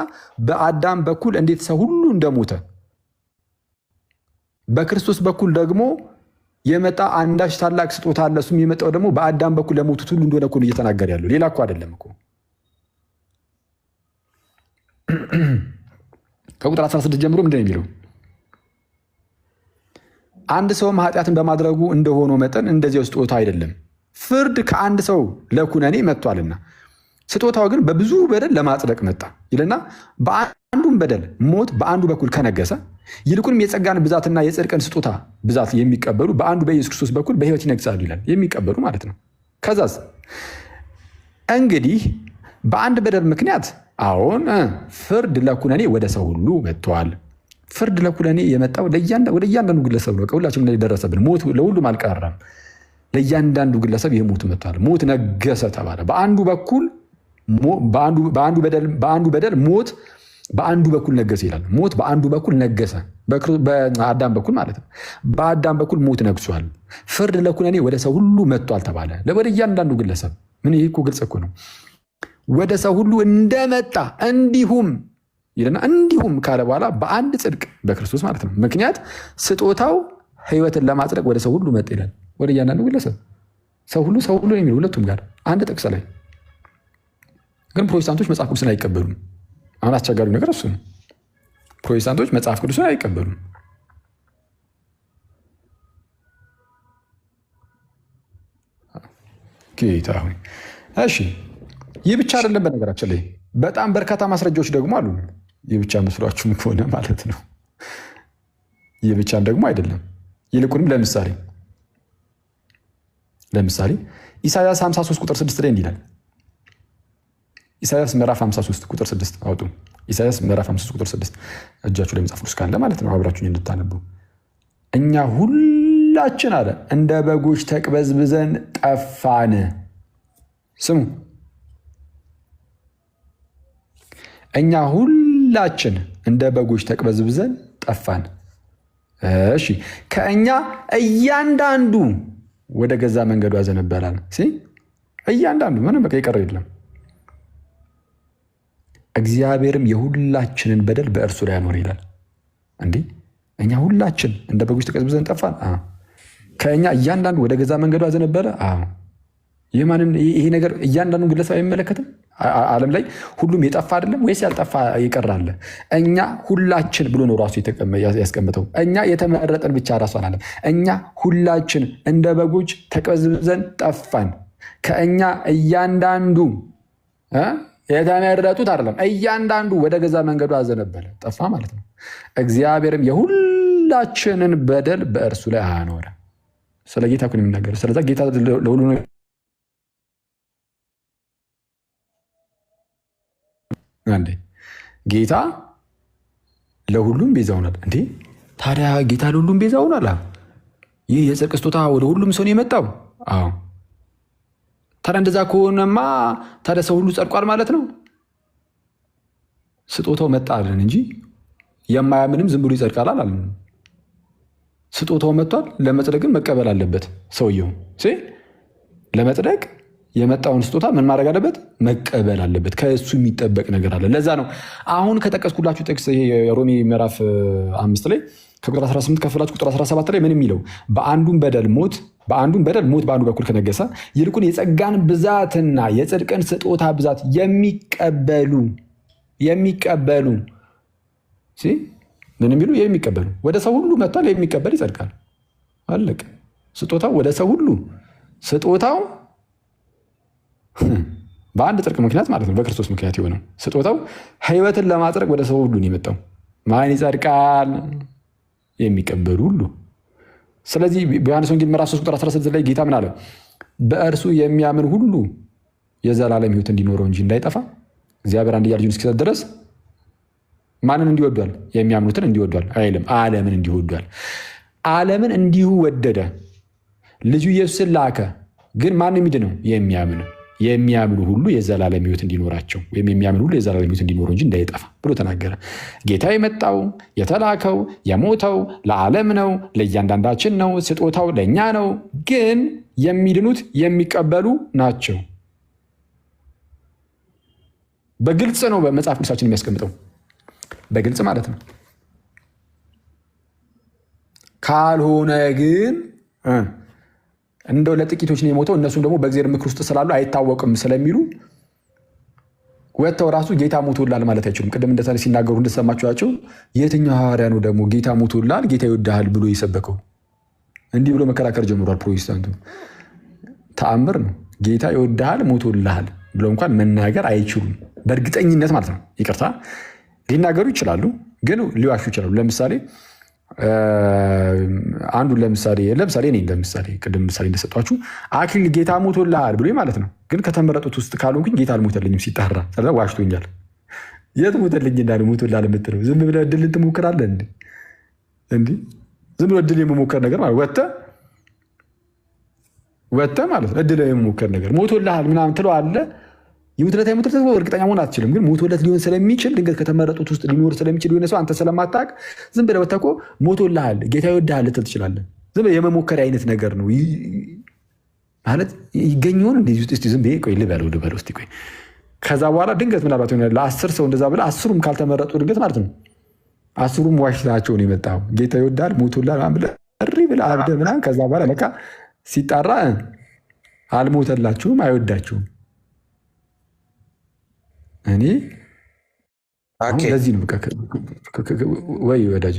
በአዳም በኩል እንዴት ሰው ሁሉ እንደሞተ በክርስቶስ በኩል ደግሞ የመጣ አንዳች ታላቅ ስጦታ አለ። እሱም የመጣው ደግሞ በአዳም በኩል ለሞቱት ሁሉ እንደሆነ እኮ እየተናገረ ያለው ሌላ እኮ አይደለም እኮ። ከቁጥር 16 ጀምሮ ምንድን ነው የሚለው? አንድ ሰውም ኃጢአትን በማድረጉ እንደሆነው መጠን እንደዚያው ስጦታ አይደለም፣ ፍርድ ከአንድ ሰው ለኩነኔ መጥቷልና ስጦታው ግን በብዙ በደል ለማጽደቅ መጣ ይልና በአንዱም በደል ሞት በአንዱ በኩል ከነገሰ ይልቁንም የጸጋን ብዛትና የጽድቅን ስጦታ ብዛት የሚቀበሉ በአንዱ በኢየሱስ ክርስቶስ በኩል በሕይወት ይነግሳሉ ይላል። የሚቀበሉ ማለት ነው። ከዛስ እንግዲህ በአንድ በደል ምክንያት አሁን ፍርድ ለኩነኔ ወደ ሰው ሁሉ መጥቷል። ፍርድ ለኩነኔ የመጣው ወደ እያንዳንዱ ግለሰብ ነው። ከሁላችንም ላይ ደረሰብን። ሞት ለሁሉም አልቀረም። ለእያንዳንዱ ግለሰብ ይህ ሞት መጥቷል። ሞት ነገሰ ተባለ። በአንዱ በደል ሞት በአንዱ በኩል ነገሰ ይላል። ሞት በአንዱ በኩል ነገሰ፣ በአዳም በኩል ማለት ነው። በአዳም በኩል ሞት ነግሷል። ፍርድ ለኩነኔ ወደ ሰው ሁሉ መጥቷል ተባለ። ወደ እያንዳንዱ ግለሰብ ምን? ይህ እኮ ግልጽ እኮ ነው። ወደ ሰው ሁሉ እንደመጣ እንዲሁም ይልና እንዲሁም ካለ በኋላ በአንድ ጽድቅ በክርስቶስ ማለት ነው ምክንያት ስጦታው ሕይወትን ለማጽደቅ ወደ ሰው ሁሉ መጣ ይላል። ወደ እያንዳንዱ ግለሰብ ሰው ሁሉ የሚል ሁለቱም ጋር አንድ ጥቅስ ላይ ግን ፕሮቴስታንቶች መጽሐፍ ቅዱስን አይቀበሉም። አሁን አስቸጋሪው ነገር እሱ ነው። ፕሮቴስታንቶች መጽሐፍ ቅዱስን አይቀበሉም። ጌታ ሆይ እሺ፣ ይህ ብቻ አይደለም። በነገራችን ላይ በጣም በርካታ ማስረጃዎች ደግሞ አሉ። ይህ ብቻ መስሏችሁም ከሆነ ማለት ነው። ይህ ብቻም ደግሞ አይደለም። ይልቁንም ለምሳሌ ኢሳያስ 53 ቁጥር 6 ላይ እንዲህ ይላል። ኢሳያስ ምዕራፍ 53 ቁጥር 6 አውጡ። ኢሳያስ ምዕራፍ 53 ቁጥር 6 እጃችሁ ላይ መጽሐፍ ቅዱስ ካለ ማለት ነው አብራችሁኝ እንድታነቡ። እኛ ሁላችን አለ እንደ በጎች ተቅበዝብዘን ጠፋን። ስሙ፣ እኛ ሁላችን እንደ በጎች ተቅበዝብዘን ጠፋን። እሺ፣ ከእኛ እያንዳንዱ ወደ ገዛ መንገዱ ያዘነበላል። እያንዳንዱ ምንም በቃ የቀረ የለም። እግዚአብሔርም የሁላችንን በደል በእርሱ ላይ ያኖር ይላል። እንዲህ እኛ ሁላችን እንደ በጎች ተቅበዝብዘን ጠፋን። ከእኛ እያንዳንዱ ወደ ገዛ መንገዱ ያዘነበለ። ይሄ ነገር እያንዳንዱ ግለሰብ አይመለከትም። ዓለም ላይ ሁሉም የጠፋ አይደለም ወይስ ያልጠፋ ይቀራል? እኛ ሁላችን ብሎ ነው ራሱ ያስቀምጠው። እኛ የተመረጠን ብቻ ራሱ አላለም። እኛ ሁላችን እንደ በጎች ተቅበዝብዘን ጠፋን። ከእኛ እያንዳንዱ የተመረጡት አይደለም፣ እያንዳንዱ ወደ ገዛ መንገዱ አዘነበለ፣ ጠፋ ማለት ነው። እግዚአብሔርም የሁላችንን በደል በእርሱ ላይ አኖረ። ስለ ጌታ እኮ ነው የሚናገረው። ስለዛ ጌታ ለሁሉ አንዴ ጌታ ለሁሉም ቤዛ ሆኗል። እንዴ ታዲያ ጌታ ለሁሉም ቤዛ ሆኗል። ይህ የጽድቅ ስጦታ ወደ ሁሉም ሰው ነው የመጣው። አዎ ታዲያ እንደዛ ከሆነማ ታዲያ ሰው ሁሉ ጸድቋል ማለት ነው። ስጦታው መጣ አለን እንጂ የማያምንም ዝም ብሎ ይጸድቃል አላለም። ስጦታው መጥቷል። ለመጽደቅ ግን መቀበል አለበት ሰውየው። ለመጽደቅ የመጣውን ስጦታ ምን ማድረግ አለበት? መቀበል አለበት። ከእሱ የሚጠበቅ ነገር አለ። ለዛ ነው አሁን ከጠቀስኩላችሁ ጥቅስ የሮሜ ምዕራፍ 5 ላይ ከቁጥር 18 ከፍላችሁ ቁጥር 17 ላይ ምን የሚለው? በአንዱም በደል ሞት በአንዱ በኩል ከነገሰ ይልቁን የጸጋን ብዛትና የጽድቅን ስጦታ ብዛት የሚቀበሉ ምን የሚሉ የሚቀበሉ ወደ ሰው ሁሉ መጥቷል። የሚቀበል ይጸድቃል። አለቀ። ስጦታው ወደ ሰው ሁሉ ስጦታው በአንድ ጽድቅ ምክንያት ማለት ነው፣ በክርስቶስ ምክንያት የሆነው ስጦታው ሕይወትን ለማጽደቅ ወደ ሰው ሁሉ ነው የመጣው። ማን ይጸድቃል? የሚቀበሉ ሁሉ። ስለዚህ በዮሐንስ ወንጌል ምዕራፍ 3 ቁጥር 16 ላይ ጌታ ምን አለ? በእርሱ የሚያምን ሁሉ የዘላለም ሕይወት እንዲኖረው እንጂ እንዳይጠፋ እግዚአብሔር አንድያ ልጁን እስኪሰጥ ድረስ ማንን እንዲወዷል? የሚያምኑትን እንዲወዷል አይልም፣ ዓለምን እንዲወዷል። ዓለምን እንዲሁ ወደደ፣ ልጁ ኢየሱስን ላከ። ግን ማን የሚድነው? የሚያምኑ ሁሉ የዘላለም ሕይወት እንዲኖራቸው ወይም የሚያምኑ ሁሉ የዘላለም ሕይወት እንዲኖረው እንጂ እንዳይጠፋ ብሎ ተናገረ። ጌታ የመጣው የተላከው የሞተው ለዓለም ነው፣ ለእያንዳንዳችን ነው። ስጦታው ለእኛ ነው። ግን የሚድኑት የሚቀበሉ ናቸው። በግልጽ ነው በመጽሐፍ ቅዱሳችን የሚያስቀምጠው፣ በግልጽ ማለት ነው። ካልሆነ ግን እንደው ለጥቂቶች ነው የሞተው፣ እነሱም ደግሞ በእግዚአብሔር ምክር ውስጥ ስላሉ አይታወቅም ስለሚሉ ወጥተው ራሱ ጌታ ሞቶላል ማለት አይችሉም። ቅድም እንደተነ ሲናገሩ እንደሰማችኋቸው የትኛው ሐዋርያ ነው ደግሞ ጌታ ሞቶላል ጌታ ይወድሃል ብሎ የሰበከው? እንዲህ ብሎ መከራከር ጀምሯል ፕሮቴስታንቱ። ተአምር ነው። ጌታ ይወድሃል ሞቶልሃል ብለው እንኳን መናገር አይችሉም በእርግጠኝነት ማለት ነው። ይቅርታ ሊናገሩ ይችላሉ፣ ግን ሊዋሹ ይችላሉ። ለምሳሌ አንዱን ለምሳሌ እኔ ለምሳሌ ቅድም ምሳሌ እንደሰጧችሁ አክሊል ጌታ ሞቶልሃል ብሎ ማለት ነው። ግን ከተመረጡት ውስጥ ካልሆንኩኝ ጌታ አልሞተልኝም ሲጣራ ስለዛ ዋሽቶኛል። የት ሞተልኝ እንዳለ ሞቶልሃል የምትለው ዝም ብለህ እድልን ትሞክራለህ እንዲህ ዝም ብሎ እድል የመሞከር ነገር ማለት ወጥተህ ማለት ነው። እድል የመሞከር ነገር ሞቶልሃል ምናምን ትለዋለህ። የሞትለት አይሞትለት እርግጠኛ መሆን አትችልም። ግን ሞቶለት ሊሆን ስለሚችል ድንገት ከተመረጡት ውስጥ ሊኖር ስለሚችል የሆነ ሰው አንተ ስለማታውቅ ዝም ብለህ ወጥተህ እኮ ሞቶልሃል ጌታ ይወድሃል ልትል ትችላለህ። ዝም ብለህ የመሞከር አይነት ነገር ነው ማለት ይገኝ ይሆን እንደዚህ ውስጥ ዝም ብዬ ቆይ ልበለው እስኪ ቆይ። ከዛ በኋላ ድንገት ምናልባት ሆነ ለ10 ሰው እንደዛ ብለህ 10ሩም ካልተመረጡ ድንገት ማለት ነው 10ሩም ዋሽታቸው ነው የመጣው ጌታ ይወድሃል ሞቶልሃል ምናምን ብለህ እሪ ብለህ አብደህ ምናምን ከዛ በኋላ ለካ ሲጣራ አልሞተላችሁም አይወዳችሁም። እኔ ለዚህ ነው ወይ ወዳጅ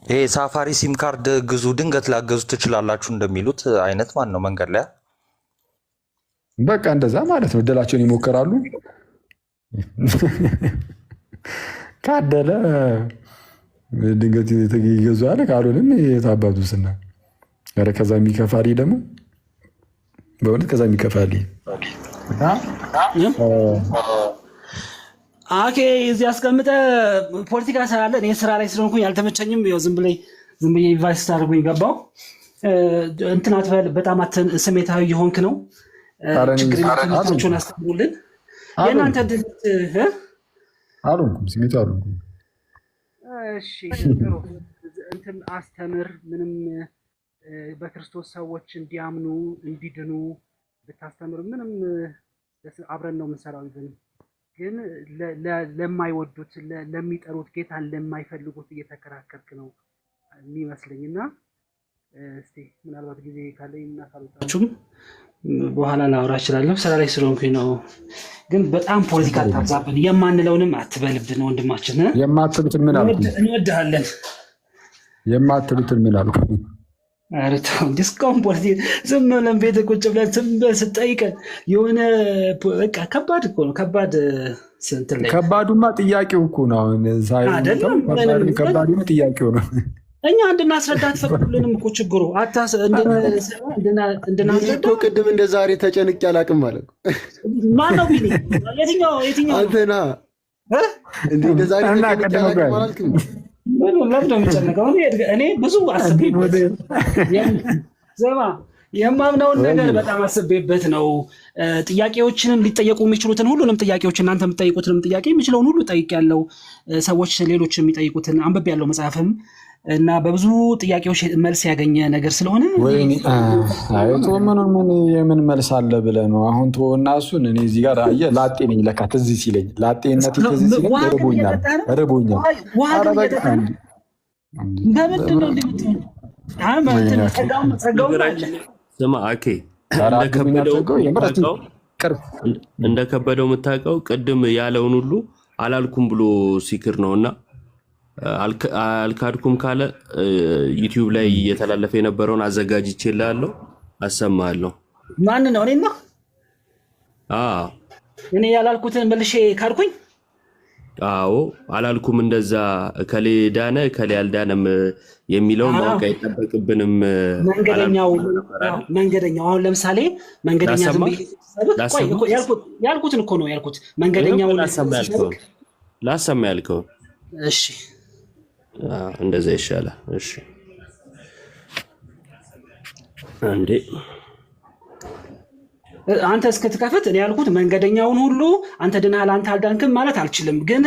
ይሄ ሳፋሪ ሲም ካርድ ግዙ ድንገት ላገዙ ትችላላችሁ እንደሚሉት አይነት ማን ነው መንገድ ላይ በቃ እንደዛ ማለት ነው። እድላቸውን ይሞክራሉ። ካደለ ድንገት ይገዙ አለ፣ ካልሆነም የታባቱ ስና ኧረ ከዛ የሚከፋል ደግሞ በእውነት ከዛ የሚከፋል አኬ እዚህ አስቀምጠህ ፖለቲካ ስላለ እኔ ስራ ላይ ስለሆንኩኝ ያልተመቸኝም ዝም ብዬ ኢንቫይት ስታደርጉኝ ገባው። እንትን አትበል፣ በጣም ስሜታዊ የሆንክ ነው። ችግር የለውም። አስተምሩልን። የእናንተ ድርት አልሆንኩም ስሜቱ አልሆንኩም። እሺ እንትን አስተምር ምንም በክርስቶስ ሰዎች እንዲያምኑ እንዲድኑ ብታስተምር ምንም አብረን ነው የምንሰራው። ግን ለማይወዱት ለሚጠሩት ጌታን ለማይፈልጉት እየተከራከርክ ነው የሚመስለኝ እና እስቲ ምናልባት ጊዜ ካለኝ እና ካልወጣችሁም በኋላ ላወራ እችላለሁ። ስራ ላይ ስለሆንኩኝ ነው። ግን በጣም ፖለቲካ ታብዛብን፣ የማንለውንም አትበልብን ወንድማችን። የማትሉትን ምን አልኩ? እንወድሃለን። የማትሉትን ምን አልኩ? ዲስካውንት ፖለቲካ ዝም ብለን ቤት ቁጭ ብለን ዝም ብለን ስጠይቀን የሆነ በቃ ከባድ እኮ ነው። ከባዱማ ጥያቄው እኮ ነው። አሁን ከባዱ ጥያቄው ነው። እኛ እንድናስረዳ አትፈቅዱልንም እኮ ችግሩ እንድናስረዳ። ቅድም እንደ ዛሬ ተጨንቄ አላውቅም ማለት ማነው? የትኛው አንተና እንደ ዛሬ ተጨንቄ አላውቅም አላልክም? ለምንድን ነው የሚጨነቀው? እኔ ብዙ አስቤበት የማምነውን ነገር በጣም አስቤበት ነው። ጥያቄዎችንም ሊጠየቁ የሚችሉትን ሁሉንም ጥያቄዎች እናንተ የምትጠይቁትንም ጥያቄ የሚችለውን ሁሉ ጠይቄያለሁ። ሰዎች ሌሎች የሚጠይቁትን አንብቤያለሁ መጽሐፍም እና በብዙ ጥያቄዎች መልስ ያገኘ ነገር ስለሆነ የምን መልስ አለ ብለህ ነው አሁን ተወና እሱን። እኔ እዚህ ጋር አየህ ላጤ ነኝ ለካ ትዝ ሲለኝ ላጤነት ትዝ ሲለኝ ርቦኛል። ስማ አኬ እንደከበደው የምታውቀው ቅድም ያለውን ሁሉ አላልኩም ብሎ ሲክር ነው እና አልካድኩም ካለ ዩቲዩብ ላይ እየተላለፈ የነበረውን አዘጋጅቼልሃለሁ፣ አሰማሃለሁ። ማን ነው? እኔና እኔ ያላልኩትን መልሼ ካድኩኝ? አዎ አላልኩም እንደዛ እከሌ ዳነ እከሌ አልዳነም የሚለውን ማወቅ አይጠበቅብንም። መንገደኛው አሁን ለምሳሌ መንገደኛ ያልኩትን እኮ ነው ያልኩት። መንገደኛው ላሰማ ያልከውን እሺ እንደዛ ይሻላል። እሺ አንዴ አንተ እስክትከፍት እኔ ያልኩት መንገደኛውን ሁሉ አንተ ድናል አንተ አልዳንክም ማለት አልችልም ግን